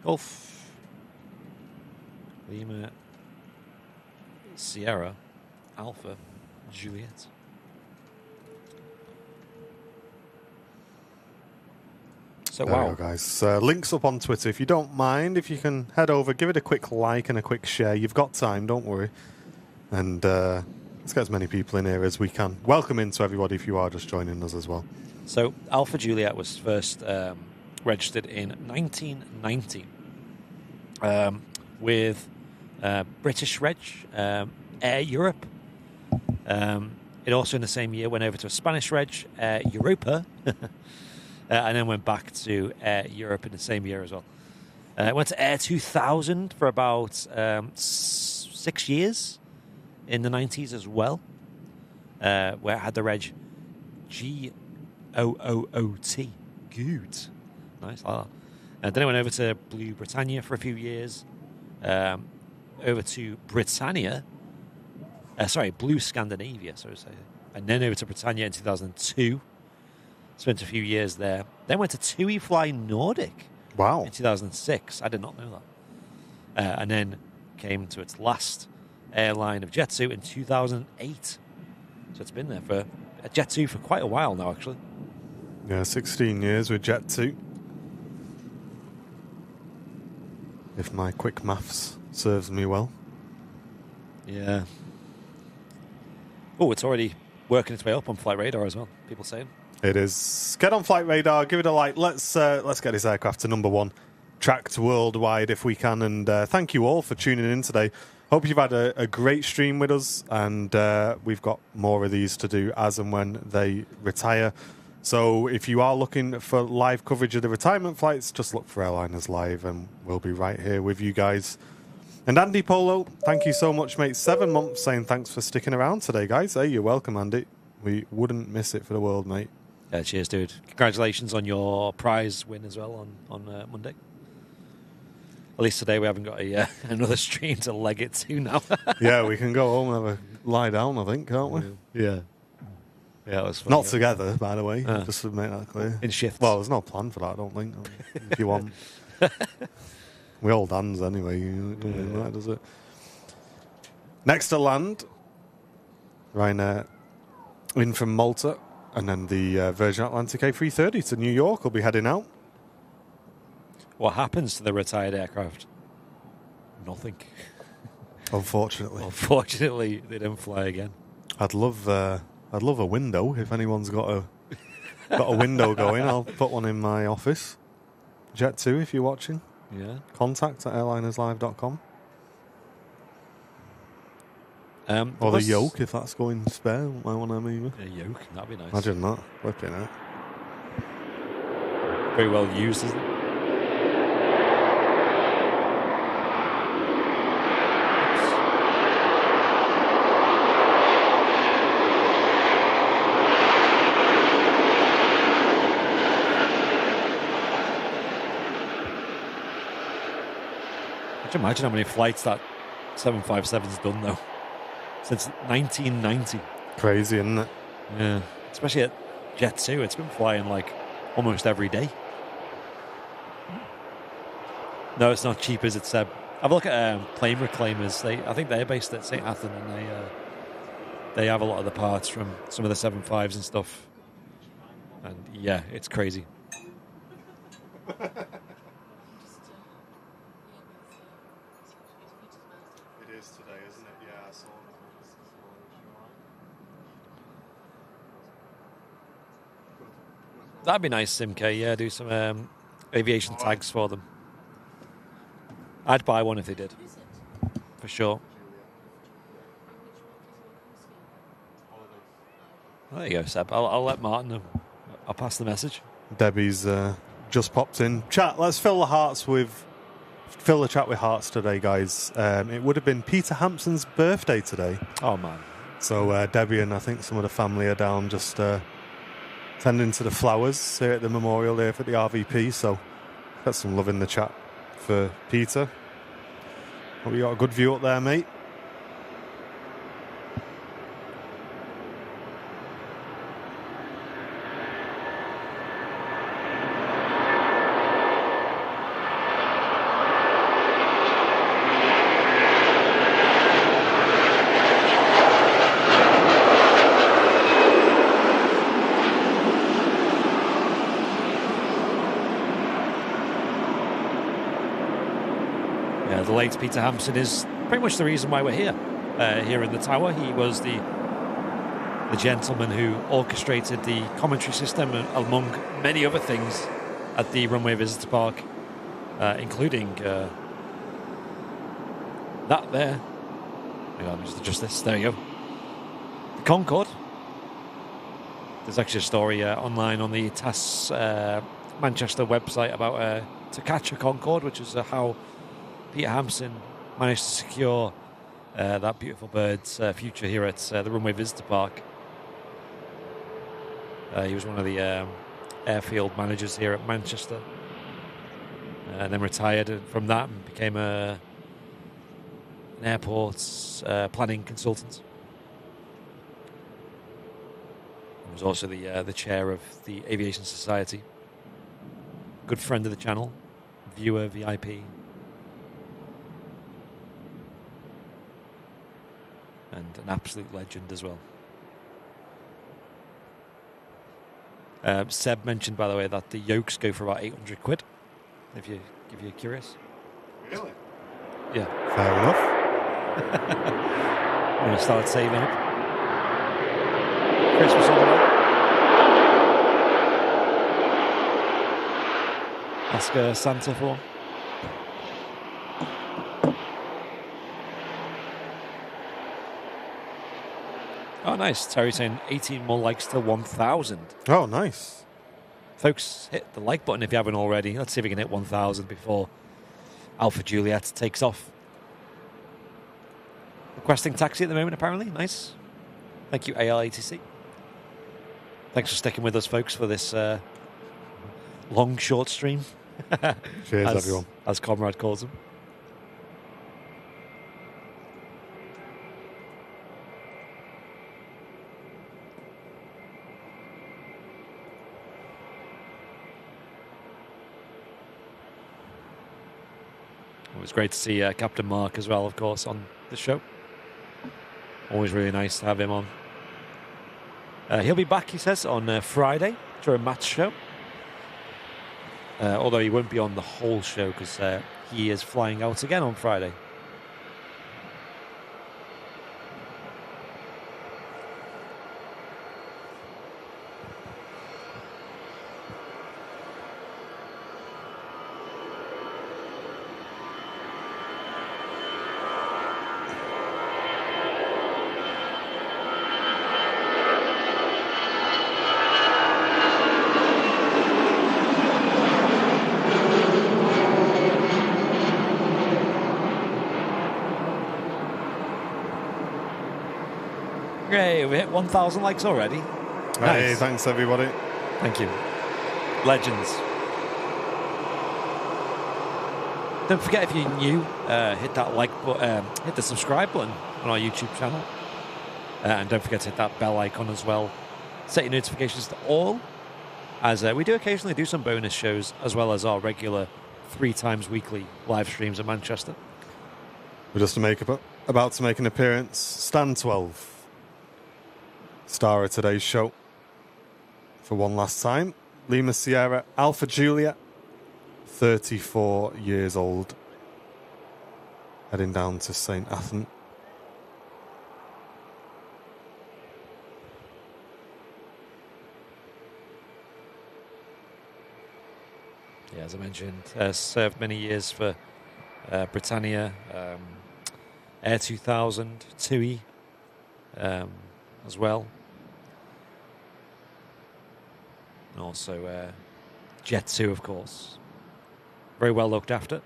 Golf Lima Sierra Alpha Juliet. So
there
wow,
we go, guys. Links up on Twitter. If you don't mind, if you can head over, give it a quick like and a quick share. You've got time, don't worry. And let's get as many people in here as we can. Welcome into everybody if you are just joining us as well.
So Alpha Juliet was first registered in 1990 with British Reg, Air Europe. It also in the same year went over to a Spanish Reg, Air Europa. And then went back to Air Europe in the same year as well. It went to Air 2000 for about 6 years in the 90s as well, where it had the reg G-LSAJ. Good. Nice. Then it went over to Blue Britannia for a few years, over to Britannia, Blue Scandinavia, so to say, and then over to Britannia in 2002. Spent a few years there. Then went to TUI Fly Nordic.
Wow.
In 2006. I did not know that. And then came to its last airline of Jet2 in 2008. So it's been there for Jet2 for quite a while now, actually.
Yeah, 16 years with Jet2. If my quick maths serves me well.
Yeah. Oh, it's already working its way up on Flight Radar as well. People saying.
It is. Get on Flight Radar, give it a like. Let's get this aircraft to number 1, tracked worldwide if we can. And thank you all for tuning in today. Hope you've had a great stream with us, and we've got more of these to do as and when they retire. So if you are looking for live coverage of the retirement flights, just look for Airliners Live, and we'll be right here with you guys. And Andy Polo, thank you so much, mate. 7 months saying thanks for sticking around today, guys. Hey, you're welcome, Andy. We wouldn't miss it for the world, mate.
Cheers, dude. Congratulations on your prize win as well on Monday. At least today we haven't got another stream to leg it to now.
Yeah, we can go home and have a lie down, I think, can't we?
Yeah. Yeah, it was fun.
Not together, by the way, just to make that clear.
In shifts.
Well, there's no plan for that, I don't think. If you want. We hold hands anyway. That does it. Next to land, Ryanair in from Malta. And then the Virgin Atlantic A330 to New York will be heading out.
What happens to the retired aircraft? Nothing.
Unfortunately.
Unfortunately, they don't fly again.
I'd love a window. If anyone's got a window going, I'll put one in my office. Jet2, if you're watching.
Yeah.
Contact at airlinerslive.com. Or the yoke, if that's going spare. I want to move.
A yoke, that'd be nice.
Imagine that. Flipping out.
Very well used, isn't it? Could you imagine how many flights that 757's done, though? Since 1990.
Crazy, isn't it?
Yeah. Especially at Jet2. It's been flying like almost every day. No, it's not cheap, is it, Seb? Have a look at Plane Reclaimers. I think they're based at St. Athan, and they have a lot of the parts from some of the 75s and stuff. And yeah, it's crazy. That'd be nice, Simk. Yeah, do some aviation tags for them. I'd buy one if they did, for sure. There you go, Seb. I'll let Martin know. I'll pass the message.
Debbie's just popped in. Chat, let's fill the chat with hearts today, guys. It would have been Peter Hampson's birthday today.
Oh, man.
So Debbie and I think some of the family are down just tending to the flowers here at the memorial there for the RVP. So got some love in the chat for Peter. Hope you got a good view up there, mate.
The late Peter Hampson is pretty much the reason why we're here in the tower. He was the gentleman who orchestrated the commentary system, among many other things, at the Runway Visitor Park, including that there. Hang on, just adjust this. There you go. The Concorde. There's actually a story online on the TAS Manchester website about to catch a Concorde, which is how Peter Hampson managed to secure that beautiful bird's future here at the Runway Visitor Park. He was one of the airfield managers here at Manchester, and then retired from that and became an airport planning consultant. He was also the chair of the Aviation Society. Good friend of the channel, viewer, VIP. And an absolute legend as well. Seb mentioned, by the way, that the yokes go for about 800 quid. If you're curious.
Really?
Yeah.
Fair enough.
I'm going to start saving up. Christmas on the way. Ask Santa for one. Oh, nice. Terry saying 18 more likes to 1,000.
Oh, nice.
Folks, hit the like button if you haven't already. Let's see if we can hit 1,000 before Alpha Juliet takes off. Requesting taxi at the moment, apparently. Nice. Thank you, ALATC. Thanks for sticking with us, folks, for this long, short stream.
Cheers, everyone.
As Comrade calls them. It was great to see Captain Mark as well, of course, on the show. Always really nice to have him on. He'll be back, he says, on Friday during Matt's show. Although he won't be on the whole show because he is flying out again on Friday. Yay, we hit 1,000 likes already.
Hey,
Nice.
thanks, everybody.
Thank you. Legends. Don't forget, if you're new, hit that like button, hit the subscribe button on our YouTube channel. And don't forget to hit that bell icon as well. Set your notifications to all, as we do occasionally do some bonus shows, as well as our regular 3 times weekly live streams at Manchester.
We're just about to make an appearance. Stan 12. Star of today's show. For one last time. Lima Sierra Alpha Julia. 34 years old. Heading down to St. Athan.
Yeah, as I mentioned, served many years for Britannia, Air 2000, TUI as well. And also Jet 2, of course. Very well looked after.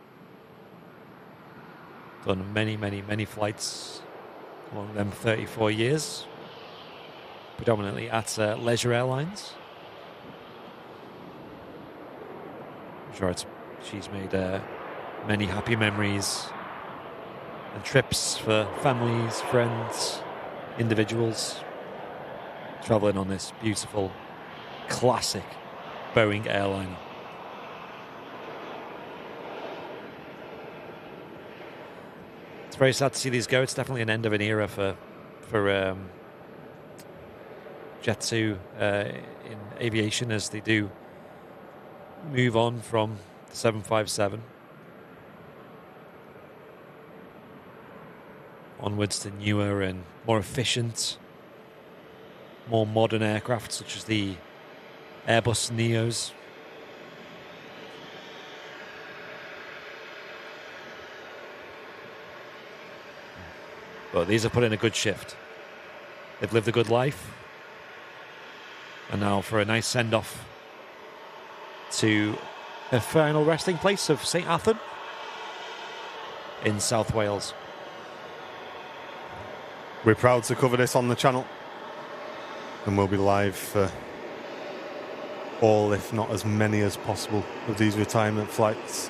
Done many, many, many flights along them 34 years. Predominantly at leisure airlines. I'm sure she's made many happy memories and trips for families, friends, individuals, traveling on this beautiful, classic Boeing airliner. It's very sad to see these go. It's definitely an end of an era for Jet 2 in aviation, as they do move on from the 757 onwards to newer and more efficient, more modern aircraft such as the Airbus Neos. But these have put in a good shift. They've lived a good life. And now for a nice send-off to a final resting place of St Athan in South Wales.
We're proud to cover this on the channel, and we'll be live for all, if not as many as possible, of these retirement flights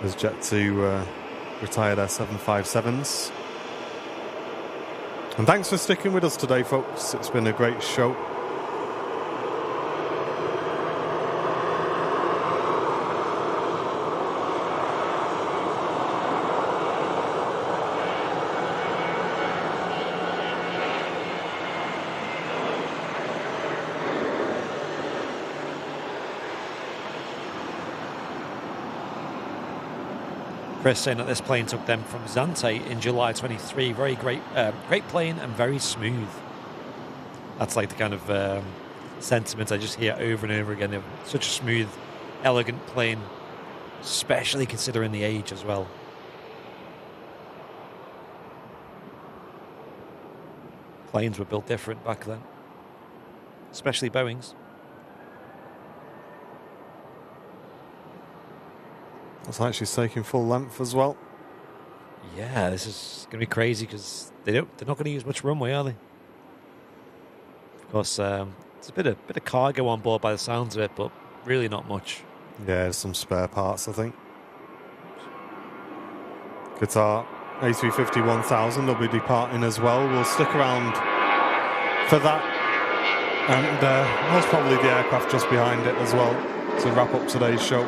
as Jet 2 retire their 757s. And thanks for sticking with us today, folks. It's been a great show.
Chris saying that this plane took them from Zante in July 23. Very great plane and very smooth. That's like the kind of sentiment I just hear over and over again. They're such a smooth, elegant plane, especially considering the age as well. Planes were built different back then, especially Boeing's.
It's actually taking full length as well.
Yeah, this is going to be crazy because they're not going to use much runway, are they? Of course, there's a bit of cargo on board by the sounds of it, but really not much.
Yeah, there's some spare parts, I think. Qatar A350-1000 will be departing as well. We'll stick around for that, and most probably the aircraft just behind it as well to wrap up today's show.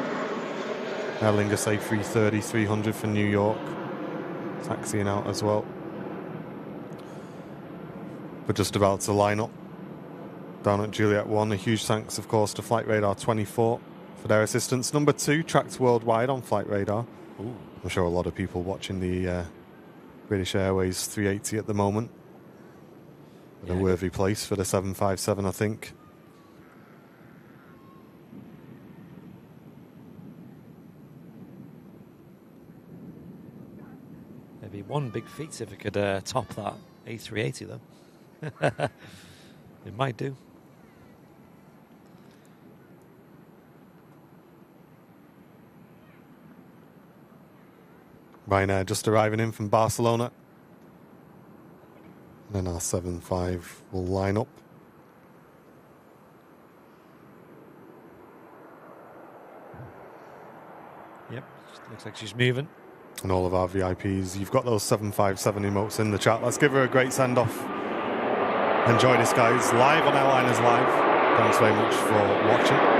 Aer Lingus A330-300 for New York, taxiing out as well. We're just about to line up down at Juliet 1. A huge thanks, of course, to Flight Radar 24 for their assistance. Number 2 tracked worldwide on Flight Radar.
Ooh.
I'm sure a lot of people watching the British Airways 380 at the moment. Yeah. A worthy place for the 757, I think.
Maybe one big feat if it could top that A380, though. It might do.
Ryanair just arriving in from Barcelona. And then our 75 will line up.
Yep, looks like she's moving.
And all of our VIPs, you've got those 757 emotes in the chat. Let's give her a great send-off. Enjoy this, guys. Live on Airliners Live. Thanks very much for watching.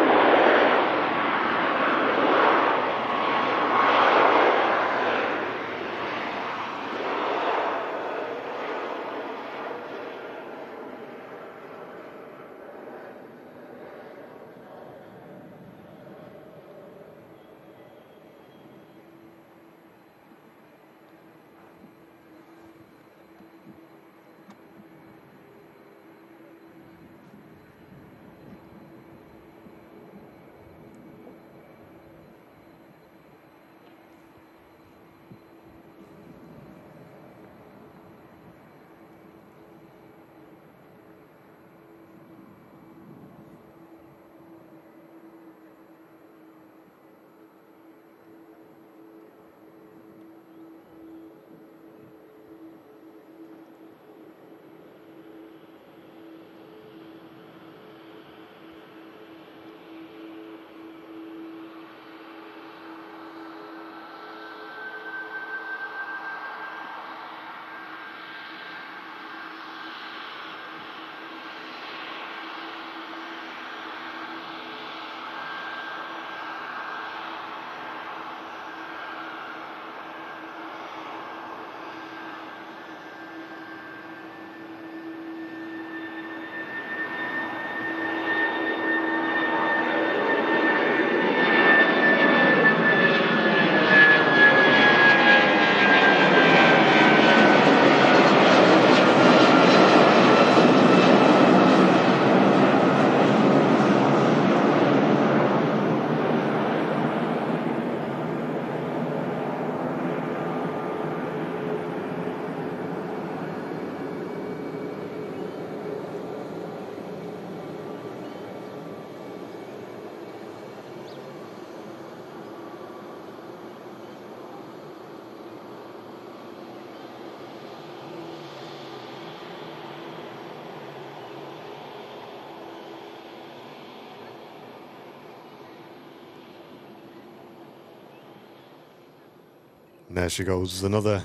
And there she goes, another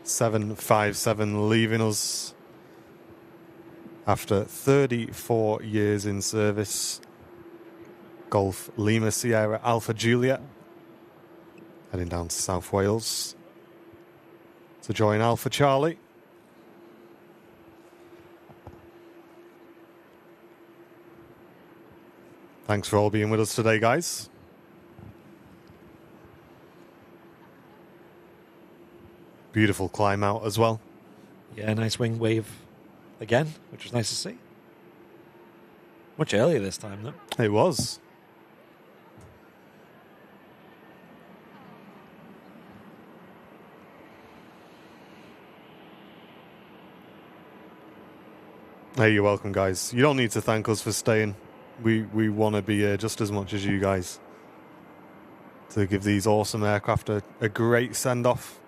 757 leaving us after 34 years in service. Golf Lima Sierra Alpha Juliet, heading down to South Wales to join Alpha Charlie. Thanks for all being with us today, guys. Beautiful climb out as well.
Yeah, nice wing wave again, which was nice to see. Much earlier this time, though.
It was. Hey, you're welcome, guys. You don't need to thank us for staying. We want to be here just as much as you guys to give these awesome aircraft a great send-off.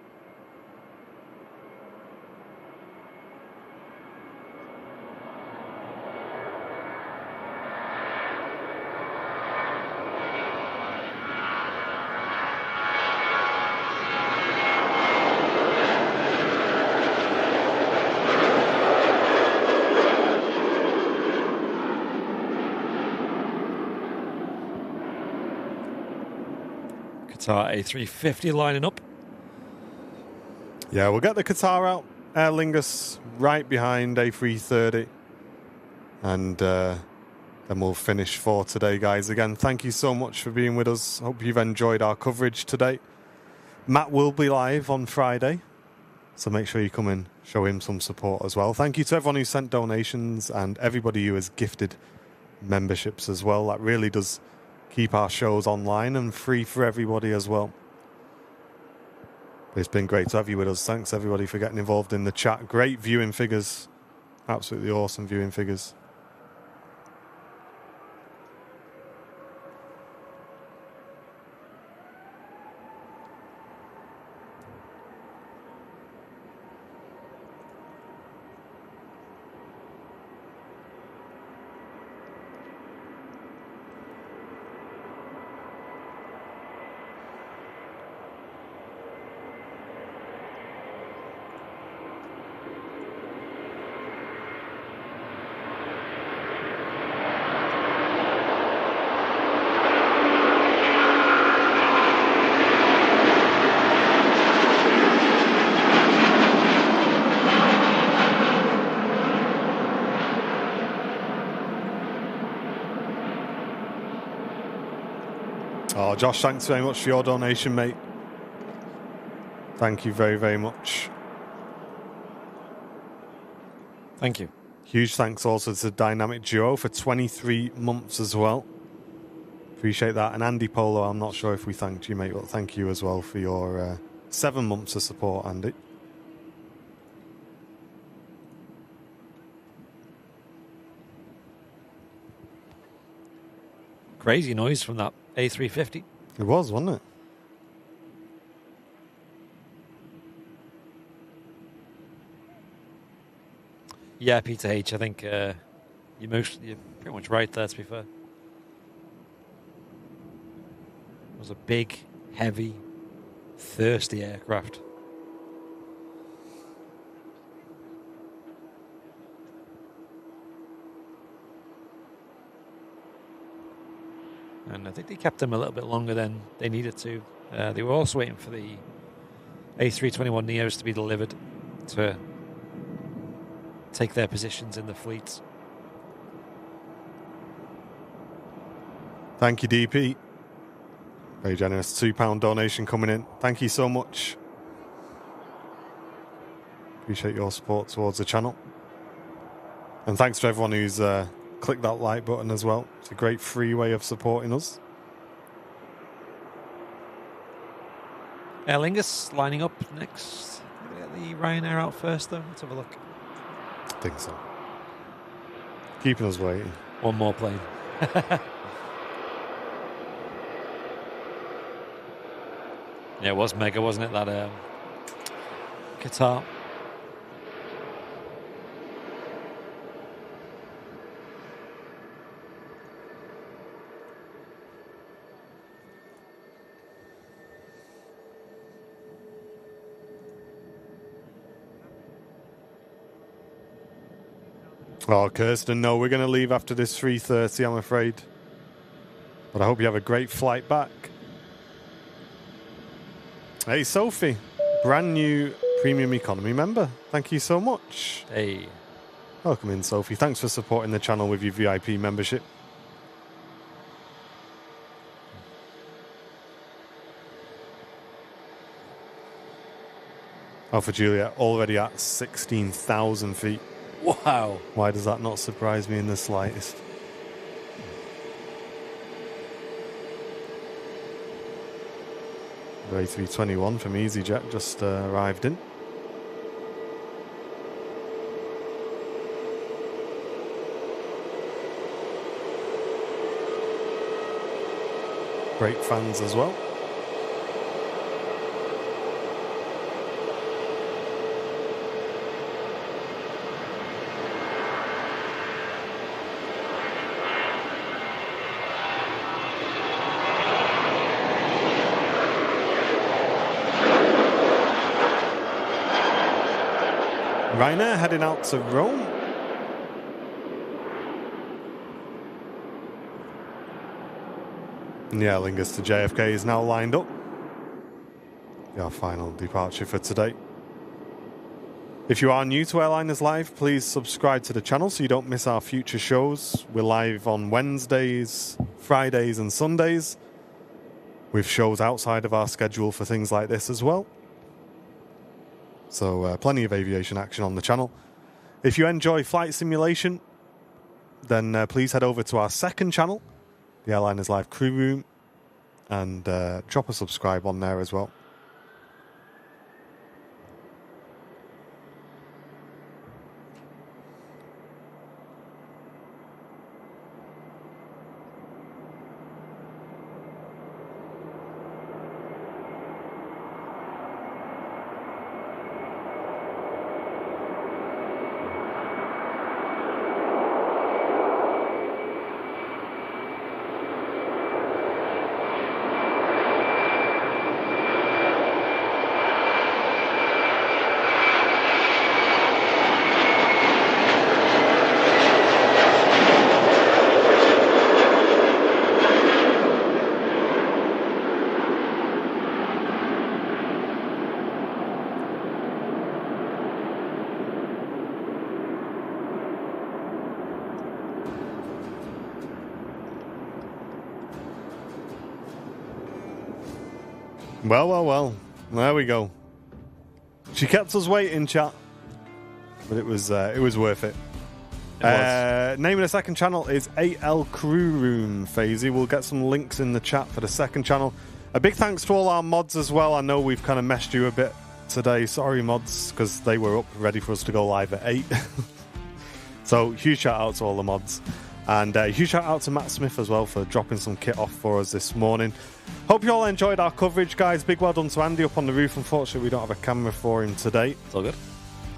Qatar A350 lining up.
Yeah, we'll get the Qatar out. Aer Lingus right behind A330. And then we'll finish for today, guys. Again, thank you so much for being with us. Hope you've enjoyed our coverage today. Matt will be live on Friday, so make sure you come and show him some support as well. Thank you to everyone who sent donations and everybody who has gifted memberships as well. That really does keep our shows online and free for everybody as well. It's been great to have you with us. Thanks everybody for getting involved in the chat. Great viewing figures. Absolutely awesome viewing figures. Oh, Josh, thanks very much for your donation, mate. Thank you very, very much.
Thank you.
Huge thanks also to Dynamic Duo for 23 months as well. Appreciate that. And Andy Polo, I'm not sure if we thanked you, mate, but thank you as well for your 7 months of support, Andy.
Crazy noise from that A350.
It was, wasn't it?
Yeah, Peter H, I think you're pretty much right there, to be fair. It was a big, heavy, thirsty aircraft. And I think they kept them a little bit longer than they needed to. They were also waiting for the A321neos to be delivered to take their positions in the fleet.
Thank you, DP. Very generous £2 donation coming in. Thank you so much. Appreciate your support towards the channel. And thanks to everyone who's clicked that like button as well. It's a great free way of supporting us.
Aer Lingus lining up next. Maybe get the Ryanair out first, though. Let's have a look.
I think so. Keeping us waiting.
One more plane. Yeah, it was mega, wasn't it? That Qatar.
Oh, Kirsten, no, we're going to leave after this 3:30, I'm afraid. But I hope you have a great flight back. Hey, Sophie, brand new Premium Economy member. Thank you so much.
Hey.
Welcome in, Sophie. Thanks for supporting the channel with your VIP membership. Alpha Juliet already at 16,000 feet.
Wow.
Why does that not surprise me in the slightest? The A321 from EasyJet just arrived in. Brake fans as well. Ryanair heading out to Rome. And the Aer Lingus to JFK is now lined up. Our final departure for today. If you are new to Airliners Live, please subscribe to the channel so you don't miss our future shows. We're live on Wednesdays, Fridays and Sundays, with shows outside of our schedule for things like this as well. So plenty of aviation action on the channel. If you enjoy flight simulation, then please head over to our second channel, the Airliners Live Crew Room, and drop a subscribe on there as well. Well. There we go. She kept us waiting, chat. But it was worth it. Name of the second channel is AL Crew Room, Faisy. We'll get some links in the chat for the second channel. A big thanks to all our mods as well. I know we've kind of messed you a bit today. Sorry, mods, because they were up ready for us to go live at 8. So huge shout out to all the mods. And huge shout out to Matt Smith as well for dropping some kit off for us this morning. Hope you all enjoyed our coverage, guys. Big well done to Andy up on the roof. Unfortunately, we don't have a camera for him today.
It's all good.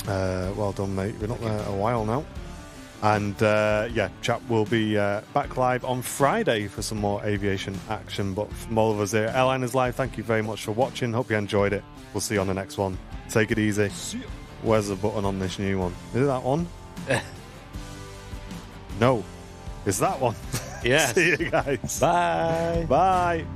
Well done, mate. We're not there a while now. And yeah, chat will be back live on Friday for some more aviation action. But from all of us here, Airliners Live, thank you very much for watching. Hope you enjoyed it. We'll see you on the next one. Take it easy. Where's the button on this new one? Is it that one? No. It's that one.
Yes.
See you guys.
Bye.
Bye.